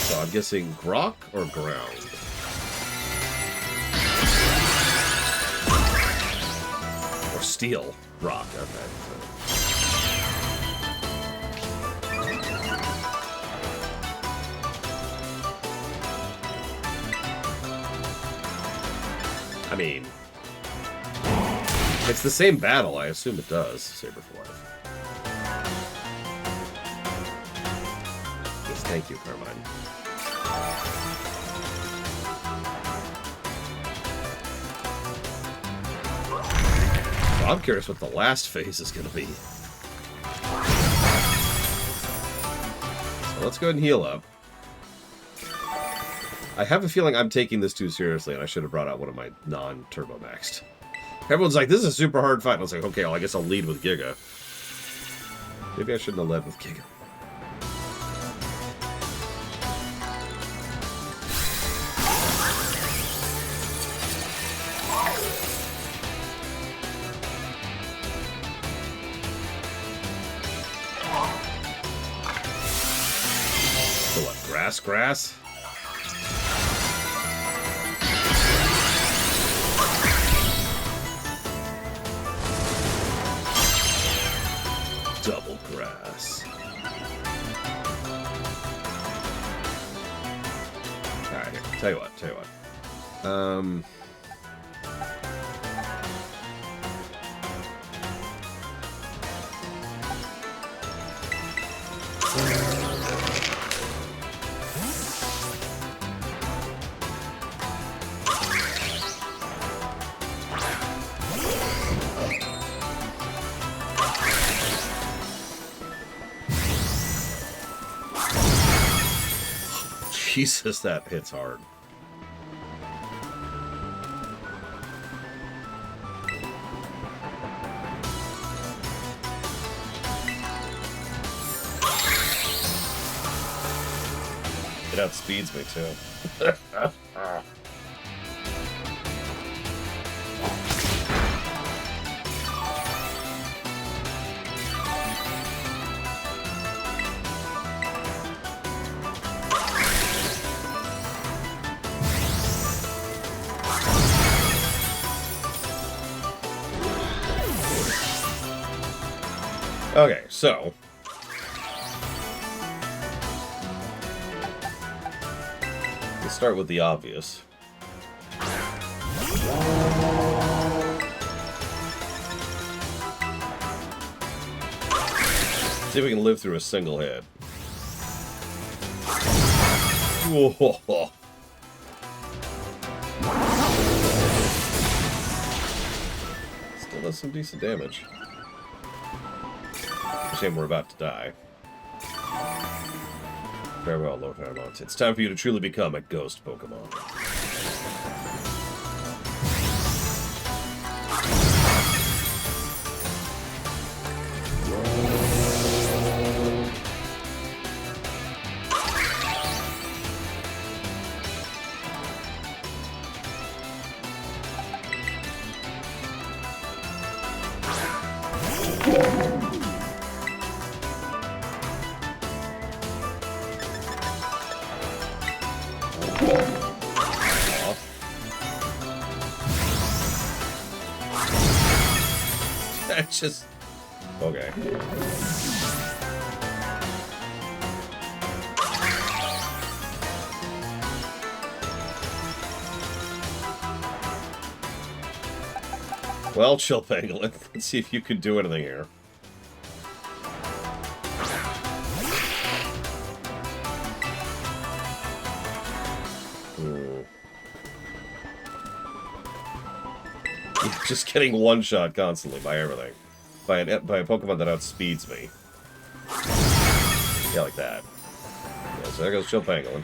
So I'm guessing Grok or ground? Or steel? Rock, okay. I mean, it's the same battle. I assume it does. Saber for life. Yes, thank you, Carmine. So I'm curious what the last phase is going to be. Let's go ahead and heal up. I have a feeling I'm taking this too seriously, and I should have brought out one of my non-turbo maxed. Everyone's like, this is a super hard fight. And I was like, okay, well, I guess I'll lead with Giga. Maybe I shouldn't have led with Giga. So what, grass? Double grass. Alright, here. Tell you what. Jesus, that hits hard. It outspeeds me, too. Okay, so let's start with the obvious. See if we can live through a single hit. Whoa. Still does some decent damage. Shame we're about to die. Farewell, Lord Fairmont. It's time for you to truly become a ghost Pokemon. That's just... okay. Well, Chill Pangolin, let's see if you can do anything here. Just getting one-shot constantly by everything. By a Pokemon that outspeeds me. Yeah, like that. Yeah, so there goes Chill Pangolin.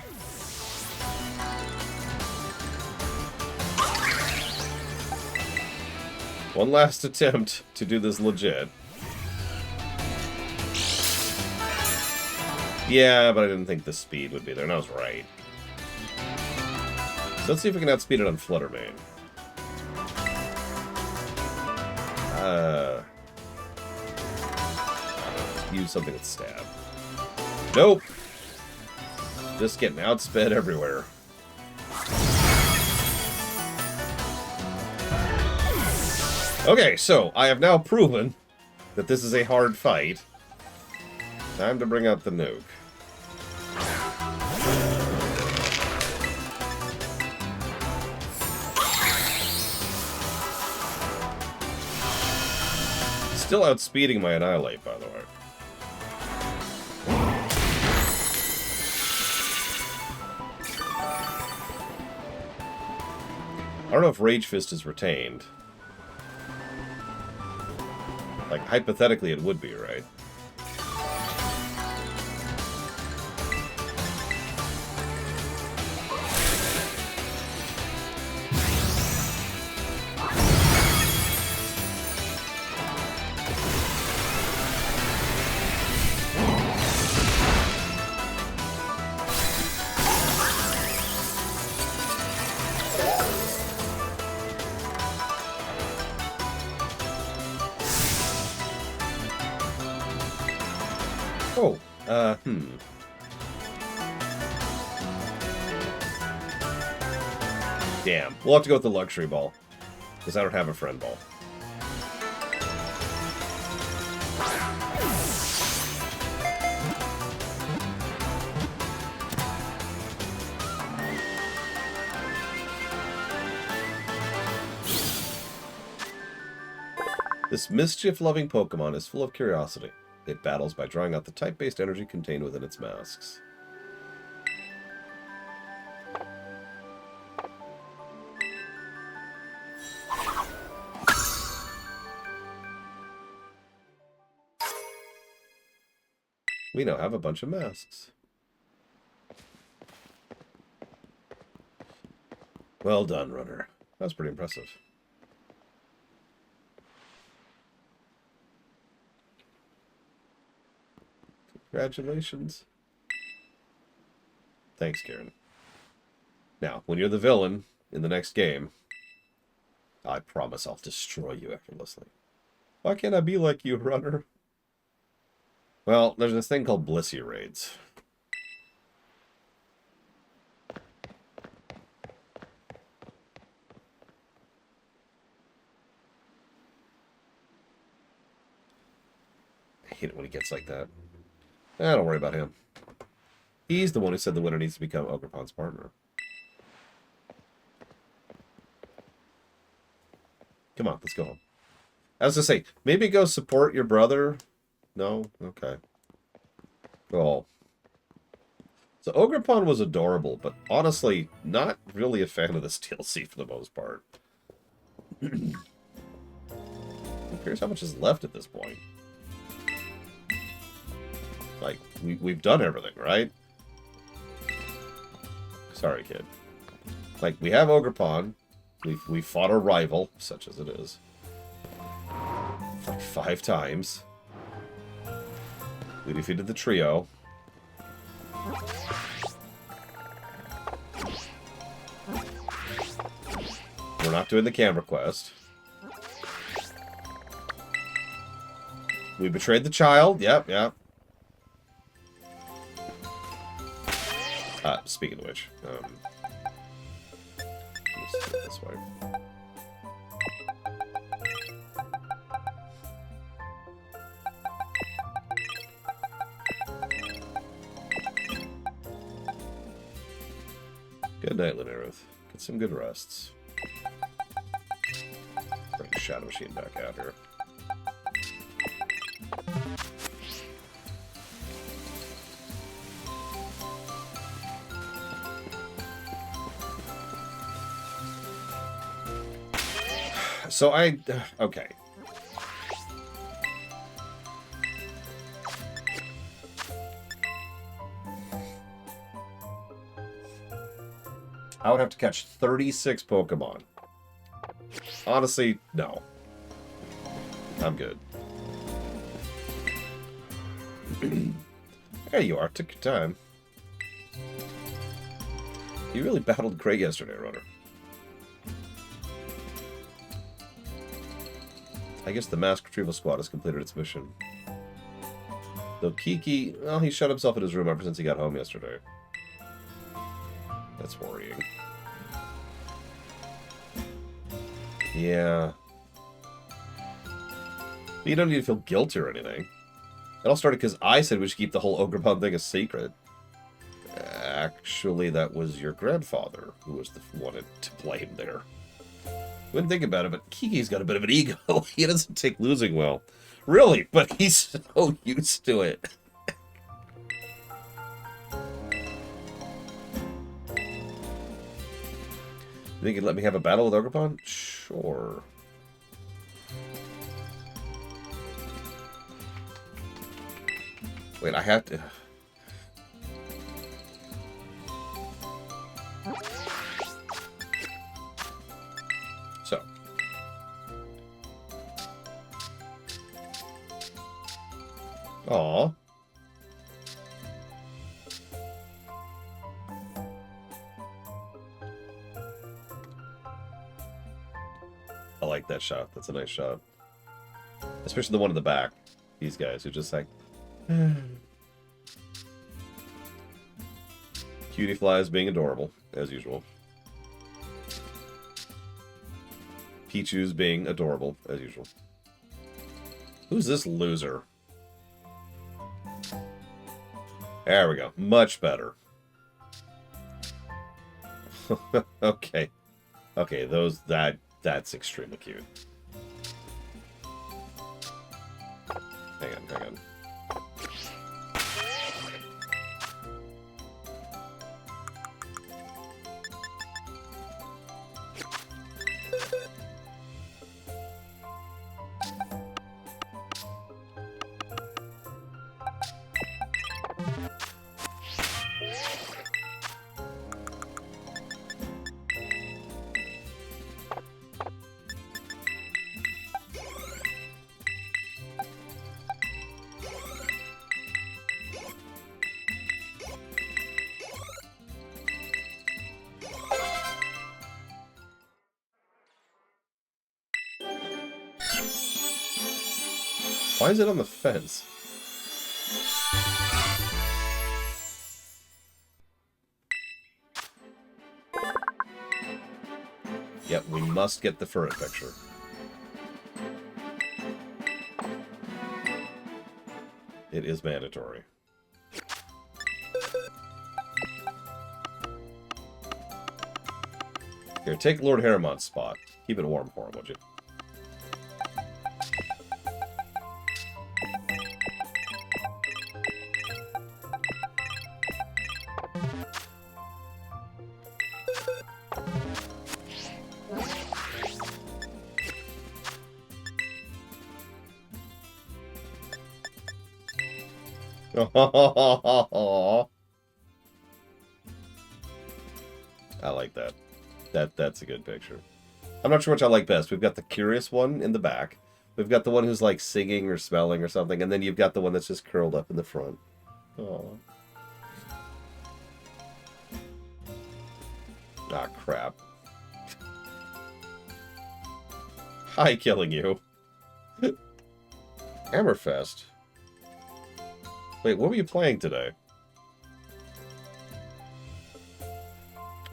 One last attempt to do this legit. Yeah, but I didn't think the speed would be there, and I was right. So let's see if we can outspeed it on Fluttermane. Use something with stab. Nope! Just getting outsped everywhere. Okay, so I have now proven that this is a hard fight. Time to bring out the nuke. Still outspeeding my Annihilate, by the way. I don't know if Rage Fist is retained. Like, hypothetically it would be, right? Damn. We'll have to go with the luxury ball. Because I don't have a friend ball. This mischief-loving Pokemon is full of curiosity. It battles by drawing out the type-based energy contained within its masks. We now have a bunch of masks. Well done, runner. That was pretty impressive. Congratulations. Thanks, Karen. Now, when you're the villain in the next game, I promise I'll destroy you effortlessly. Why can't I be like you, runner? Well, there's this thing called Blissey raids. I hate it when he gets like that. Don't worry about him. He's the one who said the winner needs to become Ogerpon's partner. Come on, let's go home. I was going to say, maybe go support your brother. No? Okay. Oh. So Ogerpon was adorable, but honestly, not really a fan of this DLC for the most part. Who cares how much is left at this point? Like, we've done everything, right? Sorry, kid. Like, we have Ogerpon. We fought a rival, such as it is. Like 5 times. We defeated the trio. We're not doing the camera quest. We betrayed the child. Yep, yep. Speaking of which, let's do it this way. Good night, Linerith. Get some good rests. Bring Shadow Machine back out here. So okay. I would have to catch 36 Pokemon. Honestly, no. I'm good. There you are. Took your time. You really battled great yesterday, Runner. I guess the mask retrieval squad has completed its mission. Though Kiki, well, he shut himself in his room ever since he got home yesterday. That's worrying. Yeah. But you don't need to feel guilty or anything. It all started because I said we should keep the whole Ogerpon thing a secret. Actually, that was your grandfather who was the one to blame there. Wouldn't think about it, but Kiki's got a bit of an ego. He doesn't take losing well. Really, but he's so used to it. You think you'd let me have a battle with Ogerpon? Sure. Wait, I have to... So. Aww. I like that shot. That's a nice shot. Especially the one in the back. These guys who just like... Cutie Flies being adorable, as usual. Pichu's being adorable, as usual. Who's this loser? There we go. Much better. Okay. Okay, that's extremely cute. Hang on. Why is it on the fence? Yep, we must get the Furret picture. It is mandatory. Here, take Lord Harriman's spot. Keep it warm for him, would you? I like that. That's a good picture. I'm not sure which I like best. We've got the curious one in the back. We've got the one who's like singing or smelling or something, and then you've got the one that's just curled up in the front. Oh. Ah, crap. Hi, killing you. Hammerfest. Wait, what were you playing today?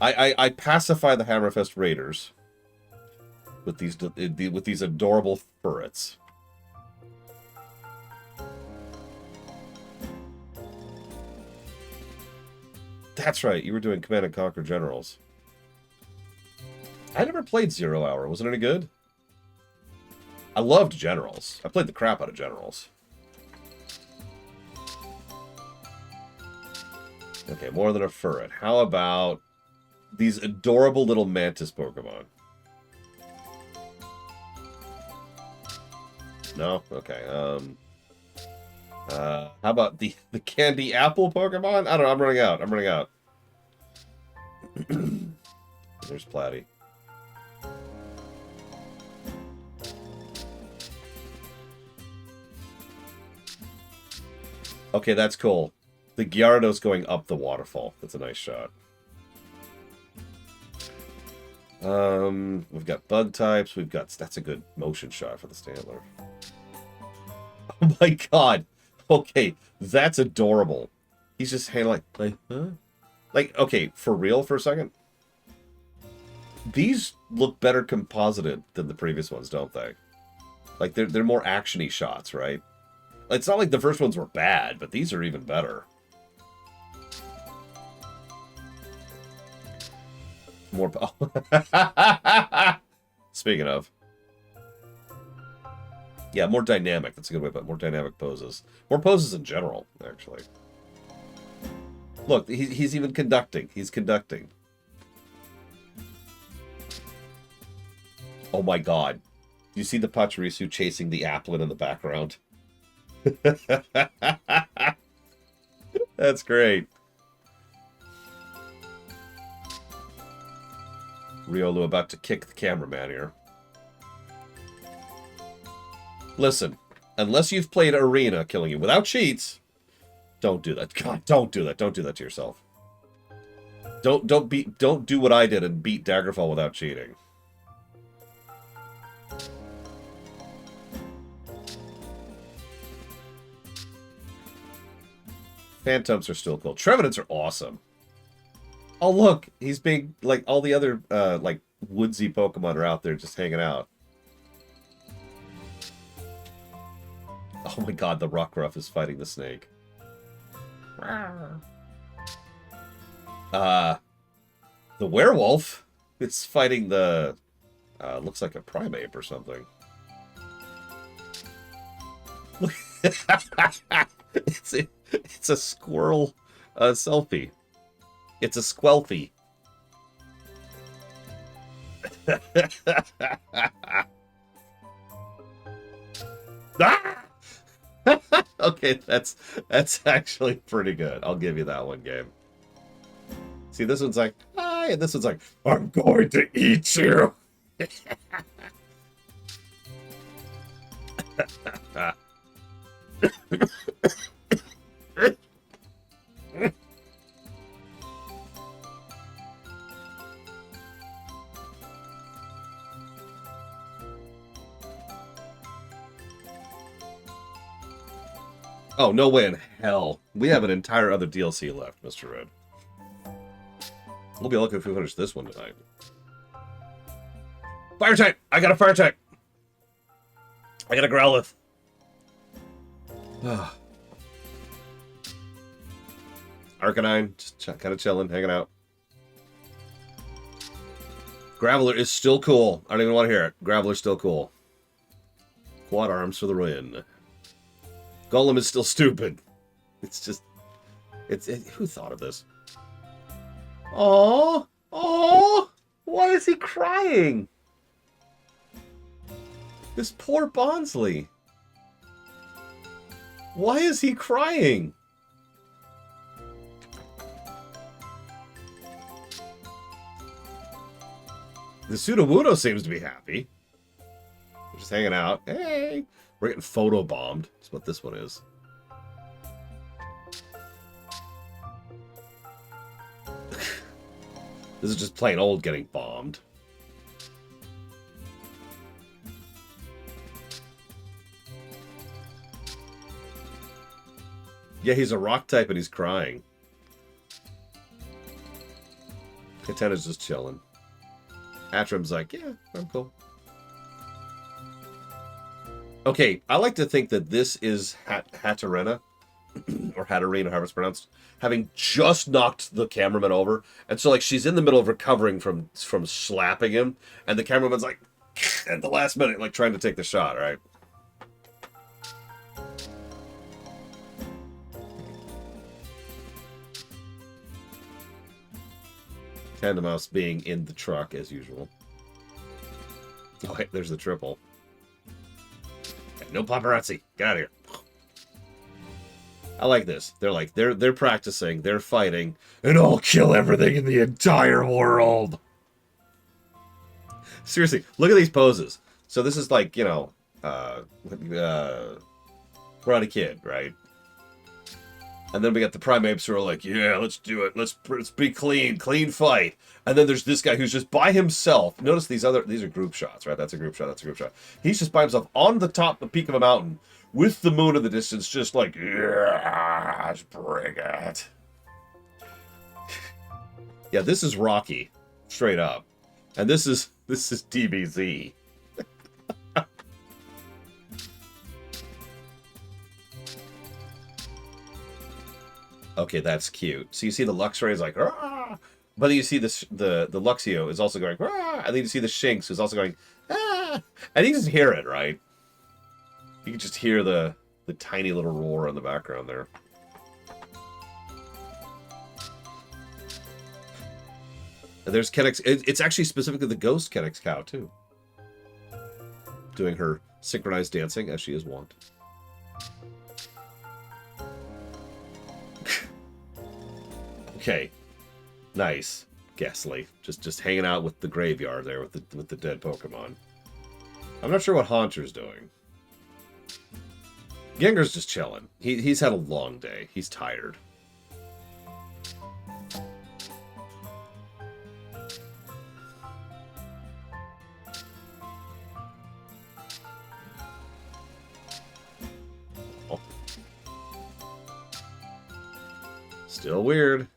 I pacify the Hammerfest Raiders with these adorable furrets. That's right, you were doing Command & Conquer Generals. I never played Zero Hour. Was it any good? I loved Generals. I played the crap out of Generals. Okay, more than a furret. How about these adorable little mantis Pokemon? No? Okay. How about the candy apple Pokemon? I don't know. I'm running out. I'm running out. There's Platy. Okay, that's cool. The Gyarados going up the waterfall. That's a nice shot. We've got bug types. We've got... That's a good motion shot for the Stantler. Oh my god. Okay, that's adorable. He's just handling like, huh? Like, okay, for real for a second? These look better composited than the previous ones, don't they? Like, they're more action-y shots, right? It's not like the first ones were bad, but these are even better. More... Speaking of. Yeah, more dynamic. That's a good way to put it. More dynamic poses. More poses in general, actually. Look, he's even conducting. He's conducting. Oh my god. You see the Pachirisu chasing the Applin in the background? That's great. Riolu about to kick the cameraman here. Listen, unless you've played Arena killing you without cheats, don't do that. God, don't do that. Don't do that to yourself. Don't do what I did and beat Daggerfall without cheating. Phantoms are still cool. Trevenants are awesome. Oh, look, he's being like all the other like woodsy Pokemon are out there just hanging out. Oh my god, the Rockruff is fighting the snake. The werewolf, it's fighting the looks like a Primeape or something. Look, it's a squirrel selfie. It's a Squelfie. Ah! Okay, that's actually pretty good. I'll give you that one, game. See, this one's like, hi, and this one's like, I'm going to eat you. Oh, no way in hell. We have an entire other DLC left, Mr. Red. We'll be lucky if we finish this one tonight. Fire type! I got a fire type! I got a Growlithe. Arcanine, just kind of chilling, hanging out. Graveler is still cool. I don't even want to hear it. Graveler's still cool. Quad arms for the win. Golem is still stupid. It's just... who thought of this? Oh, oh! Why is he crying? This poor Bonsly. Why is he crying? The Sudowoodo seems to be happy. We're just hanging out. Hey! We're getting photobombed. That's what this one is. This is just plain old getting bombed. Yeah, he's a rock type and he's crying. Katena's just chilling. Atrim's like, yeah, I'm cool. Okay, I like to think that this is Hatterena, or Hatterene, however it's pronounced, having just knocked the cameraman over, and so like she's in the middle of recovering from slapping him, and the cameraman's like, at the last minute, like trying to take the shot, right? Tandemaus being in the truck as usual. Oh, hey, there's the triple. No paparazzi. Get out of here. I like this. They're like they're practicing, they're fighting, and I'll kill everything in the entire world. Seriously, look at these poses. So this is like, you know, Karate Kid, right? And then we got the Primeapes who are like, yeah, let's do it. Let's be clean fight. And then there's this guy who's just by himself. Notice these are group shots, right? That's a group shot, that's a group shot. He's just by himself on the peak of a mountain with the moon in the distance, just like, yeah, just bring it. Yeah, this is Rocky, straight up. And this is DBZ. Okay, that's cute. So you see the Luxray is like, ah! But then you see the Luxio is also going, ah! And then you see the Shinx who's also going, ah! And you can just hear it, right? You can just hear the tiny little roar in the background there. And there's Kennex. It's actually specifically the ghost Kennex cow, too. Doing her synchronized dancing, as she is wont. Okay, nice, Ghastly. Just hanging out with the graveyard there with the dead Pokemon. I'm not sure what Haunter's doing. Gengar's just chilling. He's had a long day. He's tired. Oh. Still weird.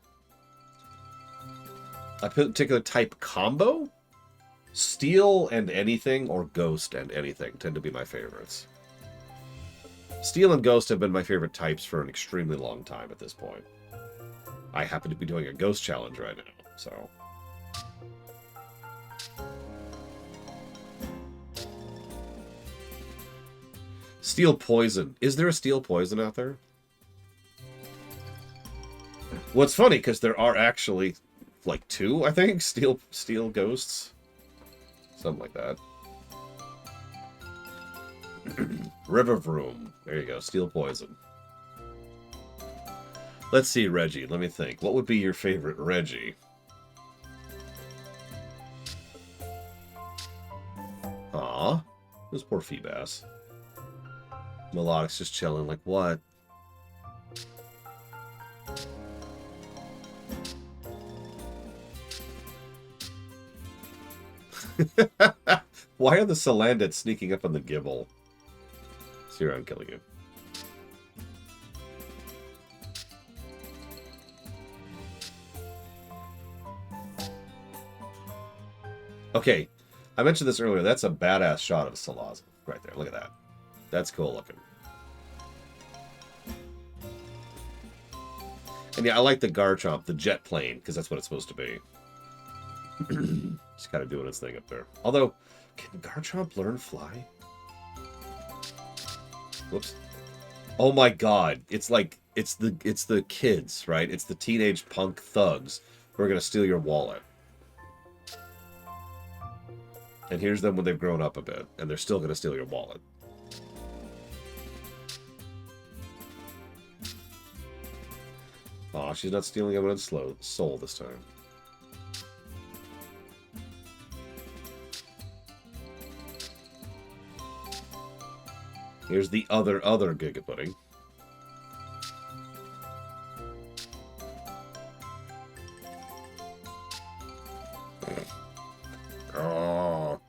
a particular type combo, Steel and anything or Ghost and anything tend to be my favorites. Steel and Ghost have been my favorite types for an extremely long time at this point. I happen to be doing a Ghost challenge right now, so... Steel Poison. Is there a Steel Poison out there? Well, it's funny, because there are actually, like, 2, I think, Steel Ghosts. Something like that. River Vroom. There you go, Steel Poison. Let's see, Reggie. Let me think. What would be your favorite Reggie? Aw. This poor Feebas. Melodic's just chilling, like, what? Why are the Salandits sneaking up on the Gibble? Here, I'm killing you. Okay, I mentioned this earlier. That's a badass shot of Salazzle right there. Look at that. That's cool looking. And yeah, I like the Garchomp, the jet plane, because that's what it's supposed to be. Just kind of doing its thing up there. Although, can Garchomp learn fly? Whoops. Oh my god. It's like, it's the kids, right? It's the teenage punk thugs who are going to steal your wallet. And here's them when they've grown up a bit, and they're still going to steal your wallet. Aw, she's not stealing everyone's soul this time. Here's the other Giga Pudding. Oh.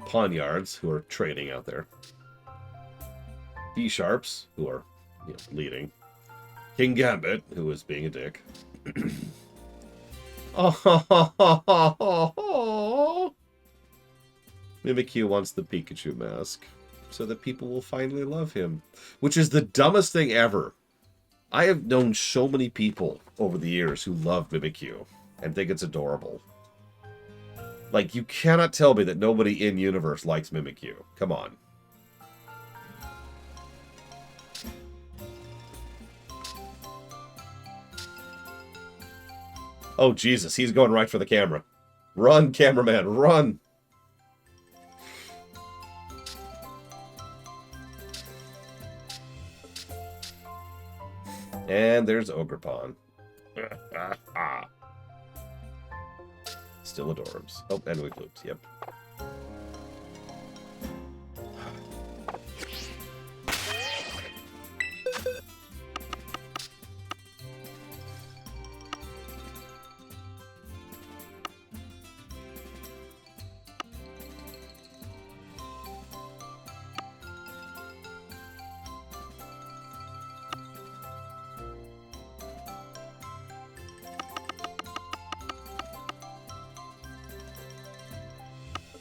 Pawnyards, who are trading out there. B-Sharps, who are leading. King Gambit, who is being a dick. Oh, Mimikyu wants the Pikachu mask so that people will finally love him, which is the dumbest thing ever. I have known so many people over the years who love Mimikyu and think it's adorable. Like, you cannot tell me that nobody in universe likes Mimikyu. Come on. Oh, Jesus, he's going right for the camera. Run, cameraman, run! And there's Ogerpon. Still adorbs. Oh, and we've looped, yep.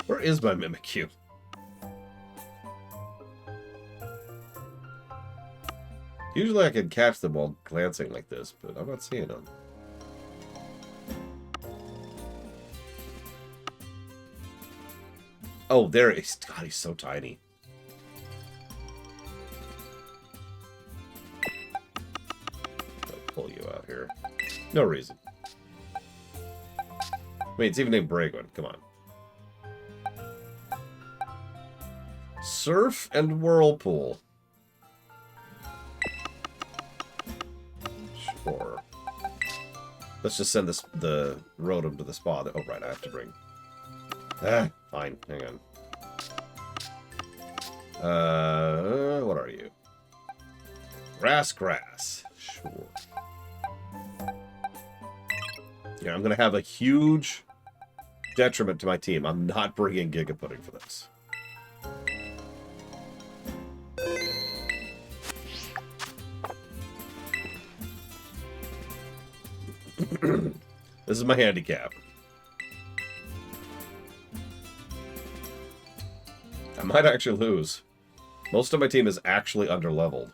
Where is my Mimikyu? Usually I can catch them while glancing like this, but I'm not seeing them. Oh, there he is. God, he's so tiny. I'll pull you out here. No reason. I mean, it's even named Bragon. Come on. Surf and Whirlpool. Sure. Let's just send the Rotom to the spa. Oh, right, I have to bring. Fine. Hang on. What are you? Grass. Sure. Yeah, I'm gonna have a huge detriment to my team. I'm not bringing Giga Pudding for this. This is my handicap. I might actually lose. Most of my team is actually underleveled.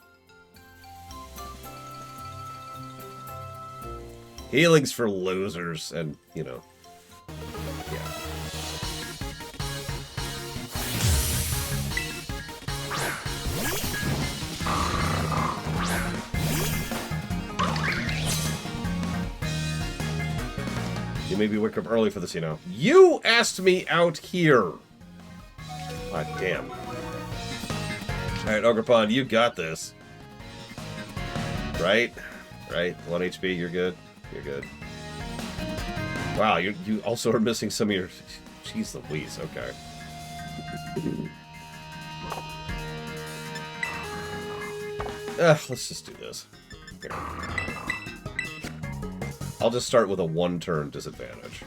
Healing's for losers, and, you know. Yeah. You maybe wake up early for this, you know. You asked me out here! God damn. Alright, Ogrepon, you got this. Right? Right? 1 HP, you're good? You're good. Wow, you also are missing some of your... Jeez Louise, okay. Let's just do this. Here. I'll just start with a 1-turn disadvantage.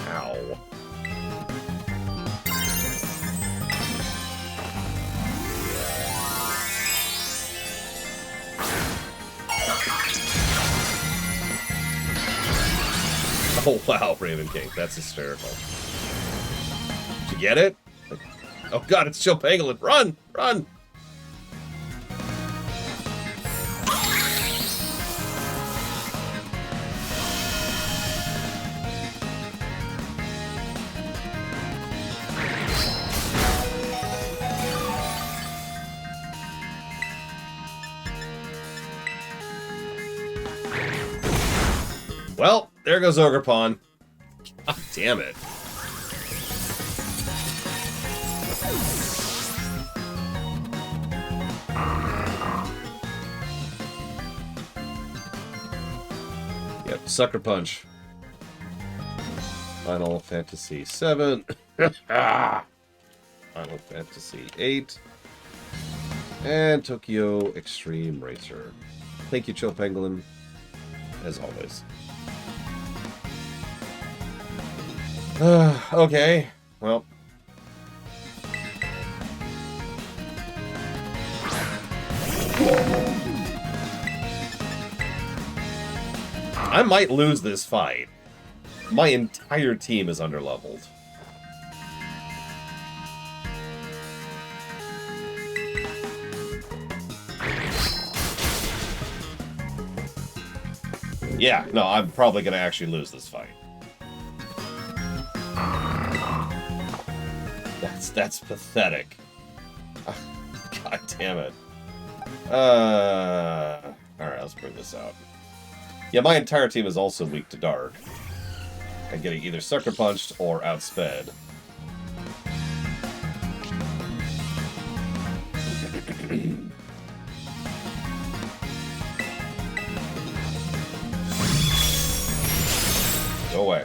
Ow. Oh, wow, Raven King. That's hysterical. Did you get it? Oh, God, it's Joe Pangolin. Run! Run! Well, there goes Ogrepon. God damn it. Yep, Sucker Punch. Final Fantasy VII. Final Fantasy VIII. And Tokyo Extreme Racer. Thank you, Chill Pangolin, as always. Okay, well. I might lose this fight. My entire team is underleveled. Yeah, no, I'm probably going to actually lose this fight. That's pathetic. God damn it. Alright, let's bring this out. Yeah, my entire team is also weak to dark. And getting either sucker punched or outsped. Go away.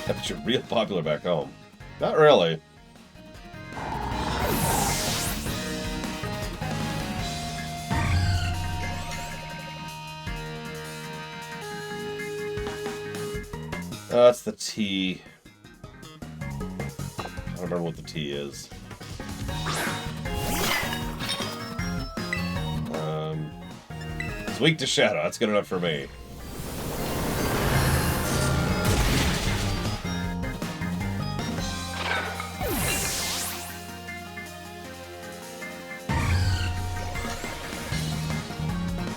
But you're real popular back home. Not really. That's the T. I don't remember what the T is. It's weak to shadow. That's good enough for me.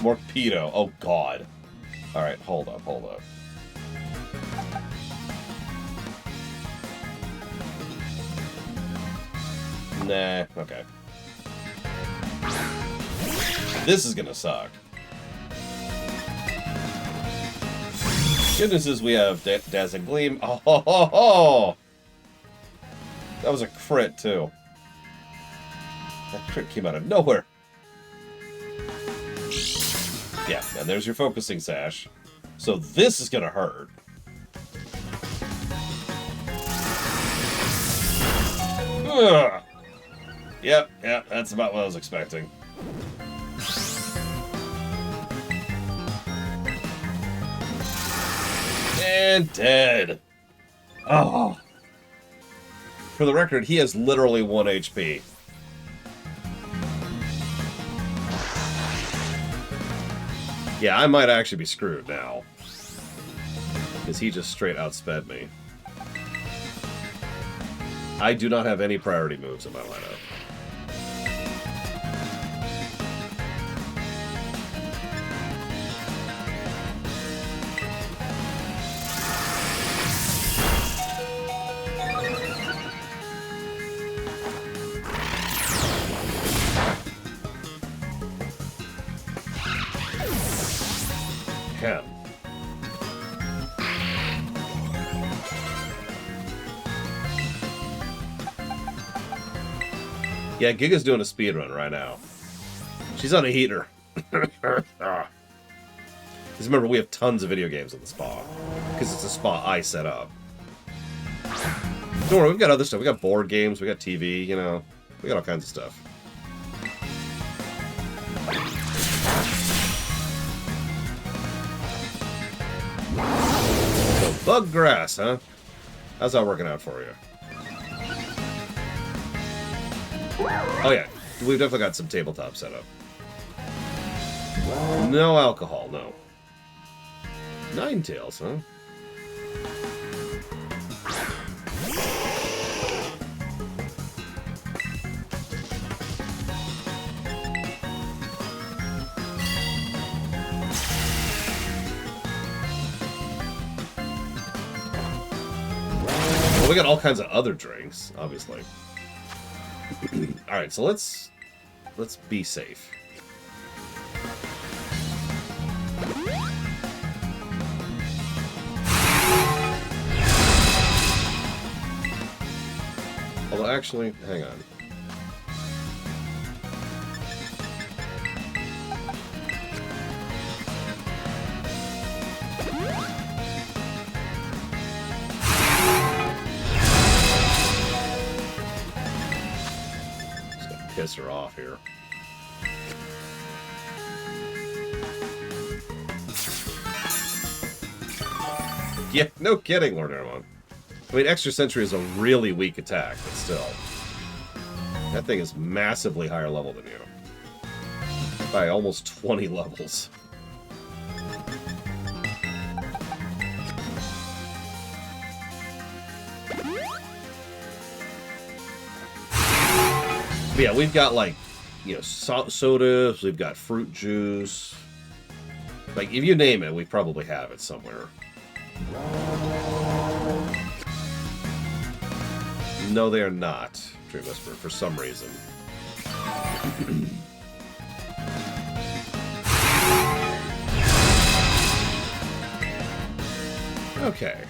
Morpedo. Oh, God. Alright, hold up, hold up. Nah, okay. This is gonna suck. Good news is we have Dazzling Gleam. Oh, ho, ho, ho. That was a crit, too. That crit came out of nowhere. Yeah, and there's your focusing sash. So this is gonna hurt. Ugh. Yep, that's about what I was expecting. And dead. Oh, For the record, he has literally 1 HP. Yeah, I might actually be screwed now. Because he just straight outsped me. I do not have any priority moves in my lineup. Yeah. Yeah, Giga's doing a speed run right now. She's on a heater. Because remember, we have tons of video games in the spa. Because it's a spa I set up. Don't worry, we've got other stuff. We got board games, we got TV, you know. We got all kinds of stuff. So, bug grass, huh? How's that working out for you? Oh yeah, we've definitely got some tabletop set up. No alcohol, no. Ninetales, huh? Well, we got all kinds of other drinks, obviously. Alright, so let's be safe. Although actually, hang on. Piss her off here. Yeah, no kidding, Lord Aramon. I mean, Extra Sentry is a really weak attack, but still. That thing is massively higher level than you. By almost 20 levels. But yeah, we've got, like, you know, sodas, we've got fruit juice. Like, if you name it, we probably have it somewhere. No, they are not, Dream Whisperer, for some reason. Okay.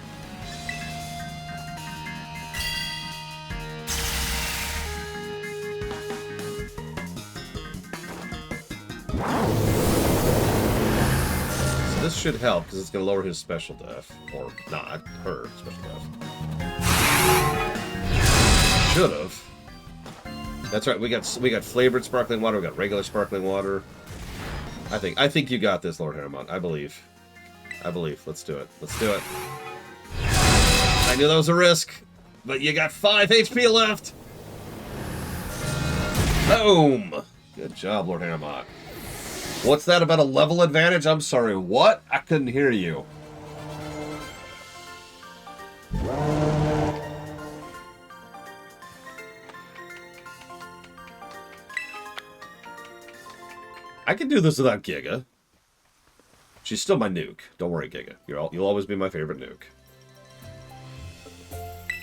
This should help, because it's going to lower his special def. Or not, her special def. Should've. That's right, we got flavored sparkling water, we got regular sparkling water. I think you got this, Lord Harriman. I believe. Let's do it. Let's do it. I knew that was a risk, but you got 5 HP left! Boom! Good job, Lord Harriman. What's that about a level advantage? I'm sorry, what? I couldn't hear you. I can do this without Giga. She's still my nuke. Don't worry, Giga. You'll always be my favorite nuke.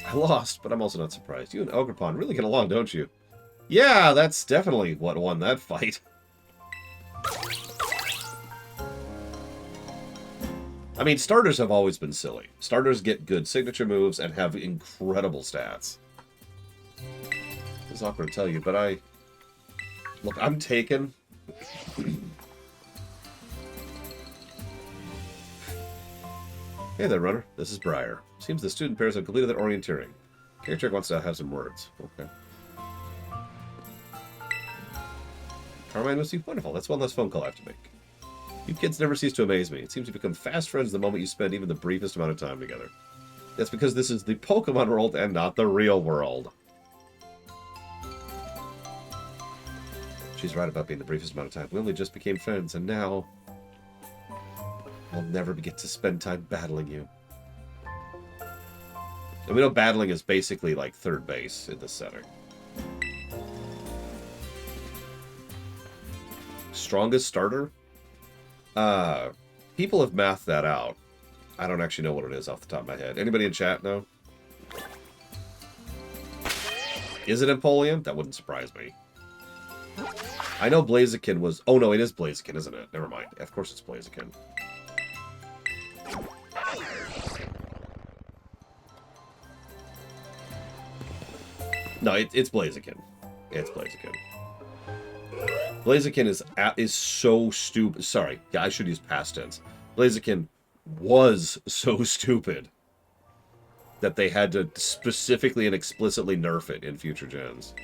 I lost, but I'm also not surprised. You and Ogrepon really get along, don't you? Yeah, that's definitely what won that fight. I mean, starters have always been silly. Starters get good signature moves and have incredible stats. It's awkward to tell you, but look, I'm taken. Hey there, runner. This is Briar. Seems the student pairs have completed their orienteering. Character wants to have some words. Okay. Carmine must be wonderful. That's one less phone call I have to make. You kids never cease to amaze me. It seems to become fast friends the moment you spend even the briefest amount of time together. That's because this is the Pokemon world and not the real world. She's right about being the briefest amount of time. We only just became friends, and now I'll never get to spend time battling you. And we know battling is basically like third base in this setting. Strongest starter? People have mathed that out. I don't actually know what it is off the top of my head. Anybody in chat know? Is it Empoleon? That wouldn't surprise me. I know Blaziken was... Oh, no, it is Blaziken, isn't it? Never mind. Of course it's Blaziken. No, it's Blaziken. It's Blaziken. Blaziken is so stupid. Sorry, yeah, I should use past tense. Blaziken was so stupid that they had to specifically and explicitly nerf it in future gens.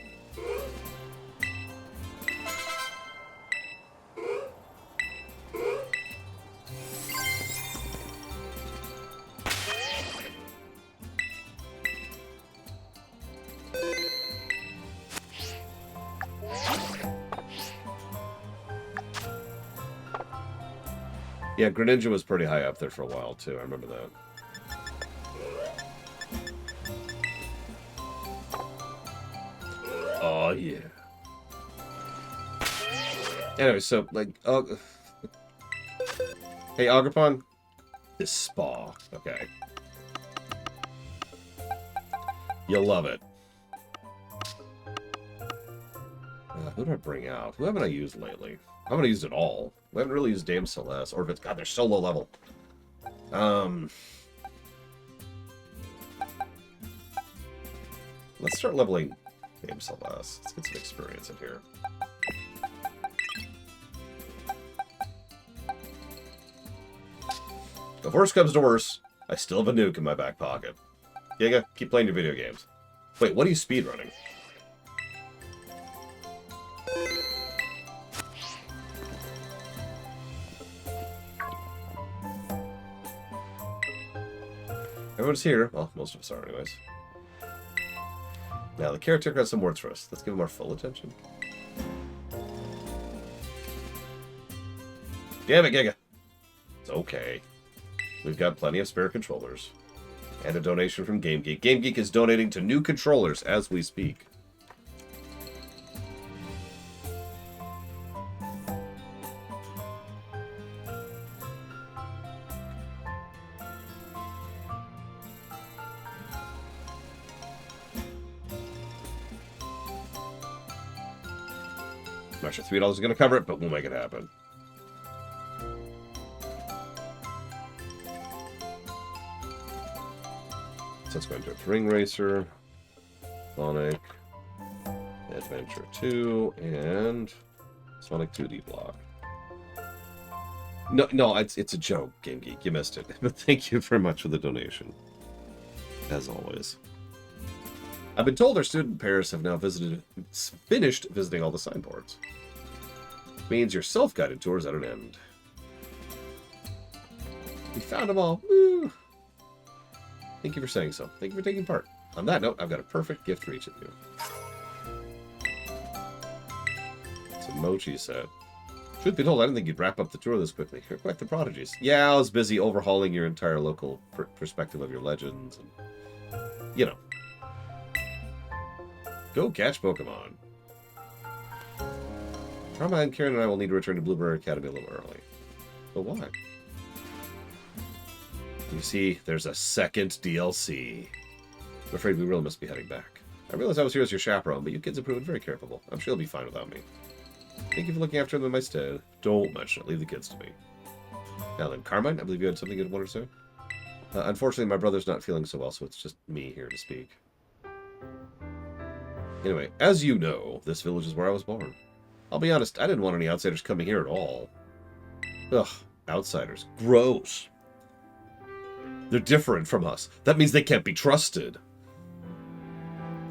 Yeah, Greninja was pretty high up there for a while, too. I remember that. Oh, yeah. Anyway, so, like... Hey, Agapon? This spa. Okay. You'll love it. Who do I bring out? Who haven't I used lately? I haven't used it all. We haven't really used Dame Celeste. Or if it's... God, they're so low level. Let's start leveling Dame Celeste. Let's get some experience in here. If worse comes to worse, I still have a nuke in my back pocket. Giga, keep playing your video games. Wait, what are you speedrunning? Everyone's here. Well, most of us are anyways. Now, the caretaker has some words for us. Let's give him our full attention. Damn it, Giga. It's okay. We've got plenty of spare controllers. And a donation from GameGeek. GameGeek is donating to new controllers as we speak. I'm not sure $3 is going to cover it, but we'll make it happen. So let's go into Ring Racer, Sonic, Adventure 2, and Sonic 2D Block. No, it's a joke, Game Geek. You missed it. But thank you very much for the donation. As always. I've been told our student pairs have now finished visiting all the signboards. Means your self-guided tour is at an end. We found them all. Woo! Thank you for saying so. Thank you for taking part. On that note, I've got a perfect gift for each of you. It's a Mochi set. Truth be told, I didn't think you'd wrap up the tour this quickly. You're quite the prodigies. Yeah, I was busy overhauling your entire local perspective of your legends, and you know. Go catch Pokemon. Carmine, Karen, and I will need to return to Blueberry Academy a little early. But why? You see, there's a second DLC. I'm afraid we really must be heading back. I realized I was here as your chaperone, but you kids have proven very capable. I'm sure you'll be fine without me. Thank you for looking after them in my stead. Don't mention it. Leave the kids to me. Now then, Carmine, I believe you had something you'd want to say? Unfortunately, my brother's not feeling so well, so it's just me here to speak. Anyway, as you know, this village is where I was born. I'll be honest, I didn't want any outsiders coming here at all. Ugh, outsiders. Gross. They're different from us. That means they can't be trusted.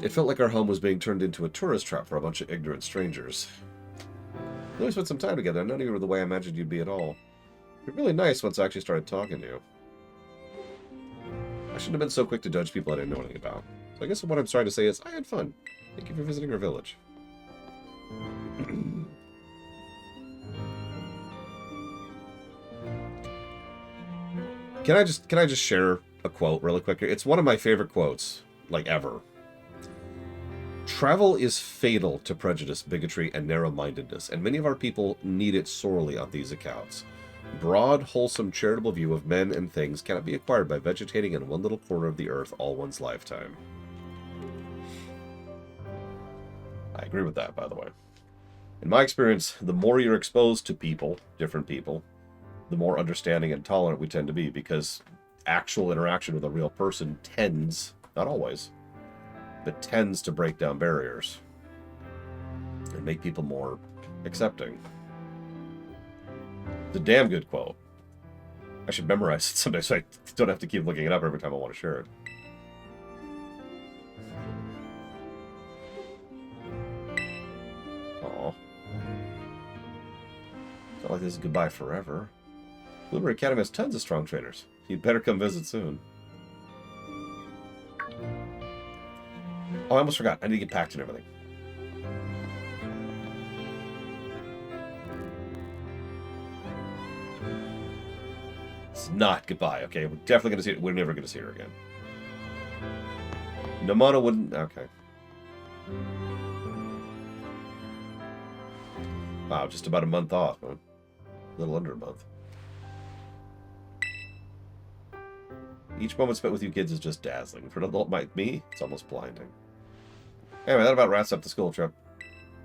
It felt like our home was being turned into a tourist trap for a bunch of ignorant strangers. We spent some time together, and none of you were the way I imagined you'd be at all. You're really nice once I actually started talking to you. I shouldn't have been so quick to judge people I didn't know anything about. So I guess what I'm trying to say is, I had fun. Thank you for visiting our village. Can I just share a quote really quick? It's one of my favorite quotes, like, ever. Travel is fatal to prejudice, bigotry, and narrow-mindedness, and many of our people need it sorely on these accounts. Broad, wholesome, charitable view of men and things cannot be acquired by vegetating in one little corner of the earth all one's lifetime. I agree with that, by the way. In my experience, the more you're exposed to people, different people, the more understanding and tolerant we tend to be, because actual interaction with a real person tends, not always, but tends to break down barriers and make people more accepting. It's a damn good quote. I should memorize it someday so I don't have to keep looking it up every time I want to share it. Aw. It's not like this is goodbye forever. Bloomer Academy has tons of strong trainers. You'd better come visit soon. Oh, I almost forgot. I need to get packed and everything. It's not goodbye, okay? We're definitely going to see it. We're never going to see her again. Nomona wouldn't... Okay. Wow, just about a month off, huh? A little under a month. Each moment spent with you kids is just dazzling. For an adult like me, it's almost blinding. Anyway, that about wraps up the school trip.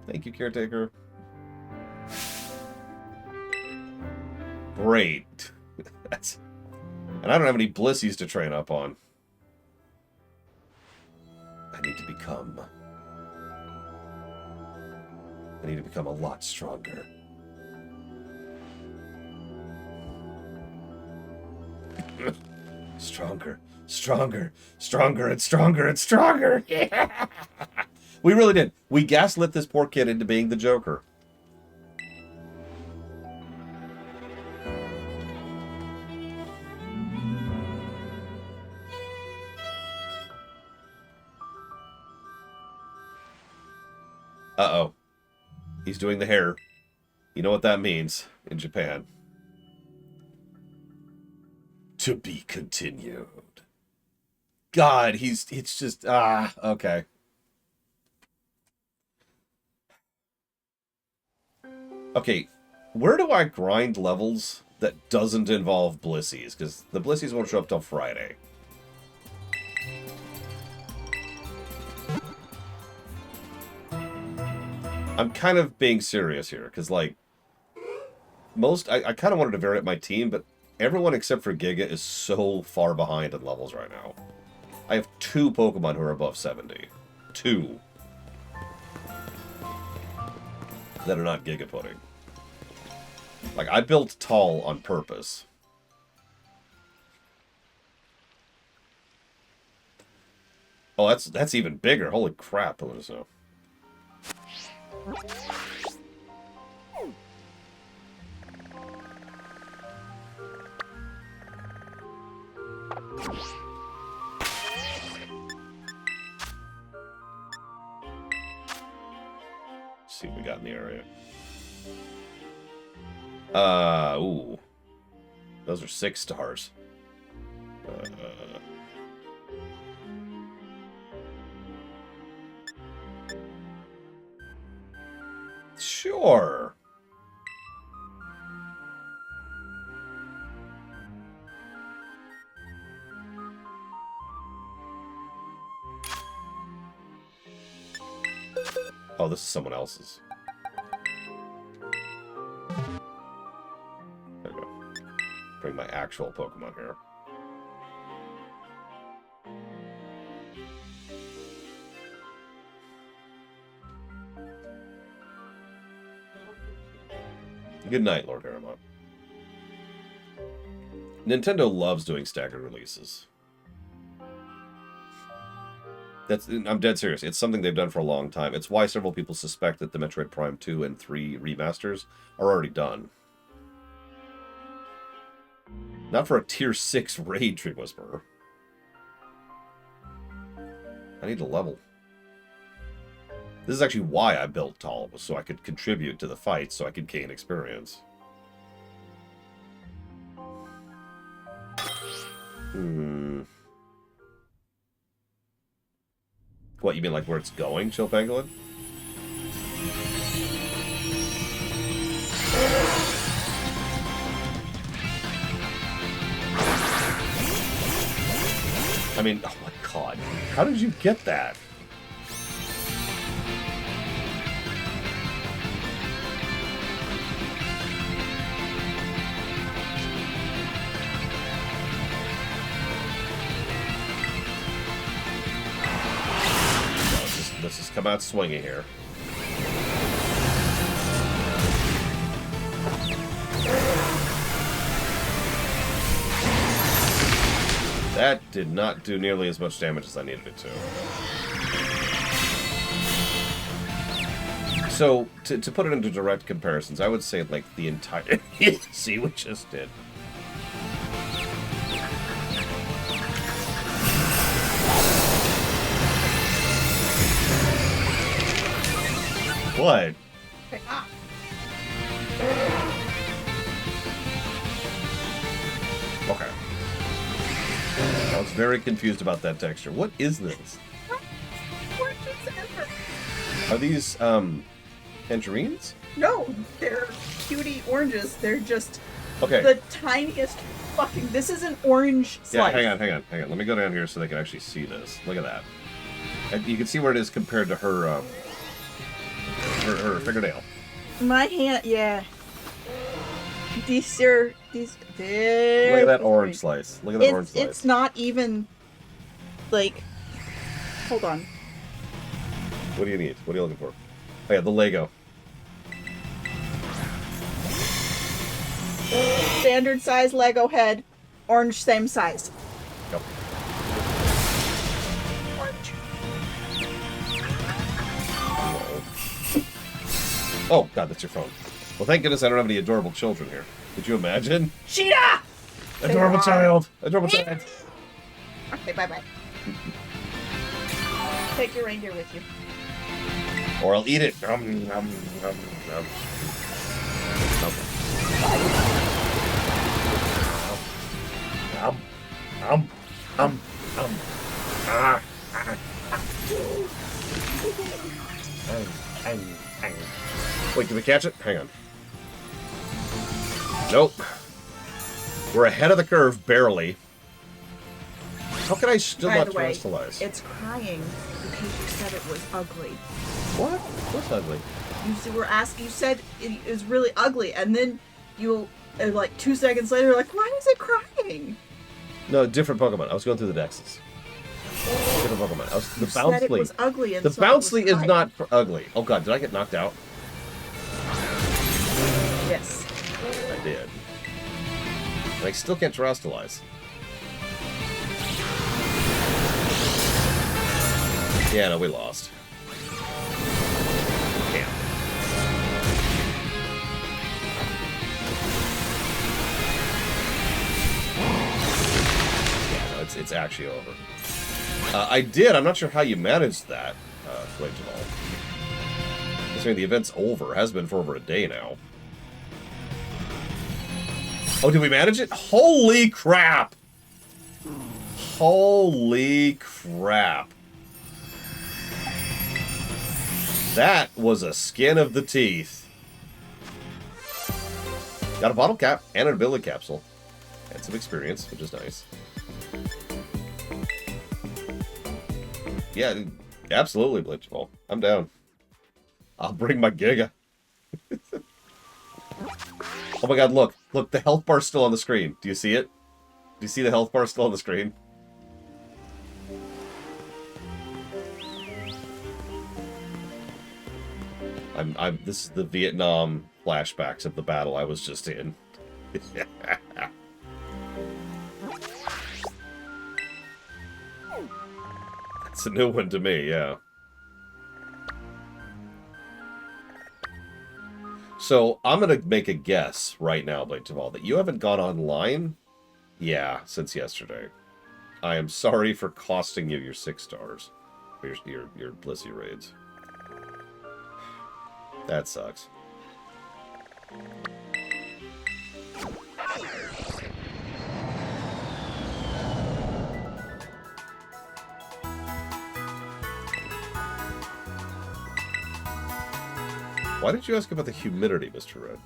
Thank you, caretaker. Great. And I don't have any blissies to train up on. I need to become a lot stronger. Stronger, stronger, stronger, and stronger, and stronger. Yeah. We really did. We gaslit this poor kid into being the Joker. Uh-oh. He's doing the hair. You know what that means in Japan. To be continued. God, it's just, okay. Okay, where do I grind levels that doesn't involve blissies? Because the blissies won't show up till Friday. I'm kind of being serious here, because, like, I kind of wanted to vary up my team, but everyone except for Giga is so far behind in levels right now. I have 2 Pokemon who are above 70. 2. That are not Giga Pudding. Like, I built tall on purpose. Oh, that's even bigger. Holy crap, Pillar of Snow. See what we got in the area. Ooh. Those are 6 stars. Sure. Oh, this is someone else's. There we go. Bring my actual Pokemon here. Good night, Lord Harriman. Nintendo loves doing staggered releases. I'm dead serious. It's something they've done for a long time. It's why several people suspect that the Metroid Prime 2 and 3 remasters are already done. Not for a tier 6 raid, Tree Whisperer. I need to level. This is actually why I built Tall, was so I could contribute to the fight, so I could gain experience. What, you mean like where it's going, Chill Pangolin? I mean, oh my god. How did you get that? Let's just come out swinging here. That did not do nearly as much damage as I needed it to. So, to put it into direct comparisons, I would say, like, the entire... See what just did. What? Okay. I was very confused about that texture. What is this? Are these, tangerines? No, they're cutie oranges. They're just Okay. the tiniest fucking... This is an orange slice. Yeah, hang on. Let me go down here so they can actually see this. Look at that. And you can see where it is compared to her, her fingernail. My hand, yeah. These are... These... Look at that orange slice. Look at that orange slice. It's not even... Like... Hold on. What do you need? What are you looking for? Oh yeah, the Lego. Standard size Lego head. Orange, same size. Yep. Orange. Oh, God, that's your phone. Well, thank goodness I don't have any adorable children here. Could you imagine? Cheetah! Adorable child! Adorable child! Okay, bye-bye. Take your reindeer with you. Or I'll eat it. Nom, nom, nom, nom. Okay. Nom, nom, nom, nom. Ah, ah. Wait, did we catch it? Hang on. Nope. We're ahead of the curve, barely. How can I still not terrestrialize? It's crying because you said it was ugly. What? What's ugly? You said it was really ugly, and then you, like 2 seconds later, like, why is it crying? No, different Pokemon. I was going through the Dexes. Different Pokemon. The You said it was ugly, and the so it was Bouncely is crying. not ugly. Oh god, did I get knocked out? Yes. I did. And I still can't terrestrialize. Yeah, no, we lost. Yeah. Yeah, no, it's actually over. I did. I'm not sure how you managed that, Flame Jamal. Considering the event's over. It has been for over a day now. Oh, did we manage it? Holy crap! Holy crap. That was a skin of the teeth. Got a bottle cap and an ability capsule. And some experience, which is nice. Yeah, absolutely, Blitzball. I'm down. I'll bring my Giga. Oh my god, look. Look, the health bar's still on the screen. Do you see it? Do you see the health bar still on the screen? This is the Vietnam flashbacks of the battle I was just in. It's a new one to me, yeah. So, I'm gonna make a guess right now, Blade Taval, that you haven't gone online? Yeah, since yesterday. I am sorry for costing you your 6 stars. Your Blissey raids. That sucks. Why did you ask about the humidity, Mr. Red?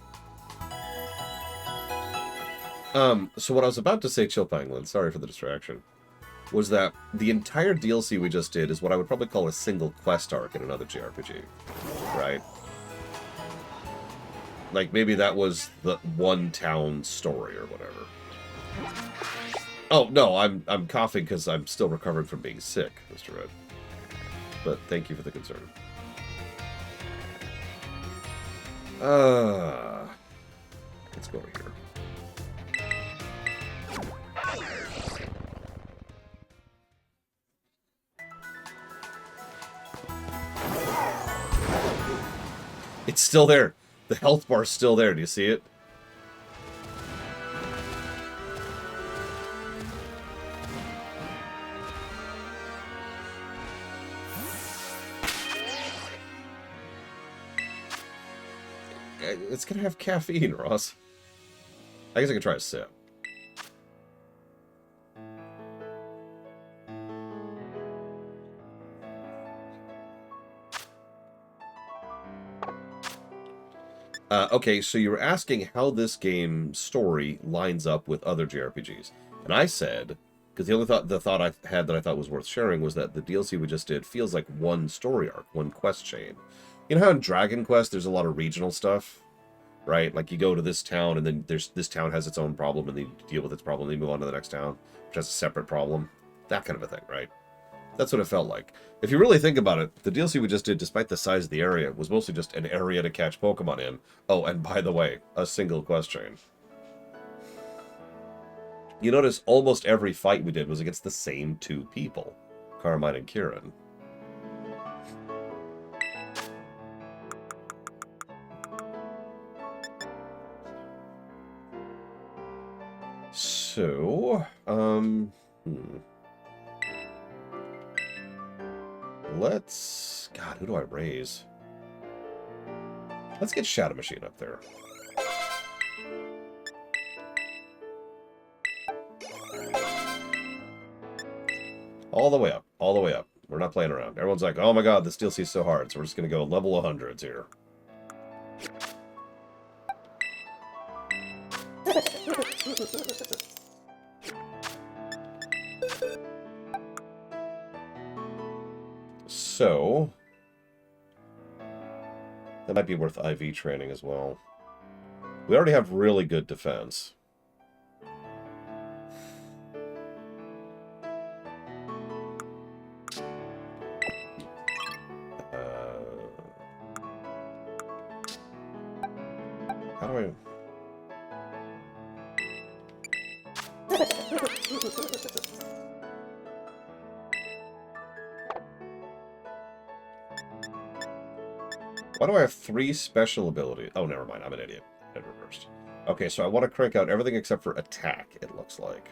So what I was about to say, Chill Penguin, sorry for the distraction, was that the entire DLC we just did is what I would probably call a single quest arc in another JRPG, right? Like, maybe that was the one town story or whatever. Oh, no, I'm coughing because I'm still recovering from being sick, Mr. Red. But thank you for the concern. Let's go over here. It's still there. The health bar's still there. Do you see it? It's gonna have caffeine, Ross. I guess I could try a sip. Okay, so you were asking how this game's story lines up with other JRPGs. And I said, because the only thought I had that I thought was worth sharing was that the DLC we just did feels like one story arc, one quest chain. You know how in Dragon Quest there's a lot of regional stuff? Right? Like you go to this town and then this town has its own problem and then you deal with its problem and you move on to the next town, which has a separate problem. That kind of a thing, right? That's what it felt like. If you really think about it, the DLC we just did, despite the size of the area, was mostly just an area to catch Pokemon in. Oh, and by the way, a single quest chain. You notice almost every fight we did was against the same two people, Carmine and Kieran. So, let's... God, who do I raise? Let's get Shadow Machine up there. All the way up. All the way up. We're not playing around. Everyone's like, oh my god, this DLC is so hard, so we're just going to go level 100s here. So, that might be worth IV training as well. We already have really good defense. How do I... Why do I have 3 special abilities? Oh, never mind. I'm an idiot. I reversed. Okay, so I want to crank out everything except for attack, it looks like.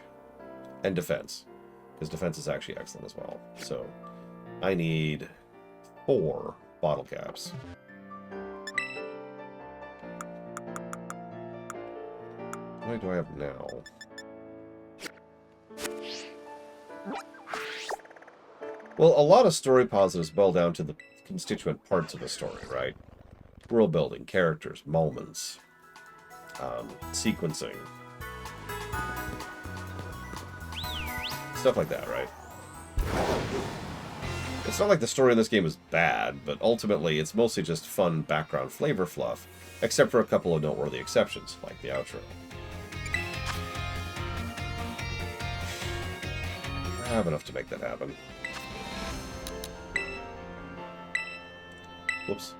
And defense. Because defense is actually excellent as well. So, I need 4 bottle caps. How many do I have now? Well, a lot of story positives boil down to the constituent parts of a story, right? World building, characters, moments, sequencing. Stuff like that, right? It's not like the story in this game is bad, but ultimately it's mostly just fun background flavor fluff, except for a couple of noteworthy exceptions, like the outro. I have enough to make that happen. Whoops.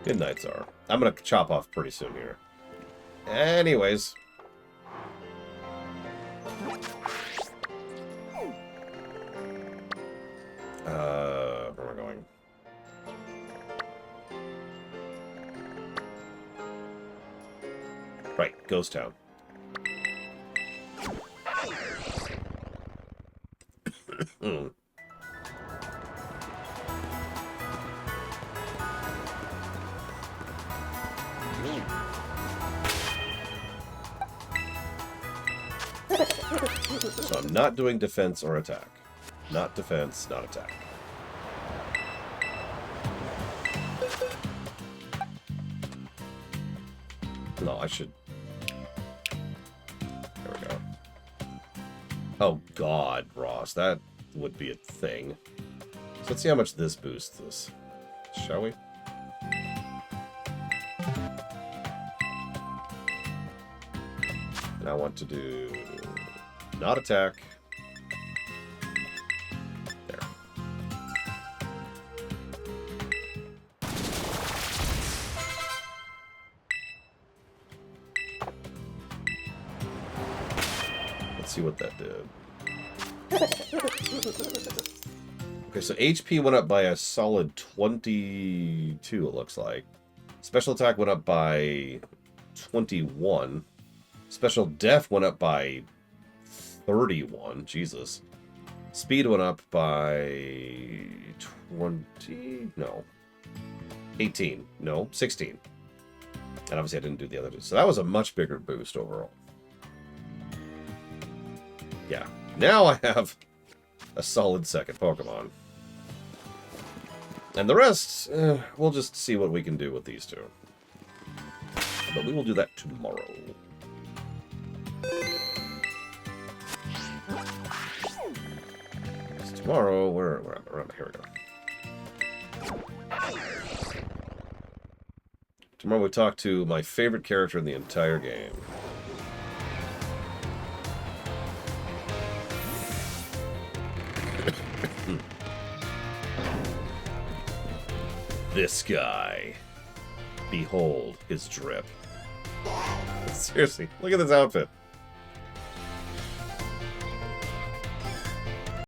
Good night, Czar. I'm gonna chop off pretty soon here. Anyways. Where am I going? Right, Ghost Town. So I'm not doing defense or attack. Not defense, not attack. No, I should... There we go. Oh, God, Ross. That would be a thing. So let's see how much this boosts this. Shall we? And I want to do... not attack. There. Let's see what that did. Okay, so HP went up by a solid 22, it looks like. Special attack went up by 21. Special def went up by 31. Jesus. Speed went up by 20? No. 18. No, 16. And obviously I didn't do the other two. So that was a much bigger boost overall. Yeah. Now I have a solid second Pokemon. And the rest, we'll just see what we can do with these two. But we will do that tomorrow. So tomorrow, where am I? Here we go. Tomorrow we talk to my favorite character in the entire game. This guy. Behold his drip. Seriously, look at this outfit.